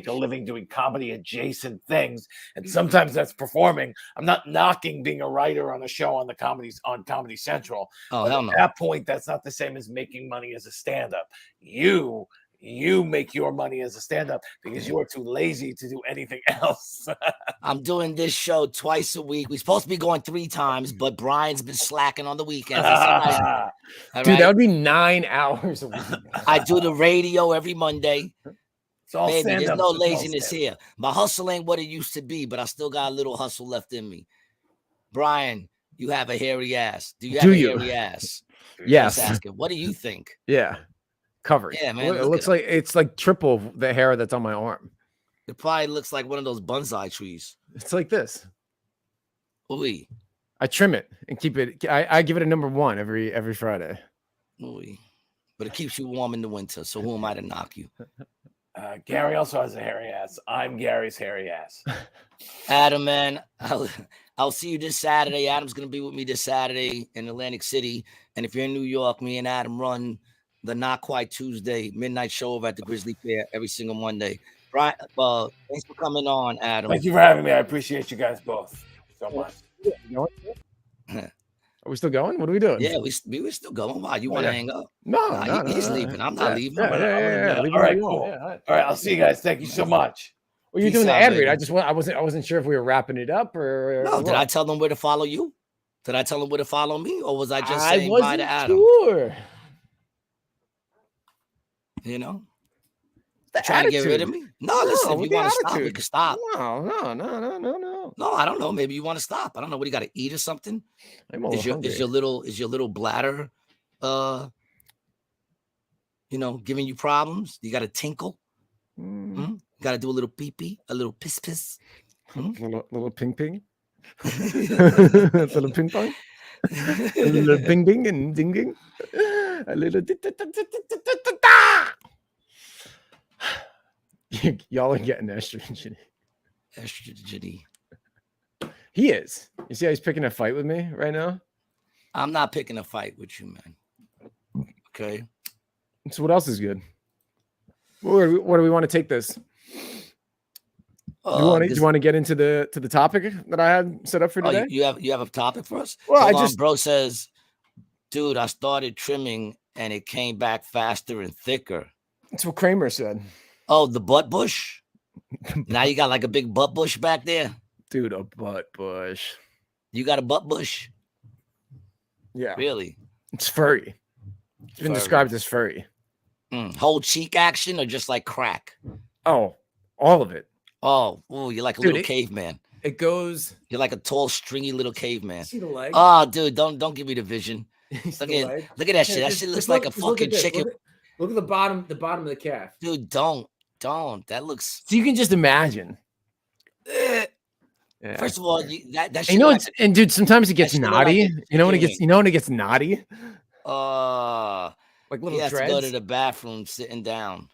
a living doing comedy adjacent things, and sometimes that's performing. I'm not knocking being a writer on a show on Comedy Central. Oh, but hell at no. that point, that's not the same as making money as a stand-up. You make your money as a stand-up because you are too lazy to do anything else. I'm doing this show twice a week. We're supposed to be going 3 times, but Brian's been slacking on the weekends. It's all right. All Dude, right? that would be 9 hours a week. I do the radio every Monday. It's all Baby, stand-up. there's no It's all laziness stand-up. here. My hustle ain't what it used to be, but I still got a little hustle left in me. Brian, you have a hairy ass. Do you have a hairy ass? Yes. Just asking. What do you think? Yeah. Covered. Yeah, man. It looks like it's like triple the hair that's on my arm. It probably looks like one of those bonsai trees. It's like this. Ooh. I trim it and keep it. I give it a number 1 every Friday. Ooh. But it keeps you warm in the winter. So who am I to knock you? Gary also has a hairy ass. I'm Gary's hairy ass. Adam, man, I'll see you this Saturday. Adam's going to be with me this Saturday in Atlantic City. And if you're in New York, me and Adam run the Not Quite Tuesday midnight show over at the Grizzly Fair every single Monday. Right. Thanks for coming on, Adam. Thank you for having me. I appreciate you guys both so much. Are we still going? What are we doing? Yeah, we were still going. Why? You want to hang up? No, he's leaving. I'm not leaving. Yeah. All right, cool. All right, I'll see you guys. Thank you so much. Well, you're Peace doing the out, ad read. baby. I wasn't sure if we were wrapping it up or No, did what. I tell them where to follow you? Did I tell them where to follow me? Or was I just saying bye wasn't to Adam? sure. You know? The Trying to get rid of attitude. me? No, listen, if with you the want to stop, we attitude. can stop. No. No, I don't know. Maybe you want to stop. I don't know. What do you got to eat or something? I'm a Is little your little bladder giving you problems? You got to tinkle? hungry. Got to do a little pee-pee, a little piss-piss? Little ping. Little ping pong. A little bing bing and ding ding. A little y'all are getting estrogen. Estrogen. He is. You see how he's picking a fight with me right now? I'm not picking a fight with you, man. Okay. So what else is good? Where do we want to take this? Do you want to get into the topic that I had set up for today? You have a topic for us? Well, Hold on, bro says, dude, I started trimming and it came back faster and thicker. That's what Kramer said. Oh, the butt bush? Now you got like a big butt bush back there? Dude, a butt bush. You got a butt bush? Yeah. Really? It's furry. It's been described as furry. Whole cheek action or just like crack? Oh, all of it. Oh, you're like a little caveman. It goes. You're like a tall, stringy little caveman. See the leg? Oh, dude, don't give me the vision. Look at that shit. That shit looks like a fucking chicken. Look at the bottom of the calf. Dude, don't. That looks. So you can just imagine. Yeah. First of all, that shit. You know, and dude, sometimes it gets knotty. You know when it gets knotty. Like little he has dreads. to go to the bathroom sitting down.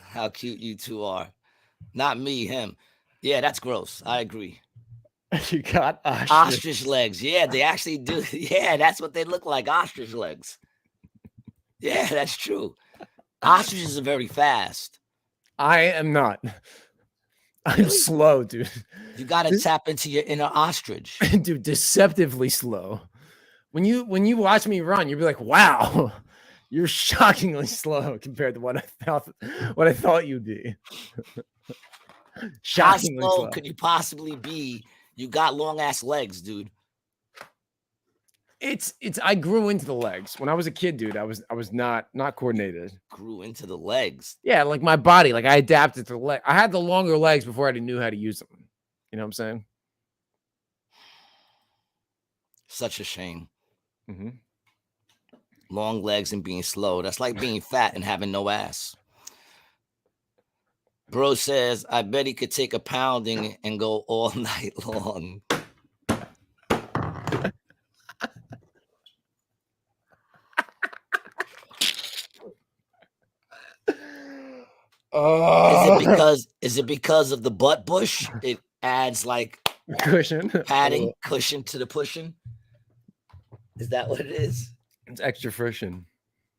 How cute you two are. Not me, him. Yeah, that's gross. I agree. You got ostrich legs. Yeah, they actually do. Yeah, that's what they look like. Ostrich legs. Yeah, that's true. Ostriches are very fast. I am not. I'm slow, dude. You got to tap into your inner ostrich. Dude, deceptively slow. When you watch me run, you'll be like, wow, you're shockingly slow compared to what I thought you'd be. Shockingly How slow could you possibly be? You got long ass legs, dude. I grew into the legs. When I was a kid, dude, I was not coordinated. Grew into the legs. Yeah, like my body, like I adapted to the leg. I had the longer legs before I knew how to use them. You know what I'm saying? Such a shame. Mm-hmm. Long legs and being slow. That's like being fat and having no ass. Bro says, I bet he could take a pounding and go all night long. Is it because of the butt bush? It adds like cushion, padding, cushion to the pushing. Is that what it is? It's extra friction.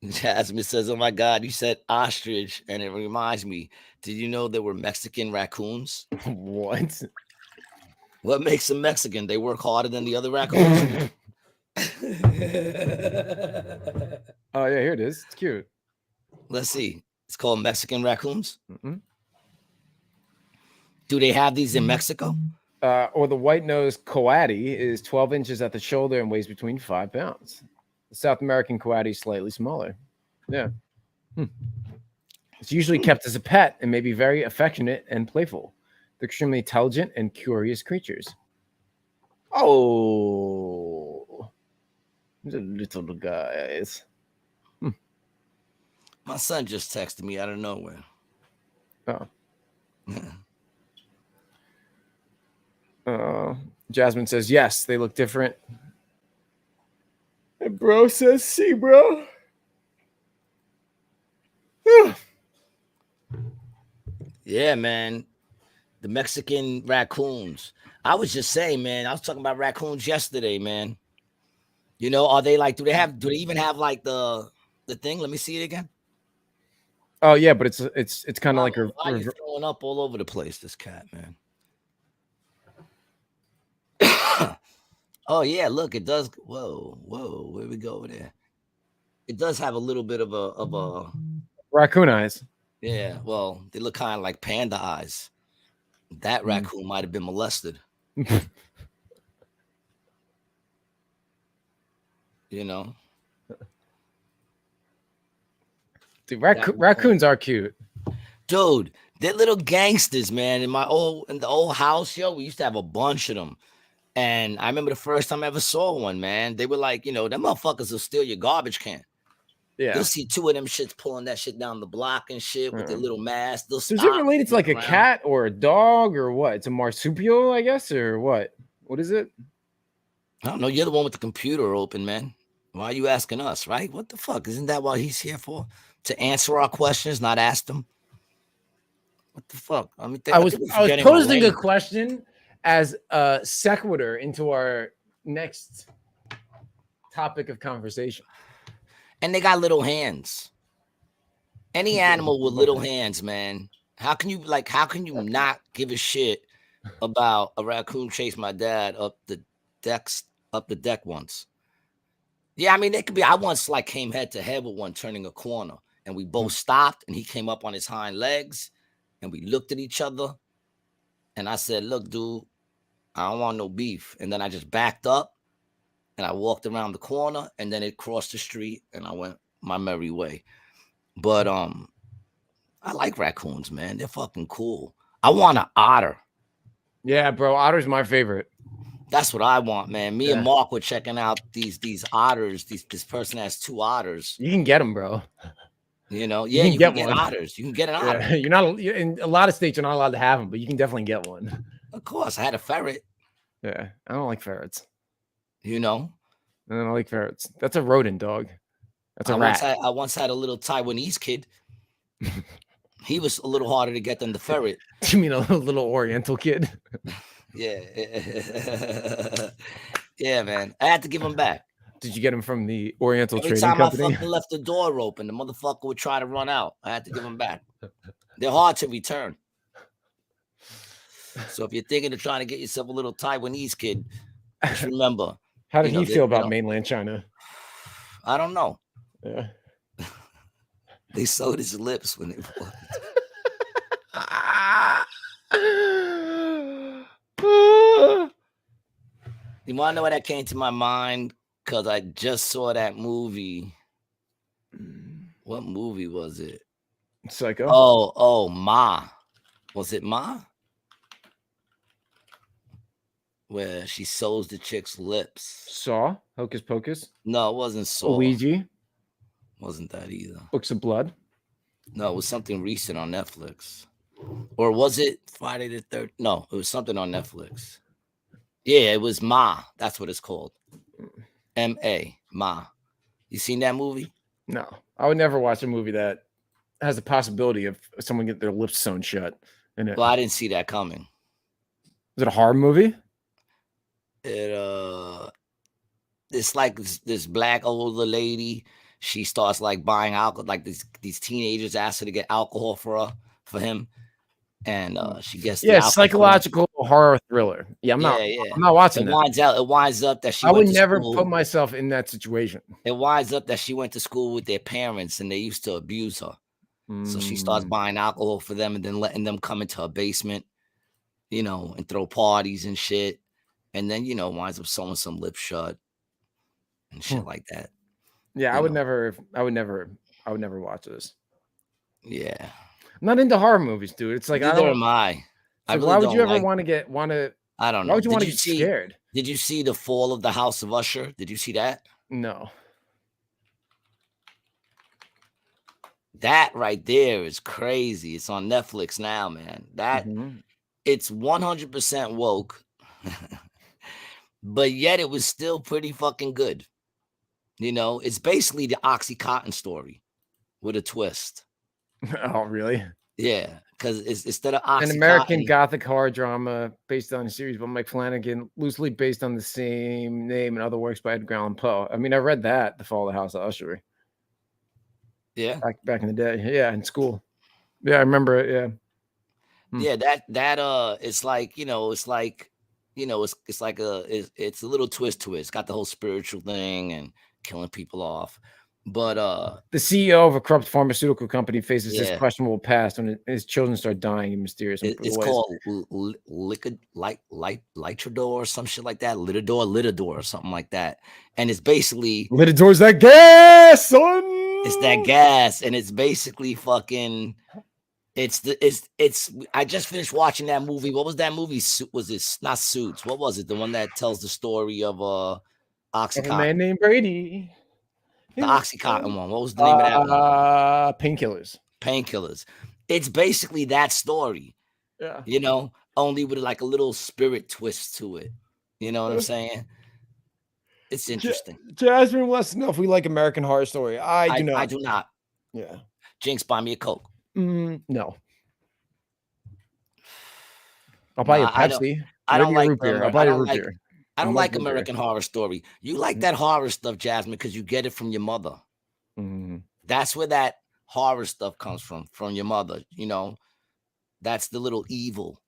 Jasmine says, "Oh my God, you said ostrich, and it reminds me. Did you know there were Mexican raccoons? What? What makes them Mexican? They work harder than the other raccoons." Oh yeah, here it is. It's cute. Let's see. It's called Mexican raccoons. Mm-hmm. Do they have these in Mexico? Or the white-nosed coati is 12 inches at the shoulder and weighs between 5 pounds. The South American coati is slightly smaller. Yeah. It's usually kept as a pet and may be very affectionate and playful. They're extremely intelligent and curious creatures. Oh, the little guys. My son just texted me out of nowhere. Oh. Jasmine says, yes, they look different. And bro says, see, bro. Yeah, man. The Mexican raccoons. I was just saying, man, I was talking about raccoons yesterday, man. You know, are they like, do they even have like the thing? Let me see it again. Oh yeah, but it's kind of like why are you throwing up all over the place, this cat, man. Oh yeah, look, it does. Whoa, where we go over there? It does have a little bit of a raccoon eyes. Yeah, well, they look kind of like panda eyes. That raccoon might have been molested. You know, dude, raccoons are cute. Dude, they're little gangsters, man. In the old house, yo, we used to have a bunch of them. And I remember the first time I ever saw one, man. They were like, you know, them motherfuckers will steal your garbage can. Yeah. You'll see two of them shits pulling that shit down the block and shit with their little mask. So is it related to like a cat or a dog or what? It's a marsupial, I guess, or what? What is it? I don't know. You're the one with the computer open, man. Why are you asking us, right? What the fuck? Isn't that what he's here for? To answer our questions, not ask them? What the fuck? I mean, I was posing a question as a sequitur into our next topic of conversation. And they got little hands. Any animal with little hands, man, How can you not give a shit about a raccoon chased my dad up the deck once? Yeah, I mean, it could be. I once like came head to head with one turning a corner, and we both stopped, and he came up on his hind legs, and we looked at each other, and I said, "Look, dude, I don't want no beef." And then I just backed up, and I walked around the corner, and then it crossed the street, and I went my merry way. But I like raccoons, man. They're fucking cool. I want an otter. Yeah, bro. Otter's my favorite. That's what I want, man. Me and Yeah. Mark were checking out these otters. This person has 2 otters. You can get them, bro. You know, You yeah, can get get one. otters. You can get an otter. Yeah, you're not in a lot of states. You're not allowed to have them, but you can definitely get one. Of course, I had a ferret. Yeah, I don't like ferrets. You know, I don't like ferrets. That's a rodent, dog. That's a rat. I once had a little Taiwanese kid. He was a little harder to get than the ferret. You mean a little Oriental kid? Yeah, yeah, man. I had to give him back. Did you get him from the Oriental Every Trading time Company? I fucking left the door open, the motherfucker would try to run out. I had to give him back. They're hard to return. So if you're thinking of trying to get yourself a little Taiwanese kid, just remember. How did he feel about mainland China? I don't know. Yeah. They sewed his lips when they bought it. You want to know what that came to my mind? Because I just saw that movie. What movie was it? Psycho. Oh, Ma. Was it Ma? Where she sews the chick's lips. Saw? Hocus Pocus? No, it wasn't Saw. Ouija? Wasn't that either. Books of Blood? No, it was something recent on Netflix. Or was it Friday the 3rd? No, it was something on Netflix. Yeah, it was Ma. That's what it's called. M-A. Ma. You seen that movie? No. I would never watch a movie that has the possibility of someone get their lips sewn shut in it. Well, I didn't see that coming. Is it a horror movie? It's like this black older lady. She starts like buying alcohol, like these teenagers ask her to get alcohol for him, and she gets psychological horror thriller. Yeah, I'm not watching that. It winds up that she. I would never put myself in that situation. It winds up that she went to school with their parents, and they used to abuse her. So she starts buying alcohol for them, and then letting them come into her basement, and throw parties and shit, and then winds up sewing some lips shut and shit like that. Yeah, I would never watch this. Yeah. I'm not into horror movies, dude. It's like neither am I. Like, why would you ever want to? I don't know. Why would you want to get scared? Did you see The Fall of the House of Usher? Did you see that? No. That right there is crazy. It's on Netflix now, man. It's 100% woke, but yet it was still pretty fucking good. It's basically the Oxycontin story with a twist. Oh, really? Yeah, because it's instead of Oxycontin, an American gothic horror drama based on a series by Mike Flanagan, loosely based on the same name and other works by Edgar Allan Poe. I mean, I read that, The Fall of the House of Usher. Yeah, back in the day. Yeah, in school. Yeah, I remember it. Yeah. Yeah, that it's like it's like it's a little twist to it. It's got the whole spiritual thing and killing people off. But the CEO of a corrupt pharmaceutical company faces his questionable past when his children start dying in mysterious ways. It's called Litador or some shit like that. Litador or something like that. And it's basically Litador's that gas, son. It's that gas, and it's basically fucking. It's. I just finished watching that movie. What was that movie? Was it not Suits? What was it? The one that tells the story of Oxycontin. A man named Brady. The Oxycontin one. What was the name of that one? Painkillers. Painkillers. It's basically that story. Yeah. Only with like a little spirit twist to it. You know what I'm saying? It's interesting. Jasmine wants to know if we like American Horror Story. I do not. I do not. Yeah. Jinx, buy me a Coke. No. I'll buy you a Pepsi. I don't like root beer. I'll buy you a root beer. I don't like American Horror Story. You like that horror stuff, Jasmine, because you get it from your mother. That's where that horror stuff comes from your mother. That's the little evil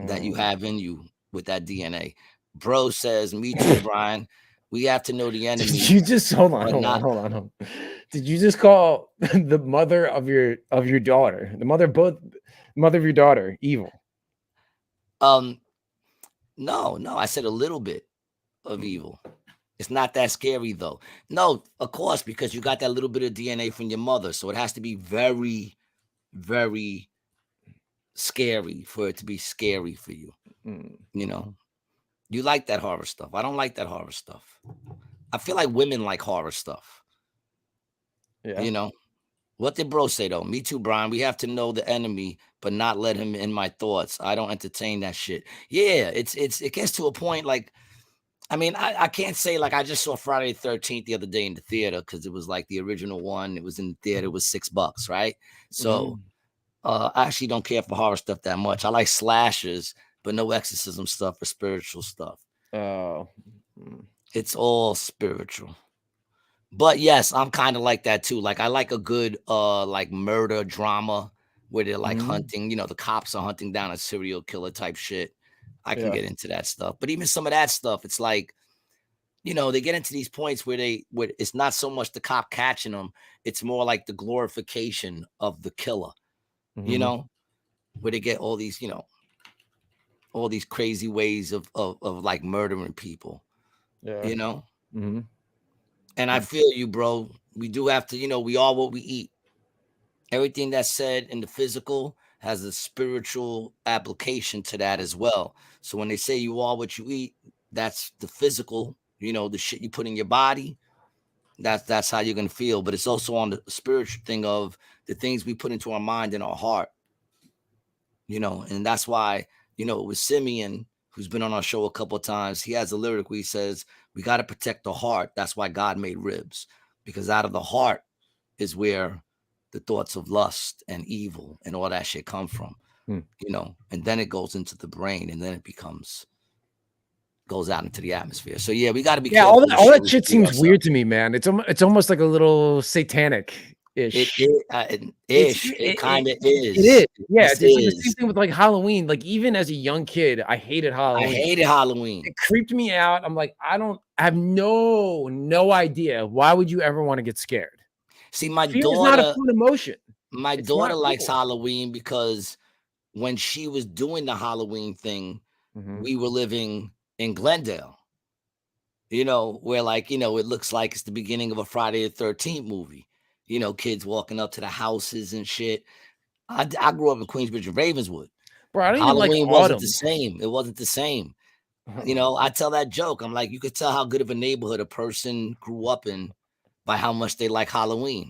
that you Mm. have in you with that DNA. Bro says, me too, Brian. We have to know the enemy. Did you just hold on? Did you just call the mother of your daughter, the mother of your daughter, evil? No, I said a little bit of evil. It's not that scary though. No, of course, because you got that little bit of DNA from your mother, so it has to be very, very scary for it to be scary for you. Mm. You know, you like that horror stuff. I don't like that horror stuff. I feel like women like horror stuff. Yeah. You know, what did bro say though? Me too, Brian. We have to know the enemy, but not let him in my thoughts. I don't entertain that shit. Yeah, it gets to a point like, I mean, I can't say like I just saw Friday the 13th the other day in the theater because it was like the original one. It was in the theater, it was $6, right? So I actually don't care for horror stuff that much. I like slashers, but no exorcism stuff or spiritual stuff. Oh. It's all spiritual. But yes, I'm kind of like that too. Like I like a good like murder drama where they're like hunting, the cops are hunting down a serial killer type shit. I can get into that stuff. But even some of that stuff, it's like, they get into these points where it's not so much the cop catching them, it's more like the glorification of the killer, where they get all these, all these crazy ways of like murdering people, And I feel you, bro. We do have to, we are what we eat. Everything that's said in the physical has a spiritual application to that as well. So when they say you are what you eat, that's the physical, the shit you put in your body. That's how you're gonna feel. But it's also on the spiritual thing of the things we put into our mind and our heart. And that's why, with Simeon, who's been on our show a couple of times, he has a lyric where he says, we got to protect the heart. That's why God made ribs, because out of the heart is where the thoughts of lust and evil and all that shit come from, and then it goes into the brain and then it goes out into the atmosphere. So yeah, we got to be careful. All that shit seems weird to me, man. It's almost like a little satanic. It kind of is. It is. Yeah, it's like the same thing with like Halloween. Like even as a young kid, I hated Halloween. It creeped me out. I'm like, I have no idea. Why would you ever want to get scared? See, my Fear daughter, is not a fun emotion. My daughter likes Halloween because when she was doing the Halloween thing, we were living in Glendale. Where like, it looks like it's the beginning of a Friday the 13th movie. Kids walking up to the houses and shit. I grew up in Queensbridge and Ravenswood. Bro, I don't Halloween even like wasn't the same. It wasn't the same. I tell that joke. I'm like, you could tell how good of a neighborhood a person grew up in by how much they like Halloween.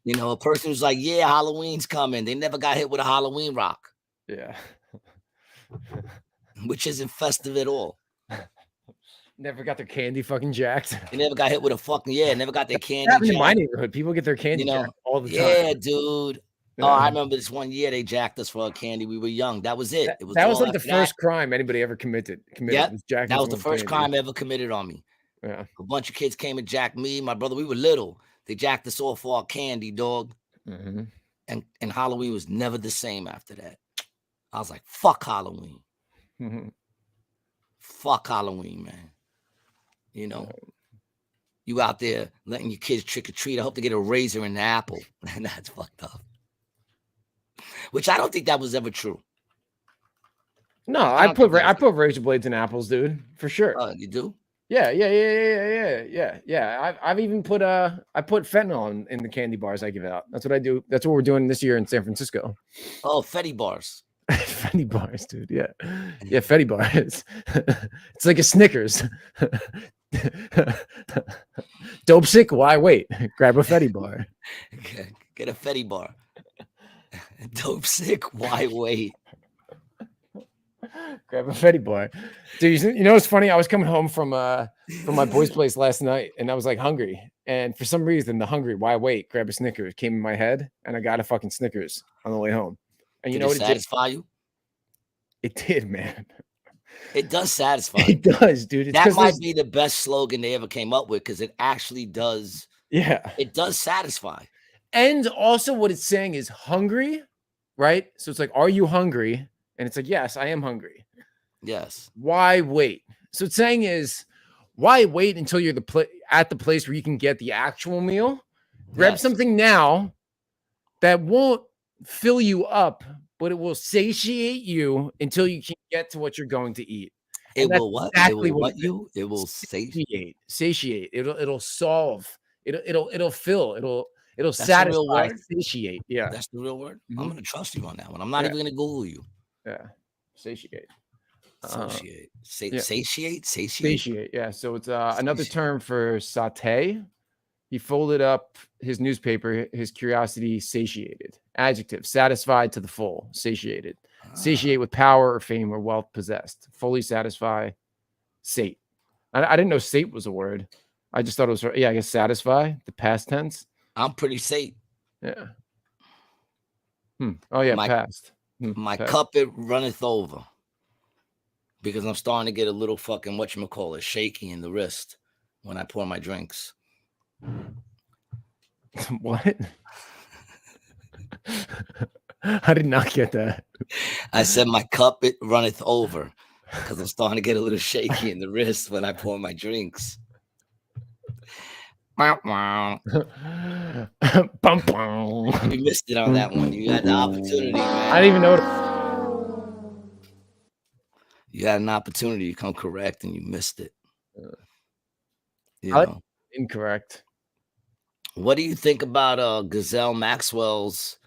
A person who's like, yeah, Halloween's coming. They never got hit with a Halloween rock. Yeah. Which isn't festive at all. Never got their candy fucking jacked. They never got hit with a fucking, never got their candy jacked. In my neighborhood, people get their candy jacked all the time. Yeah, dude. Yeah. Oh, I remember this one year they jacked us for our candy. We were young. That was it. That was like the first crime anybody ever committed. Yep. That was the first crime ever committed on me. Yeah. A bunch of kids came and jacked me, my brother. We were little. They jacked us all for our candy, dog. And Halloween was never the same after that. I was like, fuck Halloween. Fuck Halloween, man. You out there letting your kids trick or treat. I hope they get a razor and an apple. And that's fucked up. Which I don't think that was ever true. No, I put razor blades in apples, dude, for sure. You do? Yeah. I've even put I put fentanyl in the candy bars I give out. That's what I do. That's what we're doing this year in San Francisco. Oh, Fetty bars. Fetty bars, dude. Yeah, Fetty bars. It's like a Snickers. Dope sick? Why wait? Grab a Fetty bar. Get a Fetty bar. Dope sick? Why wait? Grab a Fetty bar. Dude, it's funny? I was coming home from my boy's place last night and I was like hungry. And for some reason, the hungry, why wait? Grab a Snickers came in my head and I got a fucking Snickers on the way home. And you know what it satisfy you? It did, man. It does satisfy. It does, dude. That might be the best slogan they ever came up with because it actually does. Yeah. It does satisfy. And also what it's saying is hungry, right? So it's like, are you hungry? And it's like, yes, I am hungry. Yes. Why wait? So it's saying is, why wait until you're at the place where you can get the actual meal? Grab Yes. something now that won't fill you up, but it will satiate you until you can get to what you're going to eat. It And that's will what? It exactly will what what you? It will say. satiate. It'll solve. It'll fill. It'll That's the real satisfy. word. Satiate. Yeah. That's the real word. I'm Mhm. gonna trust you on that one. I'm not Yeah. even gonna Google you. Yeah. Satiate. Associate. Yeah. Satiate. Satiate. Yeah. So it's another Satiate. term for saute. He folded up his newspaper, his curiosity satiated. Adjective, satisfied to the full, satiated. Satiate with power or fame or wealth possessed. Fully satisfy, sate. I didn't know sate was a word. I just thought it was, I guess satisfy, the past tense. I'm pretty safe. Yeah. Oh, yeah, My- past. My past. cup it runneth over. Because I'm starting to get a little fucking whatchamacallit, shaky in the wrist when I pour my drinks. What? I did not get that. I said my cup it runneth over because I'm starting to get a little shaky in the wrist when I pour my drinks. Bum, bum. You missed it on that one. You had the opportunity, man. I didn't even know. You had an opportunity to come correct and you missed it. You I- know. Incorrect. What do you think about Gazelle Maxwell's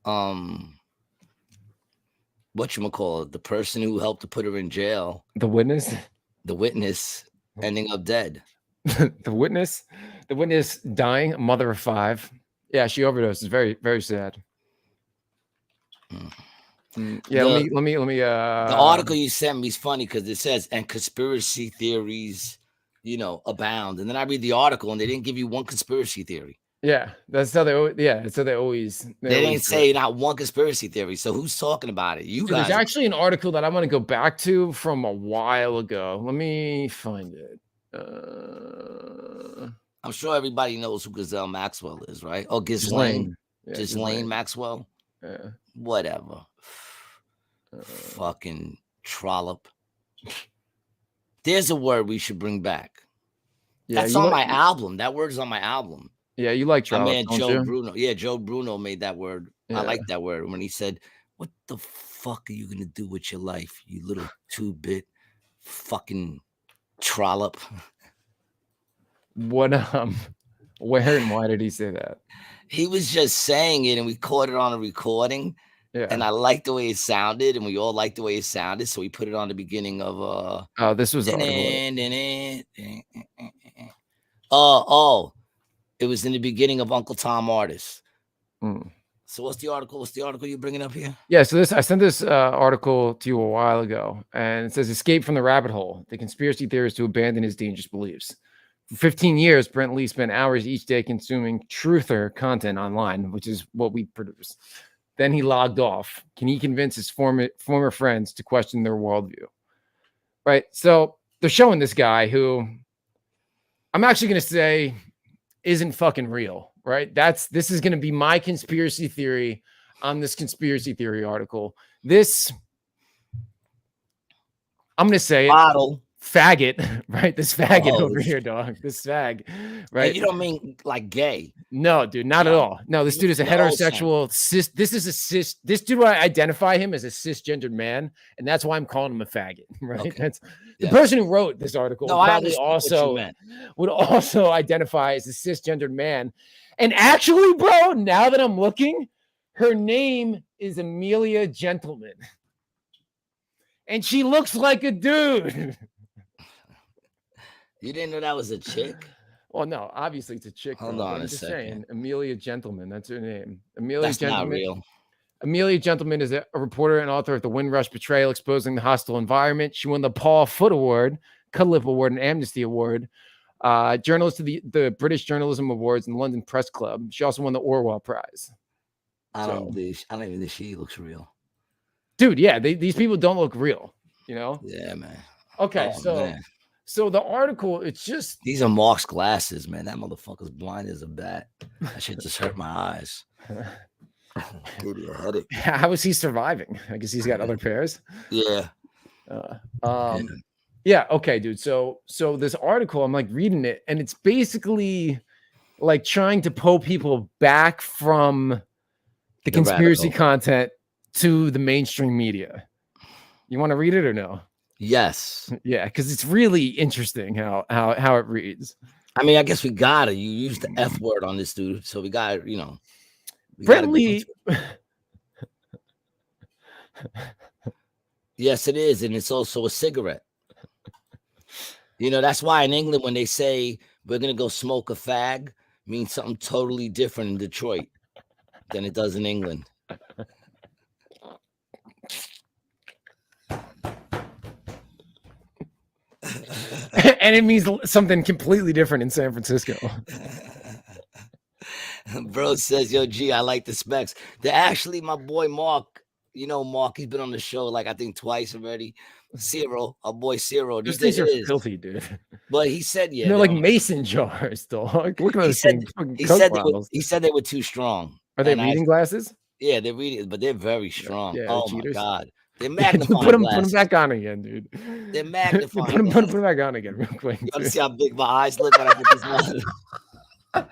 whatchamacallit, the person who helped to put her in jail, The witness. the witness ending up dead? The witness dying, a mother of 5. Yeah, she overdosed. It's very, very sad. Yeah, let me The article you sent me is funny because it says, and conspiracy theories, abound. And then I read the article and they didn't give you one conspiracy theory. Yeah, that's how they always They didn't say not one conspiracy theory. So who's talking about it? You guys. There's actually an article that I want to go back to from a while ago. Let me find it. I'm sure everybody knows who Gazelle Maxwell is, right? Oh, Ghislaine. Ghislaine Maxwell. Yeah. Whatever. Fucking trollop. There's a word we should bring back. Yeah, that's on my album. That word's on my album. Yeah, you like trollop, man, don't Joe you? Bruno. Yeah, Joe Bruno made that word. Yeah. I like that word when he said, "What the fuck are you gonna do with your life, you little 2-bit fucking trollop?" What where and why did he say that? He was just saying it, and we caught it on a recording. Yeah. And I liked the way it sounded, and we all liked the way it sounded, so we put it on the beginning of Oh, this was the Oh, it was in the beginning of Uncle Tom Artist. Mm. So what's the article? What's the article you're bringing up here? Yeah, so I sent this article to you a while ago, and it says escape from the rabbit hole. The conspiracy theorist to abandon his dangerous beliefs. For 15 years, Brent Lee spent hours each day consuming truther content online, which is what we produce. Then he logged off. Can he convince his former friends to question their worldview? Right. So they're showing this guy who I'm actually going to say isn't fucking real. Right. This is going to be my conspiracy theory on this conspiracy theory article. This, I'm going to say Bottle. Faggot, right? This faggot over here, dog. This fag, right? And you don't mean like gay? No, dude, not at all. No, this dude is a heterosexual cis. This is a cis. This dude, I identify him as a cisgendered man, and that's why I'm calling him a faggot, right? Okay. That's the person who wrote this article. No, probably would also identify as a cisgendered man. And actually, bro, now that I'm looking, her name is Amelia Gentleman, and she looks like a dude. You didn't know that was a chick? Well, no, obviously it's a chick. Hold on a second. Saying, Amelia Gentleman, that's her name. Amelia That's Gentleman. not real. Amelia Gentleman is a reporter and author of The Windrush Betrayal, Exposing the Hostile Environment. She won the Paul Foot Award, Cuddlip Award, and Amnesty Award. Journalist of the British Journalism Awards and London Press Club. She also won the Orwell Prize. I don't even think she looks real. Dude, yeah, these people don't look real, you know? Yeah, man. Okay, man. So the article, it's just... These are Mark's glasses, man. That motherfucker's blind as a bat. That shit just hurt my eyes. Gave you a headache. How is he surviving? I guess he's got other pairs. Yeah. Yeah. Okay, dude. So this article, I'm like reading it, and it's basically like trying to pull people back from the conspiracy content to the mainstream media. You want to read it or no? Yes. Yeah, because it's really interesting how it reads. I mean, I guess we gotta. You use the F word on this dude, so we got, you know. Friendly. Yes, it is, and it's also a cigarette. You know, that's why in England, when they say we're gonna go smoke a fag, means something totally different in Detroit than it does in England. And it means something completely different in San Francisco. Bro says, yo, G, I like the specs. They're actually my boy Mark. You know, Mark, he's been on the show like I think twice already. Cyril, our boy Cyril. These things are filthy, dude. But he said, yeah. They're like mason jars, dog. Look at those things. He said they were too strong. Are they reading glasses? Yeah, they're reading, but they're very strong. Yeah, oh cheaters. my God. They're magnifying put them glasses. back on again, dude. They're magnifying. Put them back on again real quick. You want to see how big my eyes look when I put this on?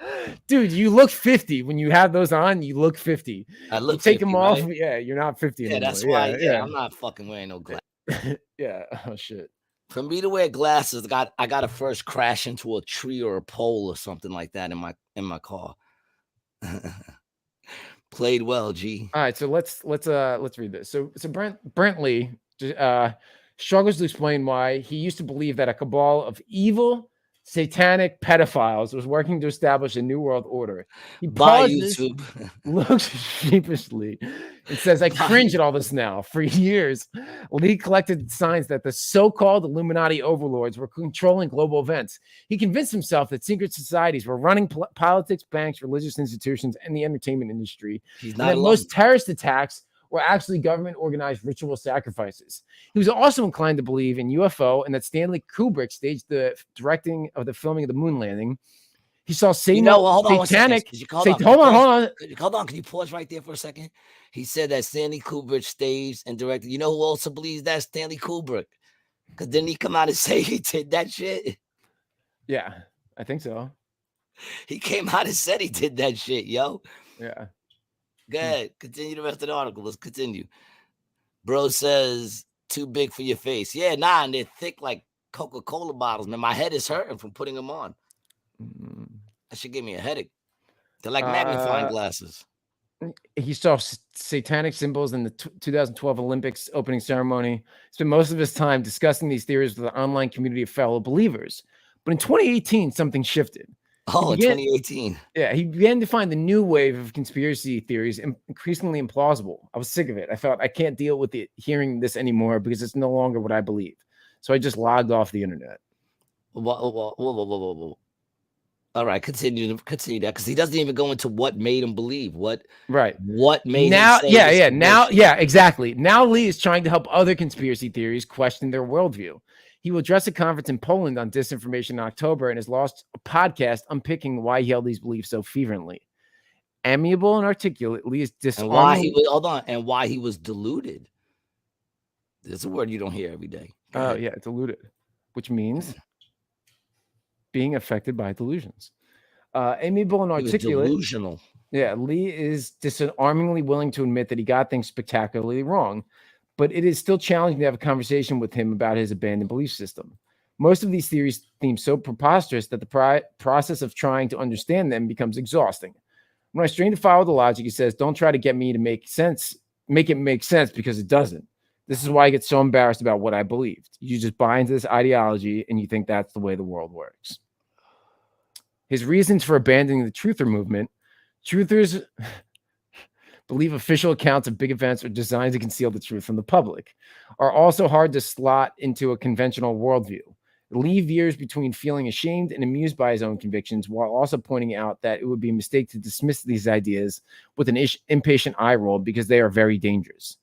Dude, you look 50 when you have those on. You look 50. I look. You take 50, them off. Right? Yeah, you're not 50 anymore. That's why. Yeah, I'm not fucking wearing no glasses. Yeah. Oh shit. For me to wear glasses, I got to first crash into a tree or a pole or something like that in my car. Played well, G. All right, so let's read this. So Brentley struggles to explain why he used to believe that a cabal of evil, satanic pedophiles was working to establish a new world order. He pauses, looks sheepishly, and says, I cringe at all this now. For years, Lee collected signs that the so-called Illuminati overlords were controlling global events. He convinced himself that secret societies were running politics, banks, religious institutions, and the entertainment industry. And that most terrorist attacks were actually government-organized ritual sacrifices. He was also inclined to believe in UFO and that Stanley Kubrick staged the directing of the filming of the moon landing. He saw satanic. Hold on. Hold on. Can you pause right there for a second? He said that Stanley Kubrick staged and directed. You know who also believes that? Stanley Kubrick. Because didn't he come out and say he did that shit? Yeah, I think so. He came out and said he did that shit, yo. Yeah. Go ahead. Continue the rest of the article. Let's continue. Bro says, too big for your face. Yeah, and they're thick like Coca-Cola bottles, man. My head is hurting from putting them on. That should give me a headache. They're like magnifying glasses. He saw satanic symbols in the 2012 Olympics opening ceremony. He spent most of his time discussing these theories with an online community of fellow believers. But in 2018, something shifted. In 2018. Yeah, he began to find the new wave of conspiracy theories increasingly implausible. I was sick of it. I felt I can't deal with hearing this anymore because it's no longer what I believe. So I just logged off the internet. Whoa. All right, continue that because he doesn't even go into what made him believe. What made now, him say exactly. Now Lee is trying to help other conspiracy theories question their worldview. He will address a conference in Poland on disinformation in October and has launched a podcast unpicking why he held these beliefs so fervently. Amiable and articulate, Lee is disarming. And why he was deluded. There's a word you don't hear every day. Oh, yeah, deluded, which means being affected by delusions. Amiable and articulate. Delusional. Yeah, Lee is disarmingly willing to admit that he got things spectacularly wrong, but it is still challenging to have a conversation with him about his abandoned belief system. Most of these theories seem so preposterous that the process of trying to understand them becomes exhausting. When I strain to follow the logic, he says, don't try to get me to make it make sense because it doesn't. This is why I get so embarrassed about what I believed. You just buy into this ideology and you think that's the way the world works. His reasons for abandoning the truther movement: truthers believe official accounts of big events are designed to conceal the truth from the public, are also hard to slot into a conventional worldview. Lee veers between feeling ashamed and amused by his own convictions, while also pointing out that it would be a mistake to dismiss these ideas with an impatient eye roll because they are very dangerous.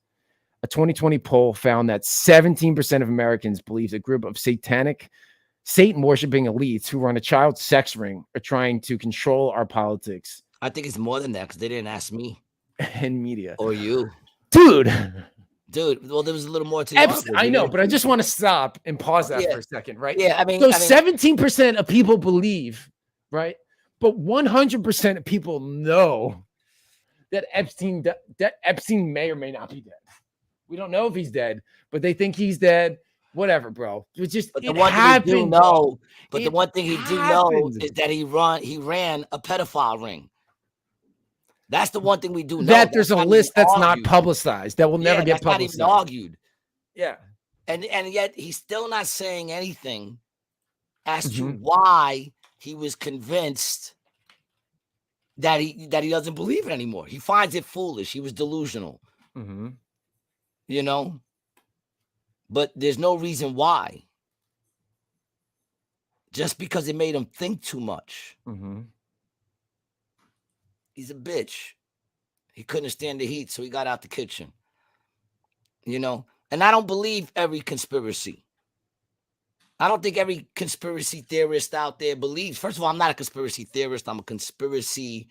A 2020 poll found that 17% of Americans believe a group of Satan-worshipping elites who run a child sex ring are trying to control our politics. I think it's more than that because they didn't ask me. and media. Or you. Dude. Well, there was a little more to the article. I know, but I just want to stop and pause that for a second, right? Yeah, I mean, so 17% of people believe, right? But 100% of people know that Epstein may or may not be dead. We don't know if he's dead, but they think he's dead. Whatever, bro. It just but the it one happened. thing he do know, but it the one thing he do know is that he ran a pedophile ring. That's the one thing we do know. That there's a list that's not publicized that will never get publicized. Not even argued. Yeah. And yet he's still not saying anything as to why he was convinced that he doesn't believe it anymore. He finds it foolish. He was delusional. You know? But there's no reason why. Just because it made him think too much. He's a bitch. He couldn't stand the heat, so he got out the kitchen. You know? And I don't believe every conspiracy. I don't think every conspiracy theorist out there believes. First of all, I'm not a conspiracy theorist. I'm a conspiracy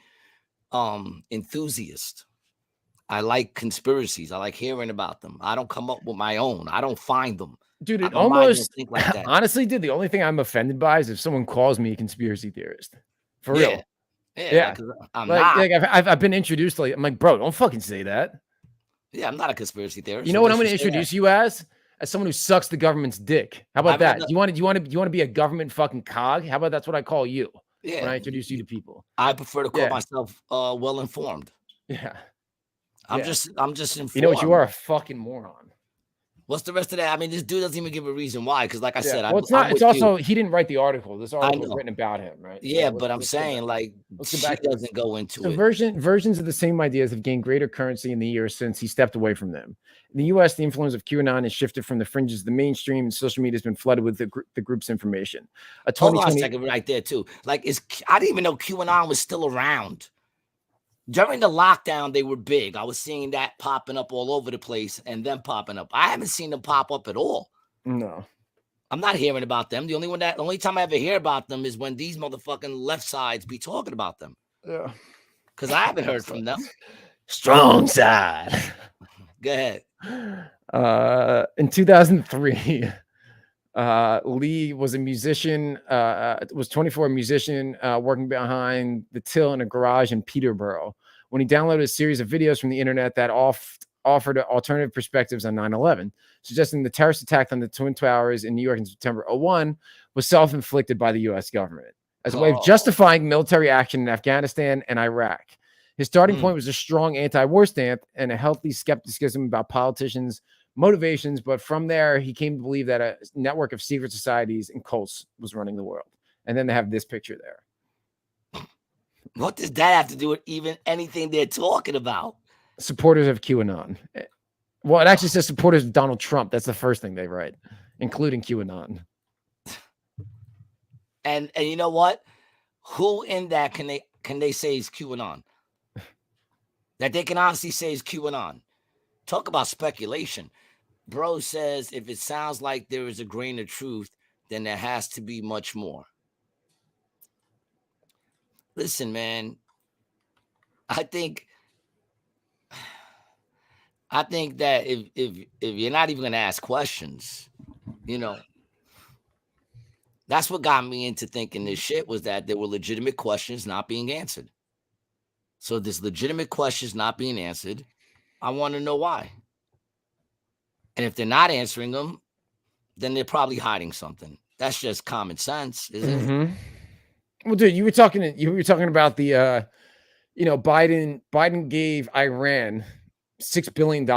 enthusiast. I like conspiracies. I like hearing about them. I don't come up with my own. I don't find them. Dude, it almost think like that. Honestly, dude, the only thing I'm offended by is if someone calls me a conspiracy theorist. For real. Yeah. I'm not. Like I've been introduced to, like, I'm like, bro, don't fucking say that. Yeah, I'm not a conspiracy theorist. You know what I'm going to introduce you as someone who sucks the government's dick. How about that? You want to be a government fucking cog? How about that's what I call you? Yeah. When I introduce you to people. I prefer to call myself well informed. Yeah. I'm just informed. You know what? You are a fucking moron. What's the rest of that? I mean, this dude doesn't even give a reason why. Because, like I said, well, it's not. It's also he didn't write the article. This article was written about him, right? Yeah, but I'm saying like she doesn't go into it. Versions of the same ideas have gained greater currency in the years since he stepped away from them. In the U.S., the influence of QAnon has shifted from the fringes to the mainstream, and social media has been flooded with the group's information. Hold on a second, right there too. Like, I didn't even know QAnon was still around. During the lockdown, they were big. I was seeing that popping up all over the place and them popping up. I haven't seen them pop up at all. No. I'm not hearing about them. The only time I ever hear about them is when these motherfucking left sides be talking about them. Yeah. Because I haven't heard from them. Strong side. Go ahead. In 2003, Lee was a musician, was 24, a musician working behind the till in a garage in Peterborough when he downloaded a series of videos from the internet that offered alternative perspectives on 9/11, suggesting the terrorist attack on the Twin Towers in New York in September 2001 was self-inflicted by the U.S. government as a way of justifying military action in Afghanistan and Iraq. His starting point was a strong anti-war stance and a healthy skepticism about politicians' motivations, but from there he came to believe that a network of secret societies and cults was running the world. And then they have this picture there. What does that have to do with even anything they're talking about? Supporters of QAnon. Well, it actually says supporters of Donald Trump. That's the first thing they write, including QAnon. And you know what? Who in that can they say is QAnon? That they can honestly say is QAnon. Talk about speculation. Bro says if it sounds like there is a grain of truth, then there has to be much more. Listen, man. I think that if you're not even going to ask questions, you know, that's what got me into thinking this shit, was that there were legitimate questions not being answered. So there's legitimate questions not being answered. I want to know why. And if they're not answering them, then they're probably hiding something. That's just common sense, isn't it? Well, dude, you were talking about the Biden gave Iran $6 billion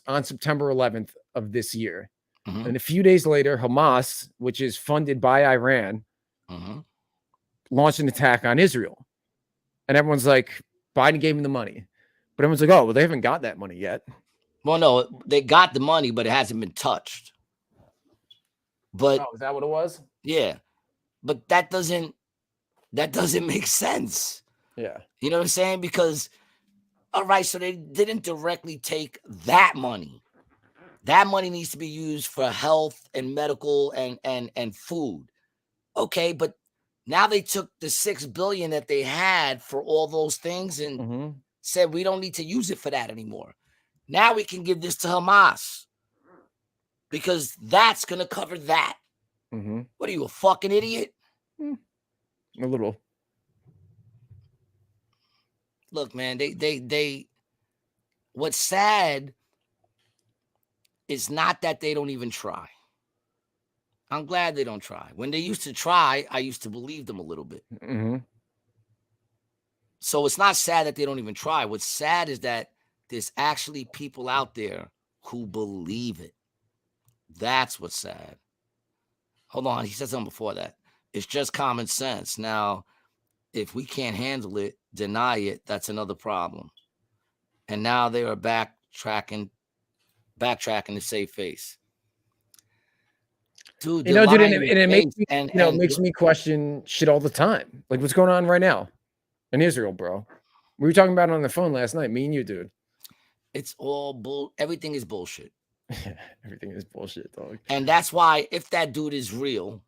on September 11th of this year. And a few days later, Hamas, which is funded by Iran, launched an attack on Israel. And everyone's like, Biden gave him the money. But everyone's like, oh, well, they haven't got that money yet. Well, no, they got the money, but it hasn't been touched. But is that what it was? Yeah. But that doesn't make sense. Yeah. You know what I'm saying? Because, all right, so they didn't directly take that money. That money needs to be used for health and medical and food. Okay, but now they took the $6 billion that they had for all those things and said we don't need to use it for that anymore. Now we can give this to Hamas because that's going to cover that. Mm-hmm. What are you, a fucking idiot? A little. Look, man, what's sad is not that they don't even try. I'm glad they don't try. When they used to try, I used to believe them a little bit. Mm-hmm. So it's not sad that they don't even try. What's sad is that there's actually people out there who believe it. That's what's sad. Hold on. He said something before that. It's just common sense. Now, if we can't handle it, deny it, that's another problem. And now they are backtracking to save face. Dude, dude, and it makes me, makes me question shit all the time. Like, what's going on right now in Israel, bro? We were talking about it on the phone last night, me and you, dude. It's all everything is bullshit. Everything is bullshit, dog. And that's why if that dude is real,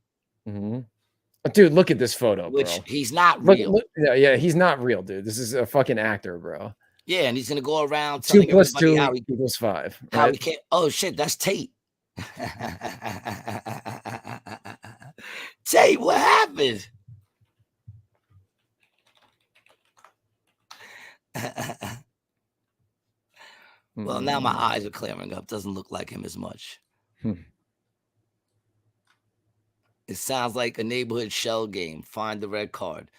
dude, look at this photo, which bro. He's not real. Yeah, he's not real, dude. This is a fucking actor, bro. Yeah, and he's gonna go around telling 2 + 2 how he equals 5. How he can't. Oh shit, that's Tate. Tate, what happened? Well, now my eyes are clearing up. Doesn't look like him as much. It sounds like a neighborhood shell game. Find the red card.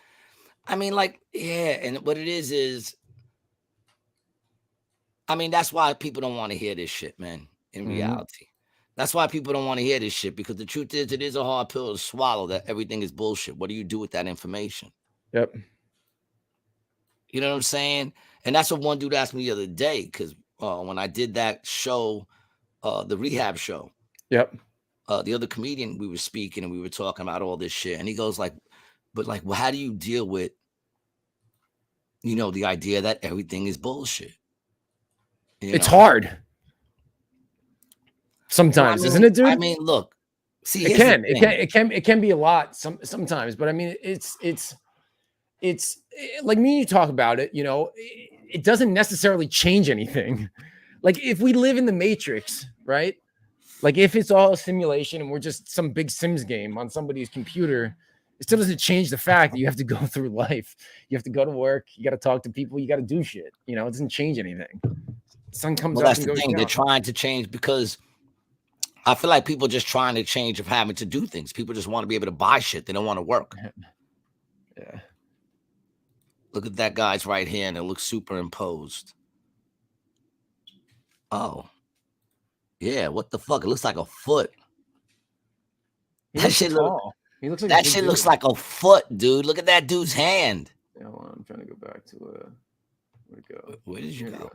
I mean, like, yeah, and what it is, I mean, that's why people don't want to hear this shit, man, in reality. That's why people don't want to hear this shit, because the truth is, it is a hard pill to swallow that everything is bullshit. What do you do with that information? Yep. You know what I'm saying? And that's what one dude asked me the other day, because when I did that show, the rehab show. Yep. The other comedian, we were speaking and we were talking about all this shit. And he goes like, but like, well, how do you deal with, the idea that everything is bullshit? It's hard. Sometimes, isn't it, dude? I mean, look, see, it can be a lot sometimes, but I mean, it's like me and you talk about it, it doesn't necessarily change anything. Like if we live in the Matrix, right? Like if it's all a simulation and we're just some big Sims game on somebody's computer, it still doesn't change the fact that you have to go through life. You have to go to work. You got to talk to people. You got to do shit. It doesn't change anything. The sun comes up and goes down. They're trying to change, because I feel like people just trying to change of having to do things. People just want to be able to buy shit. They don't want to work. Yeah. Look at that guy's right hand. It looks superimposed. Oh. Yeah, what the fuck? It looks like a foot. That shit looks like a foot, dude. Look at that dude's hand. Yeah, hold on. I'm trying to go back to where'd it go? Where did you go?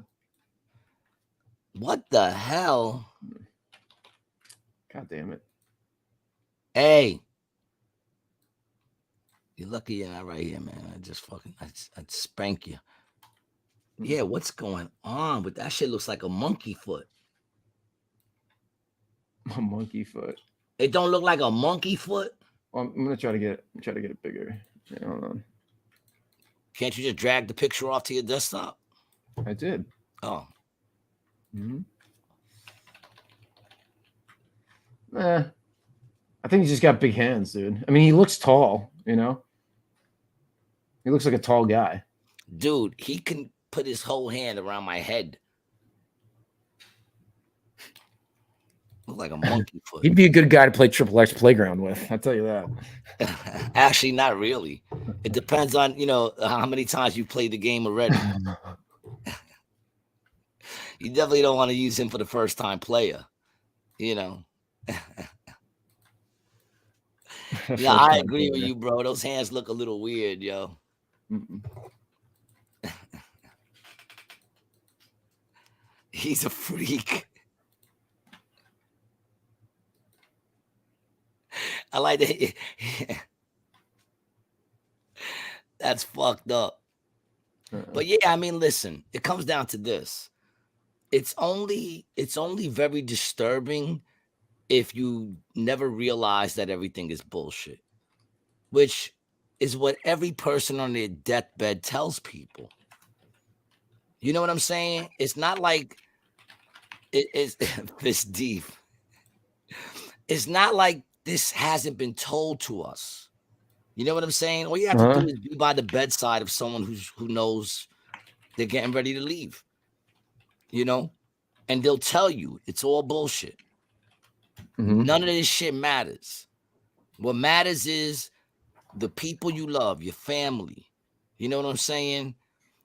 What the hell? God damn it. Hey. You're lucky you're not right here, man. I'd spank you. Yeah, what's going on? But that shit looks like a monkey foot. A monkey foot. It don't look like a monkey foot. Well, I'm gonna try to get it bigger. Yeah, hold on. Can't you just drag the picture off to your desktop? I did. Oh. I think he's just got big hands, dude. I mean, he looks tall, He looks like a tall guy. Dude, he can put his whole hand around my head. Look like a monkey foot. He'd be a good guy to play Triple X Playground with. I'll tell you that. Actually, not really. It depends on, how many times you played the game already. You definitely don't want to use him for the first time player. Yeah, I agree with you, bro. Those hands look a little weird, yo. He's a freak. I like that. That's fucked up. But yeah, I mean, listen, it comes down to this. It's only very disturbing if you never realize that everything is bullshit, which is what every person on their deathbed tells people. You know what I'm saying? It's not like it is this deep. It's not like this hasn't been told to us. You know what I'm saying? All you have to do is be by the bedside of someone who knows they're getting ready to leave. You know, and they'll tell you it's all bullshit. None of this shit matters. What matters is the people you love, your family. You know what I'm saying?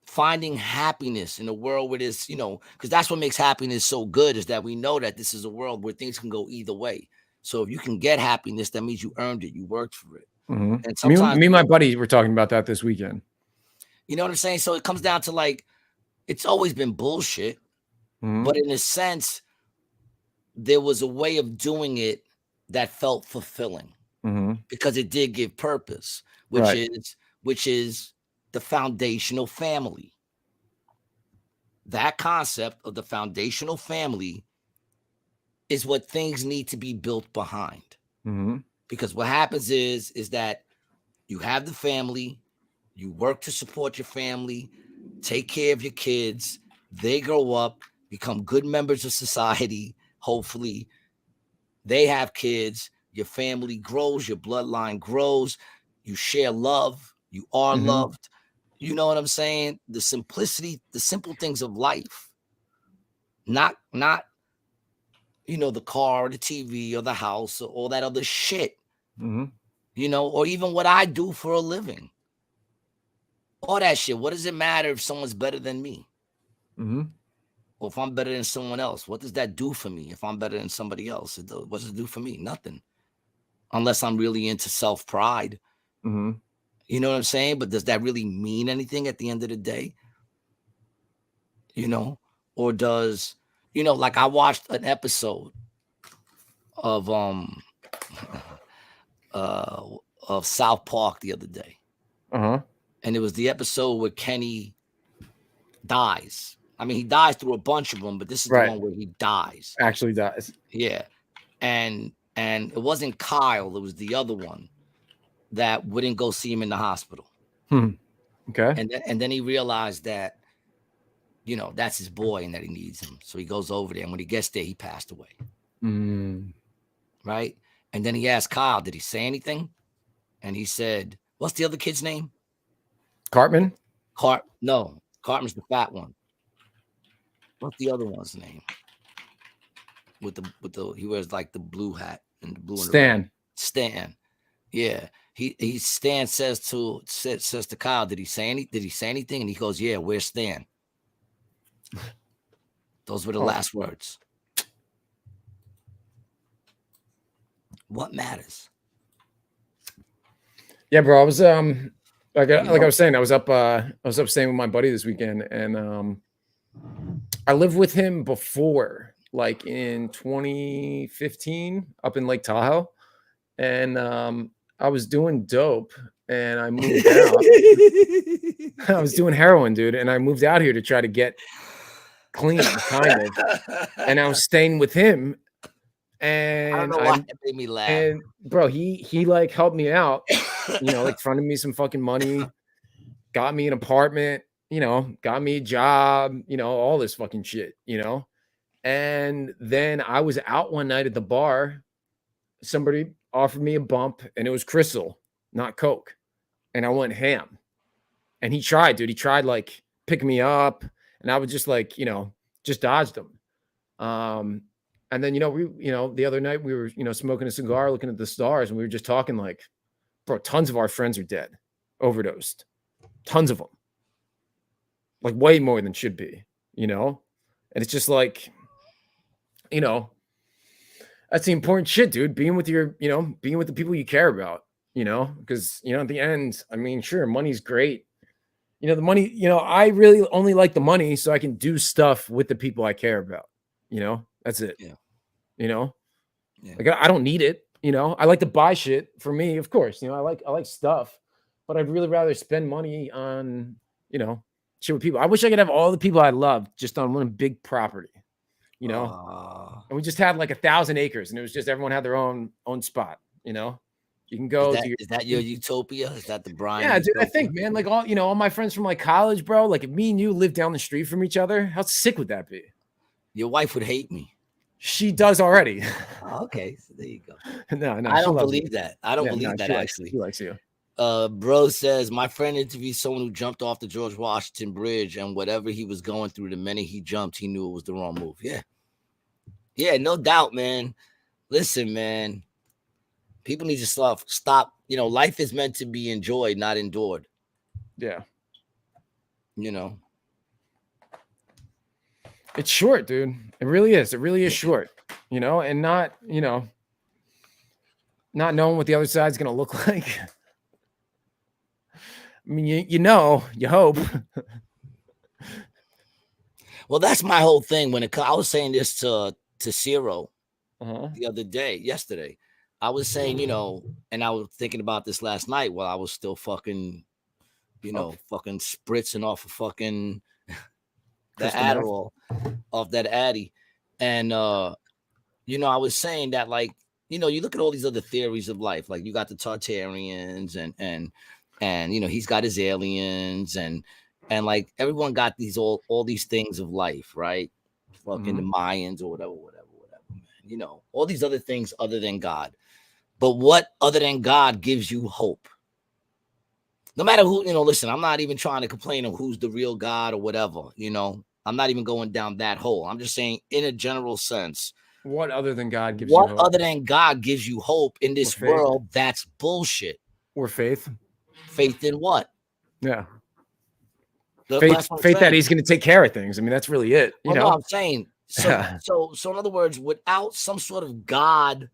Finding happiness in a world where there's, you know, because that's what makes happiness so good, is that we know that this is a world where things can go either way. So if you can get happiness, that means you earned it, you worked for it. And sometimes me and my buddy were talking about that this weekend. You know what I'm saying? So it comes down to like, it's always been bullshit, but in a sense, there was a way of doing it that felt fulfilling because it did give purpose, which is the foundational family. That concept of the foundational family is what things need to be built behind. Because what happens is that you have the family, you work to support your family, take care of your kids, they grow up, become good members of society, hopefully. They have kids, your family grows, your bloodline grows, you share love, you are loved. You know what I'm saying? The simplicity, the simple things of life. Not you know, the car or the TV or the house or all that other shit. You know, or even what I do for a living. All that shit. What does it matter if someone's better than me? Or if I'm better than someone else? What does that do for me if I'm better than somebody else? What does it do for me? Nothing. Unless I'm really into self-pride. You know what I'm saying? But does that really mean anything at the end of the day? You know? Or does, you know, like I watched an episode of South Park the other day. And it was the episode where Kenny dies. I mean, he dies through a bunch of them, but this is the one where he dies. Actually dies. Yeah. And it wasn't Kyle, it was the other one that wouldn't go see him in the hospital. Okay. And then he realized that, you know, that's his boy and that he needs him. So he goes over there. And when he gets there, he passed away. Right. And then he asked Kyle, did he say anything? And he said, what's the other kid's name? Cartman? No, Cartman's the fat one. What's the other one's name? With the he wears like the blue hat and the blue. Stan. Stan. Yeah. He Stan says to Kyle, did he say anything? And he goes, yeah, where's Stan? Those were the last words. What matters? Yeah, bro. I was like I was saying, I was up staying with my buddy this weekend, and I lived with him before, like in 2015, up in Lake Tahoe, and I was doing dope, and I moved out. I was doing heroin, dude, and I moved out here to try to get clean, kind of, and I was staying with him. And I don't know why it made me laugh. And bro, he like helped me out, you know, like fronted me some fucking money, got me an apartment, you know, got me a job, you know, all this fucking shit, you know. And then I was out one night at the bar. Somebody offered me a bump, and it was Crystal, not Coke. And I went ham. And he tried, dude. He tried like picking me up, and I was just like, you know, just dodged him. And then, you know, the other night we were, you know, smoking a cigar, looking at the stars, and we were just talking like, bro, tons of our friends are dead, overdosed, tons of them, like way more than should be, you know? And it's just like, you know, that's the important shit, dude. Being with the people you care about, you know, because, you know, at the end, I mean, sure, money's great. You know, the money, you know, I really only like the money so I can do stuff with the people I care about, you know, that's it. Yeah. You know, like I don't need it. You know, I like to buy shit for me, of course. You know, I like stuff, but I'd really rather spend money on, you know, shit with people. I wish I could have all the people I love just on one big property, you know, and we just had like 1,000 acres, and it was just everyone had their own spot, you know. You can go to Is that your utopia? Is that the Brian? Yeah, dude. Utopia? I think, man, like all my friends from like college, bro. Like if me and you live down the street from each other, how sick would that be? Your wife would hate me. She does already. Oh, okay, so there you go. No, I don't loves believe that. I don't believe that actually. She likes you. Bro says my friend interviewed someone who jumped off the George Washington Bridge, and whatever he was going through, the minute he jumped, he knew it was the wrong move. Yeah, no doubt, man. Listen, man. People need to stop. You know, life is meant to be enjoyed, not endured. Yeah. You know. It's short, dude. It really is. It really is short. You know, and not knowing what the other side's gonna look like. I mean, you hope. Well, that's my whole thing. I was saying this to Ciro Uh-huh. the yesterday. I was saying, you know, and I was thinking about this last night while I was still fucking, fucking spritzing off of fucking the Adderall, off that Addy. And, I was saying that, like, you look at all these other theories of life, like you got the Tartarians and he's got his aliens and like everyone got all these things of life, right? Fucking the Mayans or whatever, man. All these other things other than God. But what other than God gives you hope? No matter who, listen, I'm not even trying to complain of who's the real God or whatever, I'm not even going down that hole. I'm just saying in a general sense. What other than God gives you hope? What other than God gives you hope in this world that's bullshit? Or faith. Faith in what? Yeah. Faith that he's going to take care of things. I mean, that's really it. You know, no, I'm saying. So in other words, without some sort of God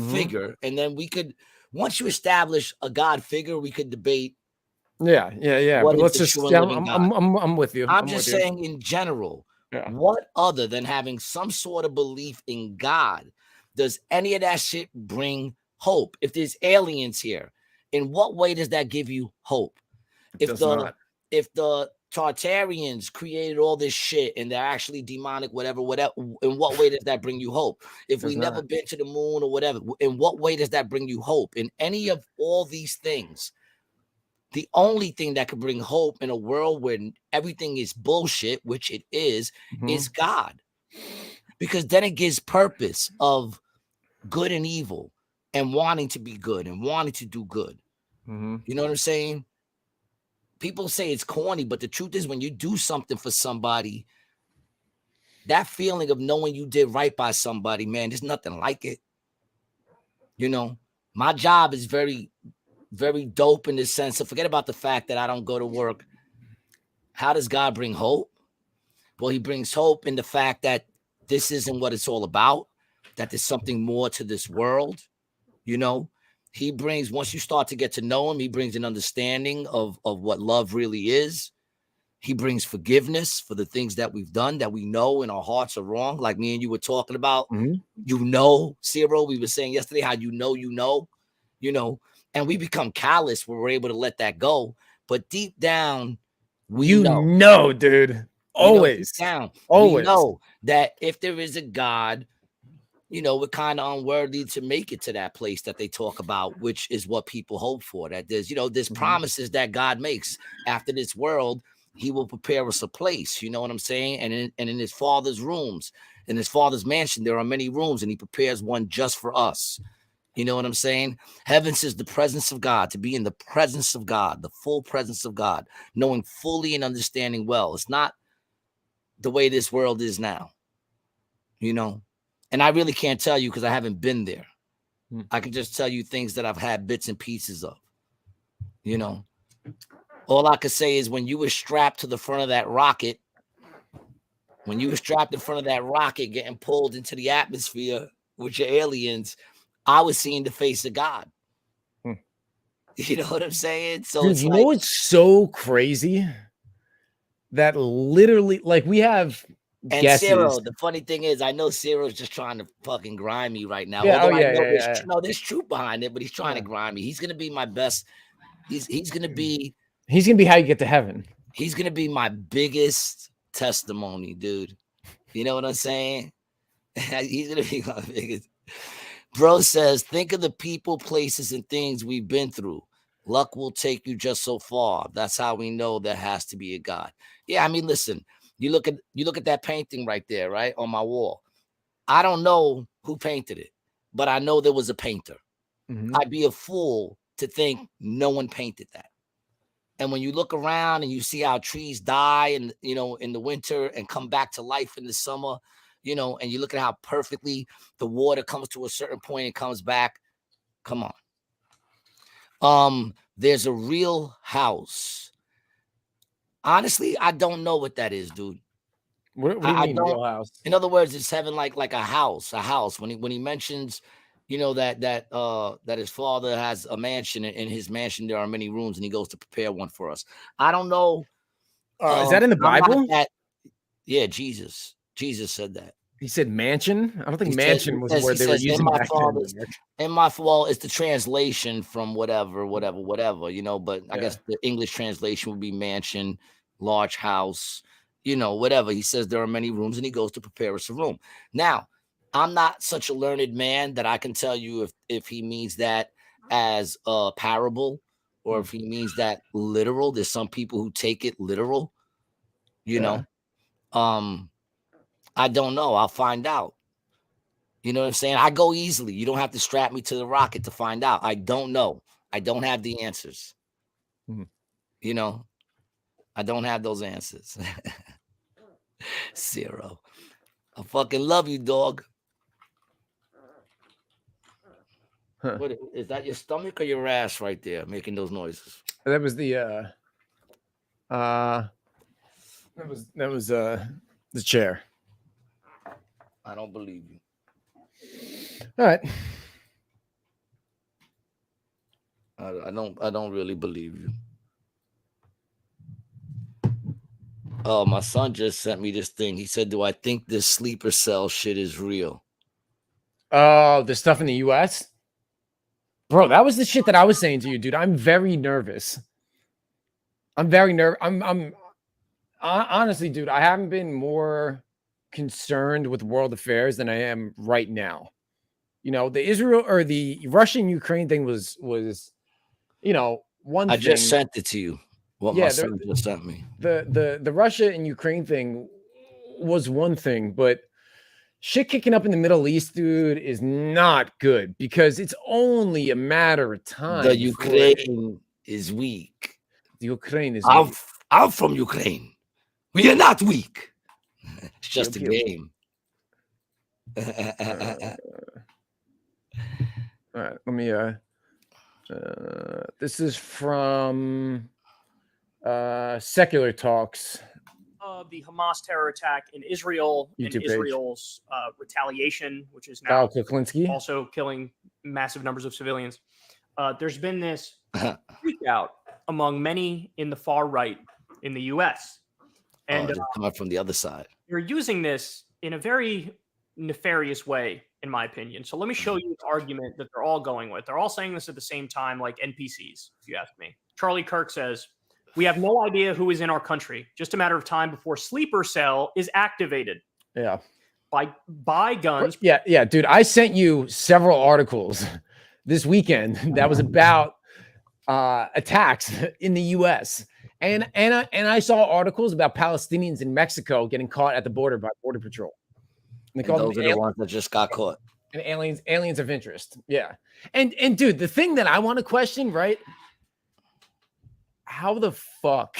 figure, and then we could, once you establish a God figure, we could debate. Yeah. But let's just. I'm with you. I'm just saying in general. Yeah. What other than having some sort of belief in God does any of that shit bring hope? If there's aliens here, in what way does that give you hope? If the Tartarians created all this shit and they're actually demonic, whatever, in what way does that bring you hope? If we never been to the moon or whatever, in what way does that bring you hope? In any of all these things, the only thing that could bring hope in a world where everything is bullshit, which it is God. Because then it gives purpose of good and evil and wanting to be good and wanting to do good. You know what I'm saying? People say it's corny, but the truth is when you do something for somebody, that feeling of knowing you did right by somebody, man, there's nothing like it. My job is very, very dope in the sense of forget about the fact that I don't go to work. How does God bring hope? Well, he brings hope in the fact that this isn't what it's all about, that there's something more to this world. He brings, once you start to get to know him, he brings an understanding of what love really is. He brings forgiveness for the things that we've done that we know in our hearts are wrong. Like me and you were talking about, Ciro, we were saying yesterday how and we become callous when we're able to let that go. But deep down, we know, dude, always, we know that if there is a God, we're kind of unworthy to make it to that place that they talk about, which is what people hope for. That there's promises that God makes after this world. He will prepare us a place. You know what I'm saying? And in his father's rooms, in his father's mansion, there are many rooms, and he prepares one just for us. You know what I'm saying? Heaven says the presence of God, to be in the presence of God, the full presence of God, knowing fully and understanding well. It's not the way this world is now, and I really can't tell you because I haven't been there. I can just tell you things that I've had bits and pieces of, All I could say is when you were strapped to the front of that rocket, getting pulled into the atmosphere with your aliens, I was seeing the face of God. You know what I'm saying? So dude, know what's so crazy? That literally, like, we have guesses. Ciro, the funny thing is, I know Ciro's just trying to fucking grind me right now. Yeah, there's truth behind it, but he's trying to grind me. He's gonna be my best. He's gonna be how you get to heaven. He's gonna be my biggest testimony, dude. You know what I'm saying? He's gonna be my biggest. Bro says, think of the people, places, and things we've been through. Luck will take you just so far. That's how we know there has to be a God. Yeah, I mean, listen, you look at that painting right there, right, on my wall. I don't know who painted it, but I know there was a painter. Mhm. I'd be a fool to think no one painted that. And when you look around and you see how trees die and in the winter and come back to life in the summer, and you look at how perfectly the water comes to a certain point and comes back. Come on. There's a real house. Honestly, I don't know what that is, dude. What do you I mean, don't. real house? In other words, it's having like a house. When he mentions, that his father has a mansion, and in his mansion there are many rooms, and he goes to prepare one for us. I don't know. Is that in the I'm not Bible? yeah, Jesus said that. He said mansion. I don't think He mansion was where they were using back then. it's the translation from whatever. But I guess the English translation would be mansion, large house, whatever. He says there are many rooms, and he goes to prepare us a room. Now, I'm not such a learned man that I can tell you if he means that as a parable or if he means that literal. There's some people who take it literal, I don't know. I'll find out. You know what I'm saying? I go easily. You don't have to strap me to the rocket to find out. I don't know. I don't have the answers. Mhm. I don't have those answers. Zero. I fucking love you, dog. Huh. What is that? Your stomach or your ass right there making those noises? That was the the chair. I don't believe you. All right. I don't really believe you. Oh, my son just sent me this thing. He said, "Do I think this sleeper cell shit is real?" Oh, the stuff in the US? Bro, that was the shit that I was saying to you, dude. I'm very nervous. I'm very nervous. Honestly, dude, I haven't been more concerned with world affairs than I am right now. The Israel or the Russian Ukraine thing was one I thing. just sent it to you. What my Yeah, son just sent me. the Russia and Ukraine thing was one thing, but shit kicking up in the Middle East, dude, is not good because it's only a matter of time. The Ukraine is weak. The Ukraine is weak. I'm from Ukraine. We are not weak. It's just a game. All right, let me this is from Secular Talks. The Hamas terror attack in Israel YouTube and page. Israel's retaliation, which is now also killing massive numbers of civilians. There's been this freak out among many in the far right in the U.S. And they're coming from the other side. You're using this in a very nefarious way, in my opinion. So let me show you the argument that they're all going with. They're all saying this at the same time, like NPCs, if you ask me. Charlie Kirk says, "We have no idea who is in our country. Just a matter of time before sleeper cell is activated." Yeah. Buy guns. Yeah, dude. I sent you several articles this weekend that was about attacks in the U.S. And I saw articles about Palestinians in Mexico getting caught at the border by Border Patrol. And those are the ones that just got caught. And aliens of interest. Yeah. And dude, the thing that I want to question, right? How the fuck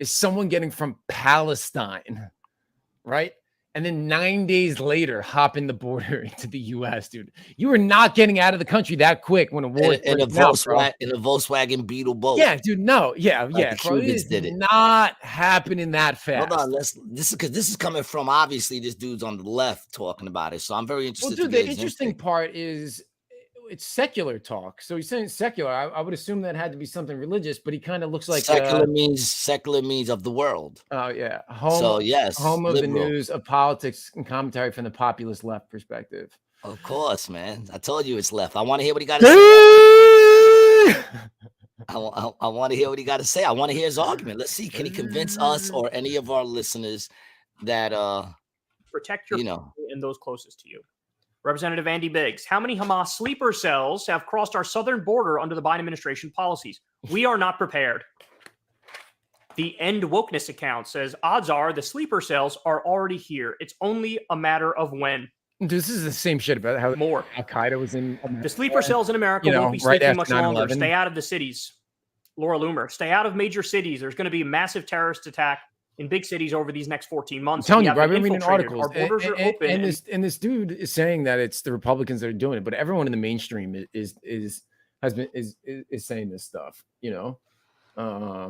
is someone getting from Palestine, right? And then 9 days later, hop in the border into the U.S., dude. You are not getting out of the country that quick when a war in a Volkswagen Beetle boat. Yeah, dude. No, yeah. The Cubans did it. Not happening that fast. Hold on, this is coming from obviously this dude's on the left talking about it. So I'm very interested. Well, dude, the interesting part is it's secular talk. So he's saying secular. I would assume that had to be something religious, but he kind of looks like secular means of the world. Oh yeah. Home of the news of politics and commentary from the populist left perspective. Of course, man. I told you it's left. I want to hear what he got to say. I want to hear what he got to say. I want to hear his argument. Let's see. Can he convince us or any of our listeners that protect your family and those closest to you? Representative Andy Biggs, how many Hamas sleeper cells have crossed our southern border under the Biden administration policies? We are not prepared. The End Wokeness account says odds are the sleeper cells are already here. It's only a matter of when. This is the same shit about how More. Al-Qaeda was in America. The sleeper cells in America won't be right sleeping after much longer. 9/11. Stay out of the cities. Laura Loomer, stay out of major cities. There's going to be a massive terrorist attack in big cities over these next 14 months. I'm telling you, We bro, have I've been been reading infiltrated. articles. Our borders are open. And this dude is saying that it's the Republicans that are doing it, but everyone in the mainstream is saying this stuff, you know. Yeah,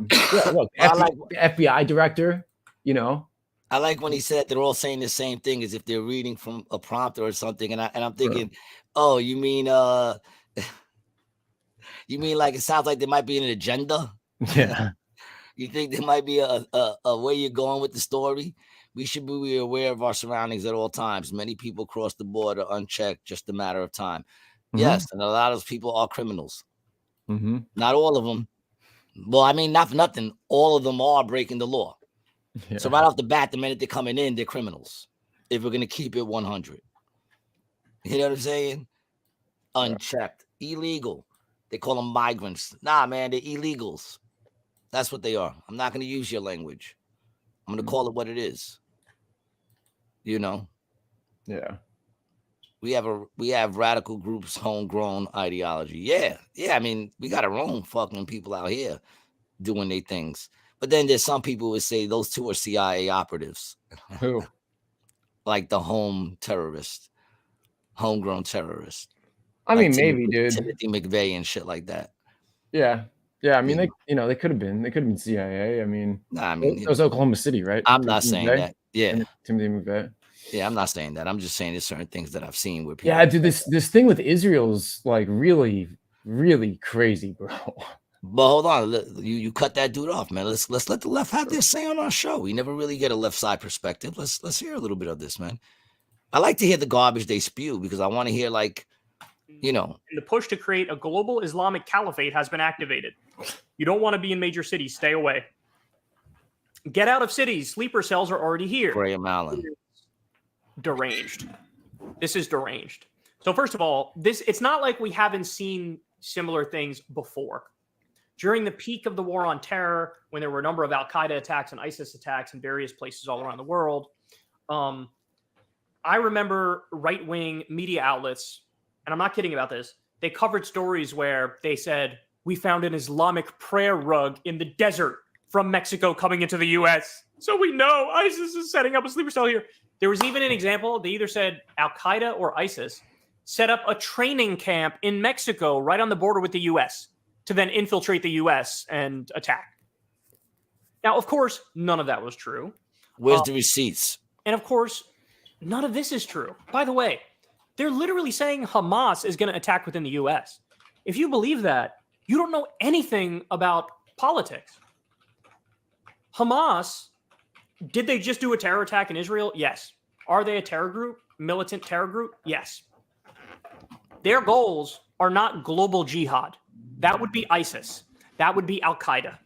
look, the FBI director, you know. I like when he said they're all saying the same thing as if they're reading from a prompter or something, and I'm thinking, oh, you mean like it sounds like there might be an agenda? Yeah. You think there might be a way you're going with the story? We should be aware of our surroundings at all times. Many people cross the border unchecked, just a matter of time. Mm-hmm. Yes, and a lot of those people are criminals. Mm-hmm. Not all of them. Well, I mean, not for nothing. All of them are breaking the law. Yeah. So right off the bat, the minute they're coming in, they're criminals. If we're going to keep it 100. You know what I'm saying? Unchecked. Illegal. They call them migrants. Nah, man, they're illegals. That's what they are. I'm not going to use your language. I'm going to call it what it is. You know? Yeah. We have radical groups, homegrown ideology. Yeah. I mean, we got our own fucking people out here doing their things. But then there's some people who would say those two are CIA operatives. Who? Like the homegrown terrorist. I mean, maybe, dude. Timothy McVeigh and shit like that. Yeah. I mean, they could have been CIA. I mean, it was Oklahoma City, right? I'm not saying that. Yeah. Timothy McVeigh. Yeah, I'm not saying that. I'm just saying there's certain things that I've seen where people. Yeah, dude, this thing with Israel's like really, really crazy, bro. But hold on, you cut that dude off, man. Let's let the left have their say on our show. We never really get a left side perspective. Let's hear a little bit of this, man. I like to hear the garbage they spew because I want to hear, like, you know. And the push to create a global Islamic caliphate has been activated. You don't want to be in major cities. Stay away. Get out of cities. Sleeper cells are already here. Graham Allen. Deranged. This is deranged. So first of all, it's not like we haven't seen similar things before. During the peak of the war on terror, when there were a number of Al-Qaeda attacks and ISIS attacks in various places all around the world, I remember right-wing media outlets, and I'm not kidding about this, they covered stories where they said, we found an Islamic prayer rug in the desert from Mexico coming into the U.S. So we know ISIS is setting up a sleeper cell here. There was even an example. They either said Al-Qaeda or ISIS set up a training camp in Mexico right on the border with the U.S. to then infiltrate the U.S. and attack. Now, of course, none of that was true. Where's the receipts? And of course, none of this is true. By the way, they're literally saying Hamas is going to attack within the U.S. If you believe that, you don't know anything about politics. Hamas, did they just do a terror attack in Israel? Yes. Are they a terror group? Militant terror group? Yes. Their goals are not global jihad. That would be ISIS. That would be Al-Qaeda.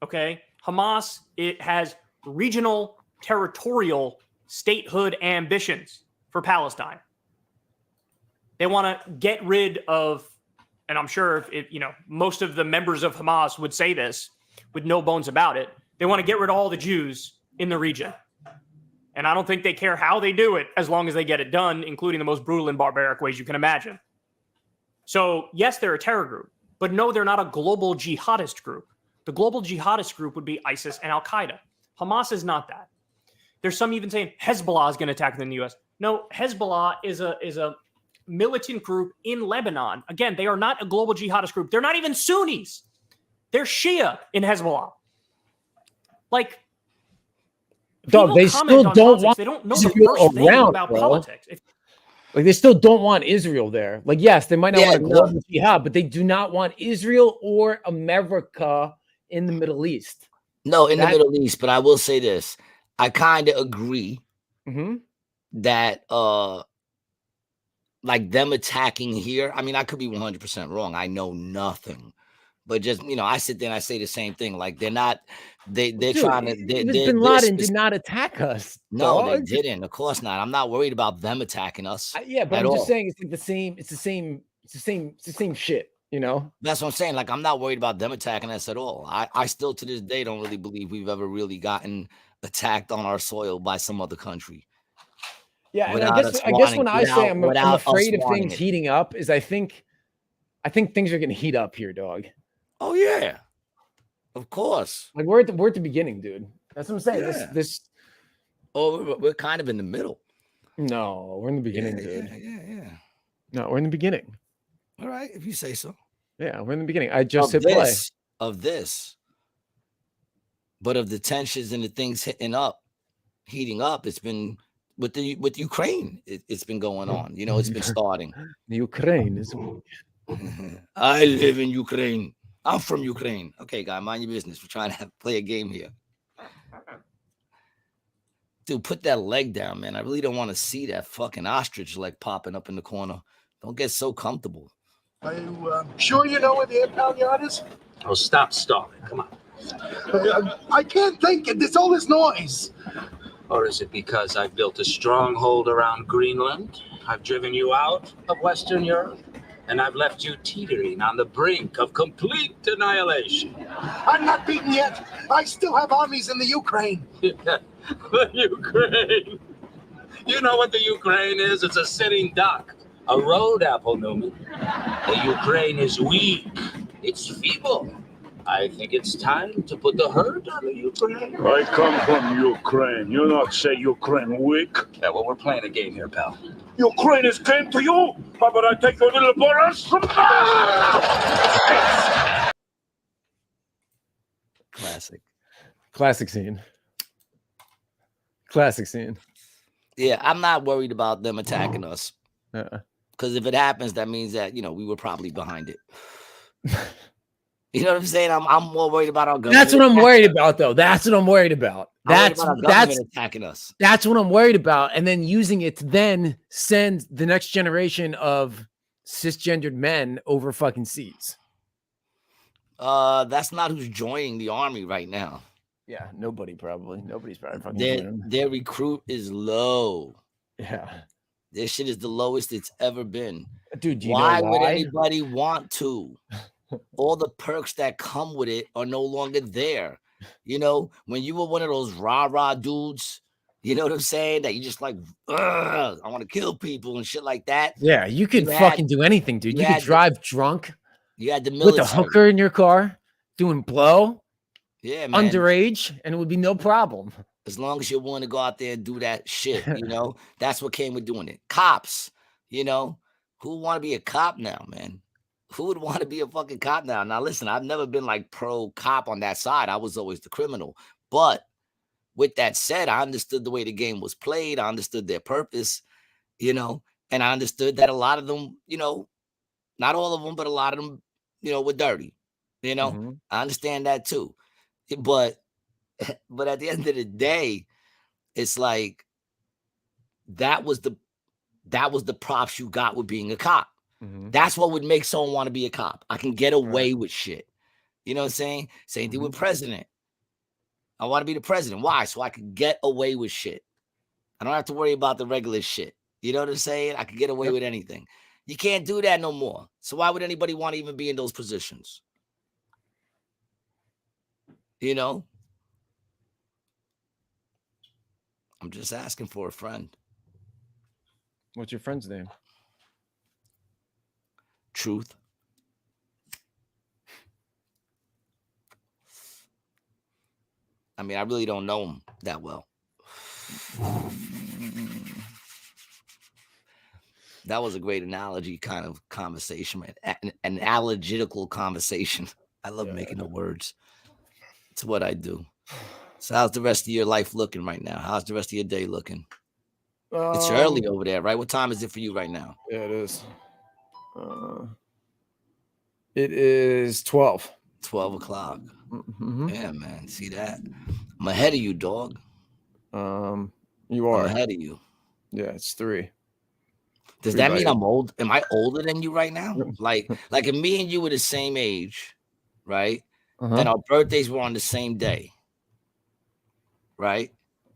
Okay? Hamas, it has regional, territorial, statehood ambitions for Palestine. They want to get rid of, and I'm sure if most of the members of Hamas would say this with no bones about it, they want to get rid of all the Jews in the region. And I don't think they care how they do it as long as they get it done, including the most brutal and barbaric ways you can imagine. So, yes, they're a terror group, but no, they're not a global jihadist group. The global jihadist group would be ISIS and Al-Qaeda. Hamas is not that. There's some even saying Hezbollah is going to attack within the U.S. No, Hezbollah is a militant group in Lebanon. Again, they are not a global jihadist group. They're not even Sunnis. They're Shia in Hezbollah. Like, dog, they still don't want. They don't know the first thing about politics. Like, they still don't want Israel there. Like, yes, they might not want a global jihad, but they do not want Israel or America in the Middle East. No, in the Middle East. But I will say this: I kind of agree that, like them attacking here. I mean, I could be 100% wrong. I know nothing, But just I sit there and I say the same thing. Like they're not, they're Dude, trying to. it was Bin Laden did not attack us. No, they dog. didn't. Of course not. I'm not worried about them attacking us. Yeah, but at I'm just all. saying it's like the same. It's the same shit. You know. That's what I'm saying. Like I'm not worried about them attacking us at all. I still to this day don't really believe we've ever really gotten attacked on our soil by some other country. Yeah, and I guess when I say I'm afraid of things heating up, is I think things are gonna heat up here, dog. Oh yeah, of course. Like we're at the beginning, dude. That's what I'm saying. Yeah. We're kind of in the middle. No, we're in the beginning, dude. Yeah. No, we're in the beginning. All right, if you say so. Yeah, we're in the beginning. I just hit play of this, but of the tensions and the things heating up. It's been with Ukraine. It's been going on. It's been starting. The Ukraine is. I live in Ukraine. I'm from Ukraine. Okay, guy, mind your business. We're trying to play a game here. Dude, put that leg down, man. I really don't want to see that fucking ostrich leg popping up in the corner. Don't get so comfortable. Are you sure you know where the impound yard is? Oh, stop stalling. Come on. I can't think. There's all this noise. Or is it because I've built a stronghold around Greenland? I've driven you out of Western Europe? And I've left you teetering on the brink of complete annihilation. I'm not beaten yet. I still have armies in the Ukraine. The Ukraine. You know what the Ukraine is? It's a sitting duck. A road apple, Newman. The Ukraine is weak. It's feeble. I think it's time to put the herd on the Ukraine. I come from Ukraine. You not say Ukraine weak. Yeah, well, we're playing a game here, pal. Ukraine is came to you. How about I take your little Boris from Classic scene. Classic scene. Yeah, I'm not worried about them attacking us. Because if it happens, that means that we were probably behind it. You know what I'm saying? I'm more worried about our government. That's what I'm worried about, though. That's what I'm worried about. That's attacking us. That's what I'm worried about, and then using it to then send the next generation of cisgendered men over fucking seas. That's not who's joining the army right now. Yeah, nobody's probably fucking. Their recruit is low. Yeah, their shit is the lowest it's ever been. Dude, why would anybody want to? All the perks that come with it are no longer there. When you were one of those rah-rah dudes, you know what I'm saying? That you just like, I want to kill people and shit like that. Yeah, you could fucking do anything, dude. You could drive drunk. You had the military. With a hooker in your car, doing blow. Yeah, man. Underage, and it would be no problem. As long as you're willing to go out there and do that shit, that's what came with doing it. Cops, who would want to be a cop now, man? Who would want to be a fucking cop now? Now, listen, I've never been like pro cop on that side. I was always the criminal. But with that said, I understood the way the game was played. I understood their purpose, and I understood that a lot of them, not all of them, but a lot of them, were dirty. I understand that too. But at the end of the day, it's like that was the props you got with being a cop. That's what would make someone want to be a cop. I can get away with shit. You know what I'm saying? Same thing with president. I want to be the president. Why? So I can get away with shit. I don't have to worry about the regular shit. You know what I'm saying? I can get away with anything. You can't do that no more. So why would anybody want to even be in those positions? I'm just asking for a friend. What's your friend's name? Truth. I mean, I really don't know him that well. That was a great analogy kind of conversation, man. An analogical conversation. I love making the words. It's what I do. So how's the rest of your life looking right now? How's the rest of your day looking? It's early over there, right? What time is it for you right now? Yeah, it is. It is 12. 12 o'clock. Yeah, man. See that? I'm ahead of you, dog. You are. I'm ahead of you. Yeah, it's 3. Does that mean I'm old? Am I older than you right now? Like if me and you were the same age, right? Uh-huh. And our birthdays were on the same day, right?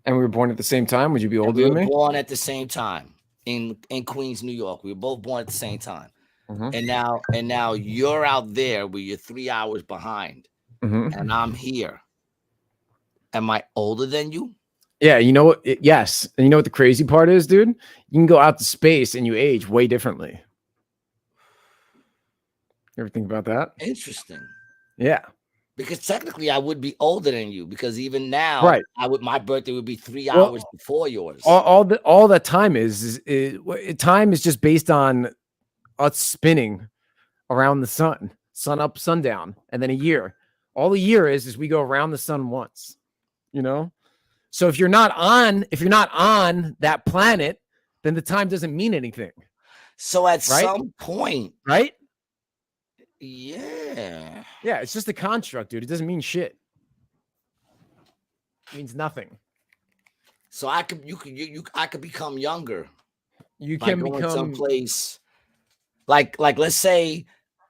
And we were born at the same time. Would you be And older we than were me? born at the same time in Queens, New York. We were both born at the same time. Mhm. And now you're out there where you're 3 hours behind, Mhm. and I'm here. Am I older than you? Yeah, you know what? Yes. And you know what the crazy part is, dude? You can go out to space and you age way differently. You ever think about that? Interesting. Yeah. Because technically I would be older than you, because even now, Right. my birthday would be 3 Well, hours before yours. all that time is time is just based on us spinning around the sun up, sundown, and then a year. All a year is we go around the sun once, you know? So if you're not on that planet, then the time doesn't mean anything, So at right? some point, Right? yeah. Yeah, it's just a construct, dude. It doesn't mean shit. It means nothing. So I could I could become younger. You by can going become someplace like let's say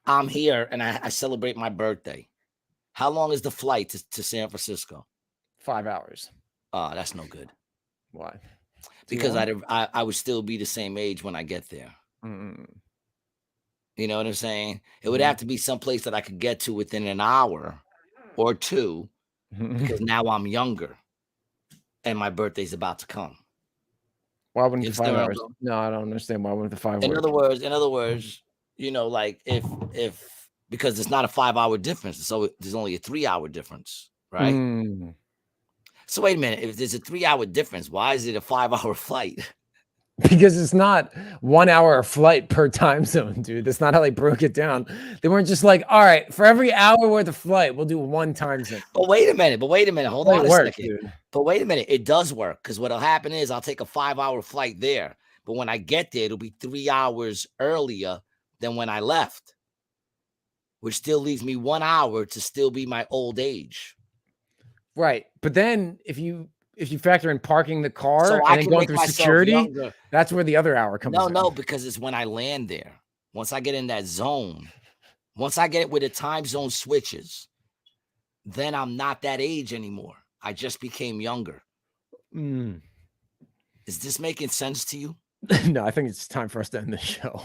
I'm here and I celebrate my birthday. How long is the flight to San Francisco? 5 hours. Oh, that's no good. Why? Because I would still be the same age when I get there. Mm. You know what I'm saying? It would have to be someplace that I could get to within an hour or two, because now I'm younger and my birthday's about to come. Why wouldn't You the 5 understand where I'm hours? going? No, I don't understand. Why wouldn't the 5 In work? other words, you know, like if because it's not a 5-hour difference, so there's only a 3-hour difference, right? Mm. So wait a minute, if there's a 3-hour difference, why is it a 5-hour flight? Because it's not 1 hour flight per time zone, dude. That's not how they broke it down. They weren't just like, all right, for every hour worth of flight, we'll do one time zone. But wait a minute, hold on a second. Dude. But wait a minute, it does work, because what'll happen is I'll take a 5-hour flight there, but when I get there, it'll be 3 hours earlier than when I left, which still leaves me 1 hour to still be my old age. Right. But then if you factor in parking the car So and I then can going make through myself security, younger. that's where the other hour comes in. No, because it's when I land there. Once I get in that zone, once I get where the time zone switches, then I'm not that age anymore. I just became younger. Mm. Is this making sense to you? No, I think it's time for us to end the show.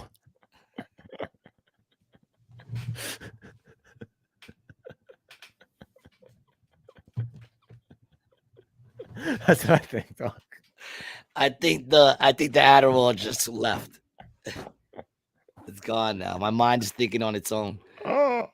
That's what I think, dog. I think the Adderall just left. It's gone now. My mind is thinking on its own. Oh.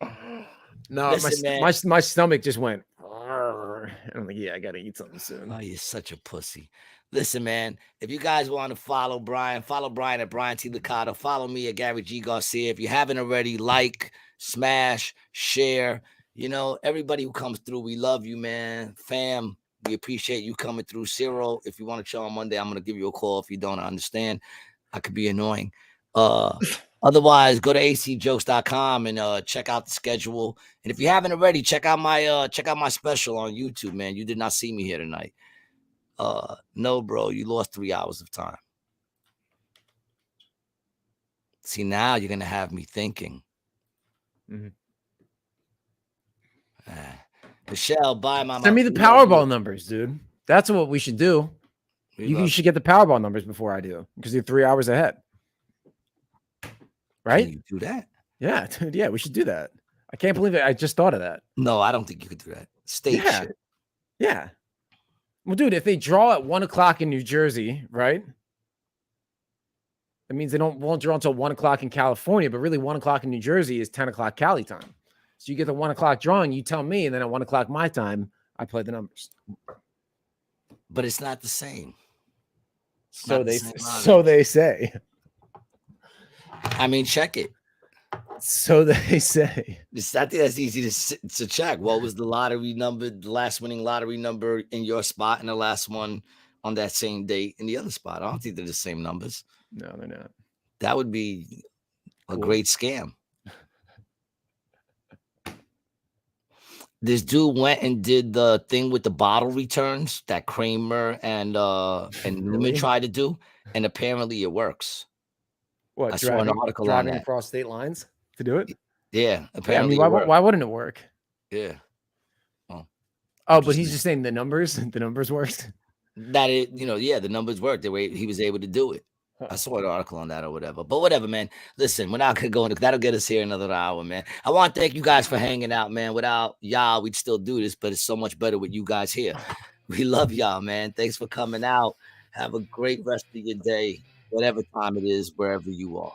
No, Listen, man. my stomach just went. And I'm like, yeah, I gotta eat something soon. Oh, you're such a pussy. Listen, man, if you guys want to follow Brian at Brian T. Licata. Follow me at Gary G. Garcia. If you haven't already, like, smash, share. You know, everybody who comes through, we love you, man. Fam, we appreciate you coming through. Cyril, if you want to chill on Monday, I'm going to give you a call. If you don't understand, I could be annoying. Otherwise, go to acjokes.com and check out the schedule. And if you haven't already, check out my special on YouTube, man. You did not see me here tonight. No, bro, you lost 3 hours of time. See, now you're gonna have me thinking. Mm-hmm. Michelle, bye, mama. Send me the Powerball numbers, dude. That's what we should do. You should get the Powerball numbers before I do, because you're 3 hours ahead. Right? Can you do that? Yeah, dude. Yeah, we should do that. I can't believe it. I just thought of that. No, I don't think you could do that. State shit. Yeah. Well, dude, if they draw at 1 o'clock in New Jersey, right? That means they won't draw until 1 o'clock in California, but really 1 o'clock in New Jersey is 10 o'clock Cali time. So you get the 1 o'clock drawing, you tell me, and then at 1 o'clock my time, I play the numbers. But it's not the same. So they say. I mean, check it. So they say. I think that's easy to check. What was the lottery number, the last winning lottery number in your spot, and the last one on that same date in the other spot? I don't think they're the same numbers. No, they're not. That would be a great scam. This dude went and did the thing with the bottle returns that Kramer and Newman tried to do, and apparently it works. What? I saw an article on that. Driving across state lines to do it? Yeah, apparently. Yeah, I mean, why wouldn't it work? Yeah. Oh, Oh, but he's interesting. just saying the numbers. The numbers worked. That it, yeah, the numbers worked. The way he was able to do it. I saw an article on that or whatever. But whatever, man. Listen, we're not gonna go into that'll get us here another hour, man. I want to thank you guys for hanging out, man. Without y'all, we'd still do this, but it's so much better with you guys here. We love y'all, man. Thanks for coming out. Have a great rest of your day, whatever time it is, wherever you are.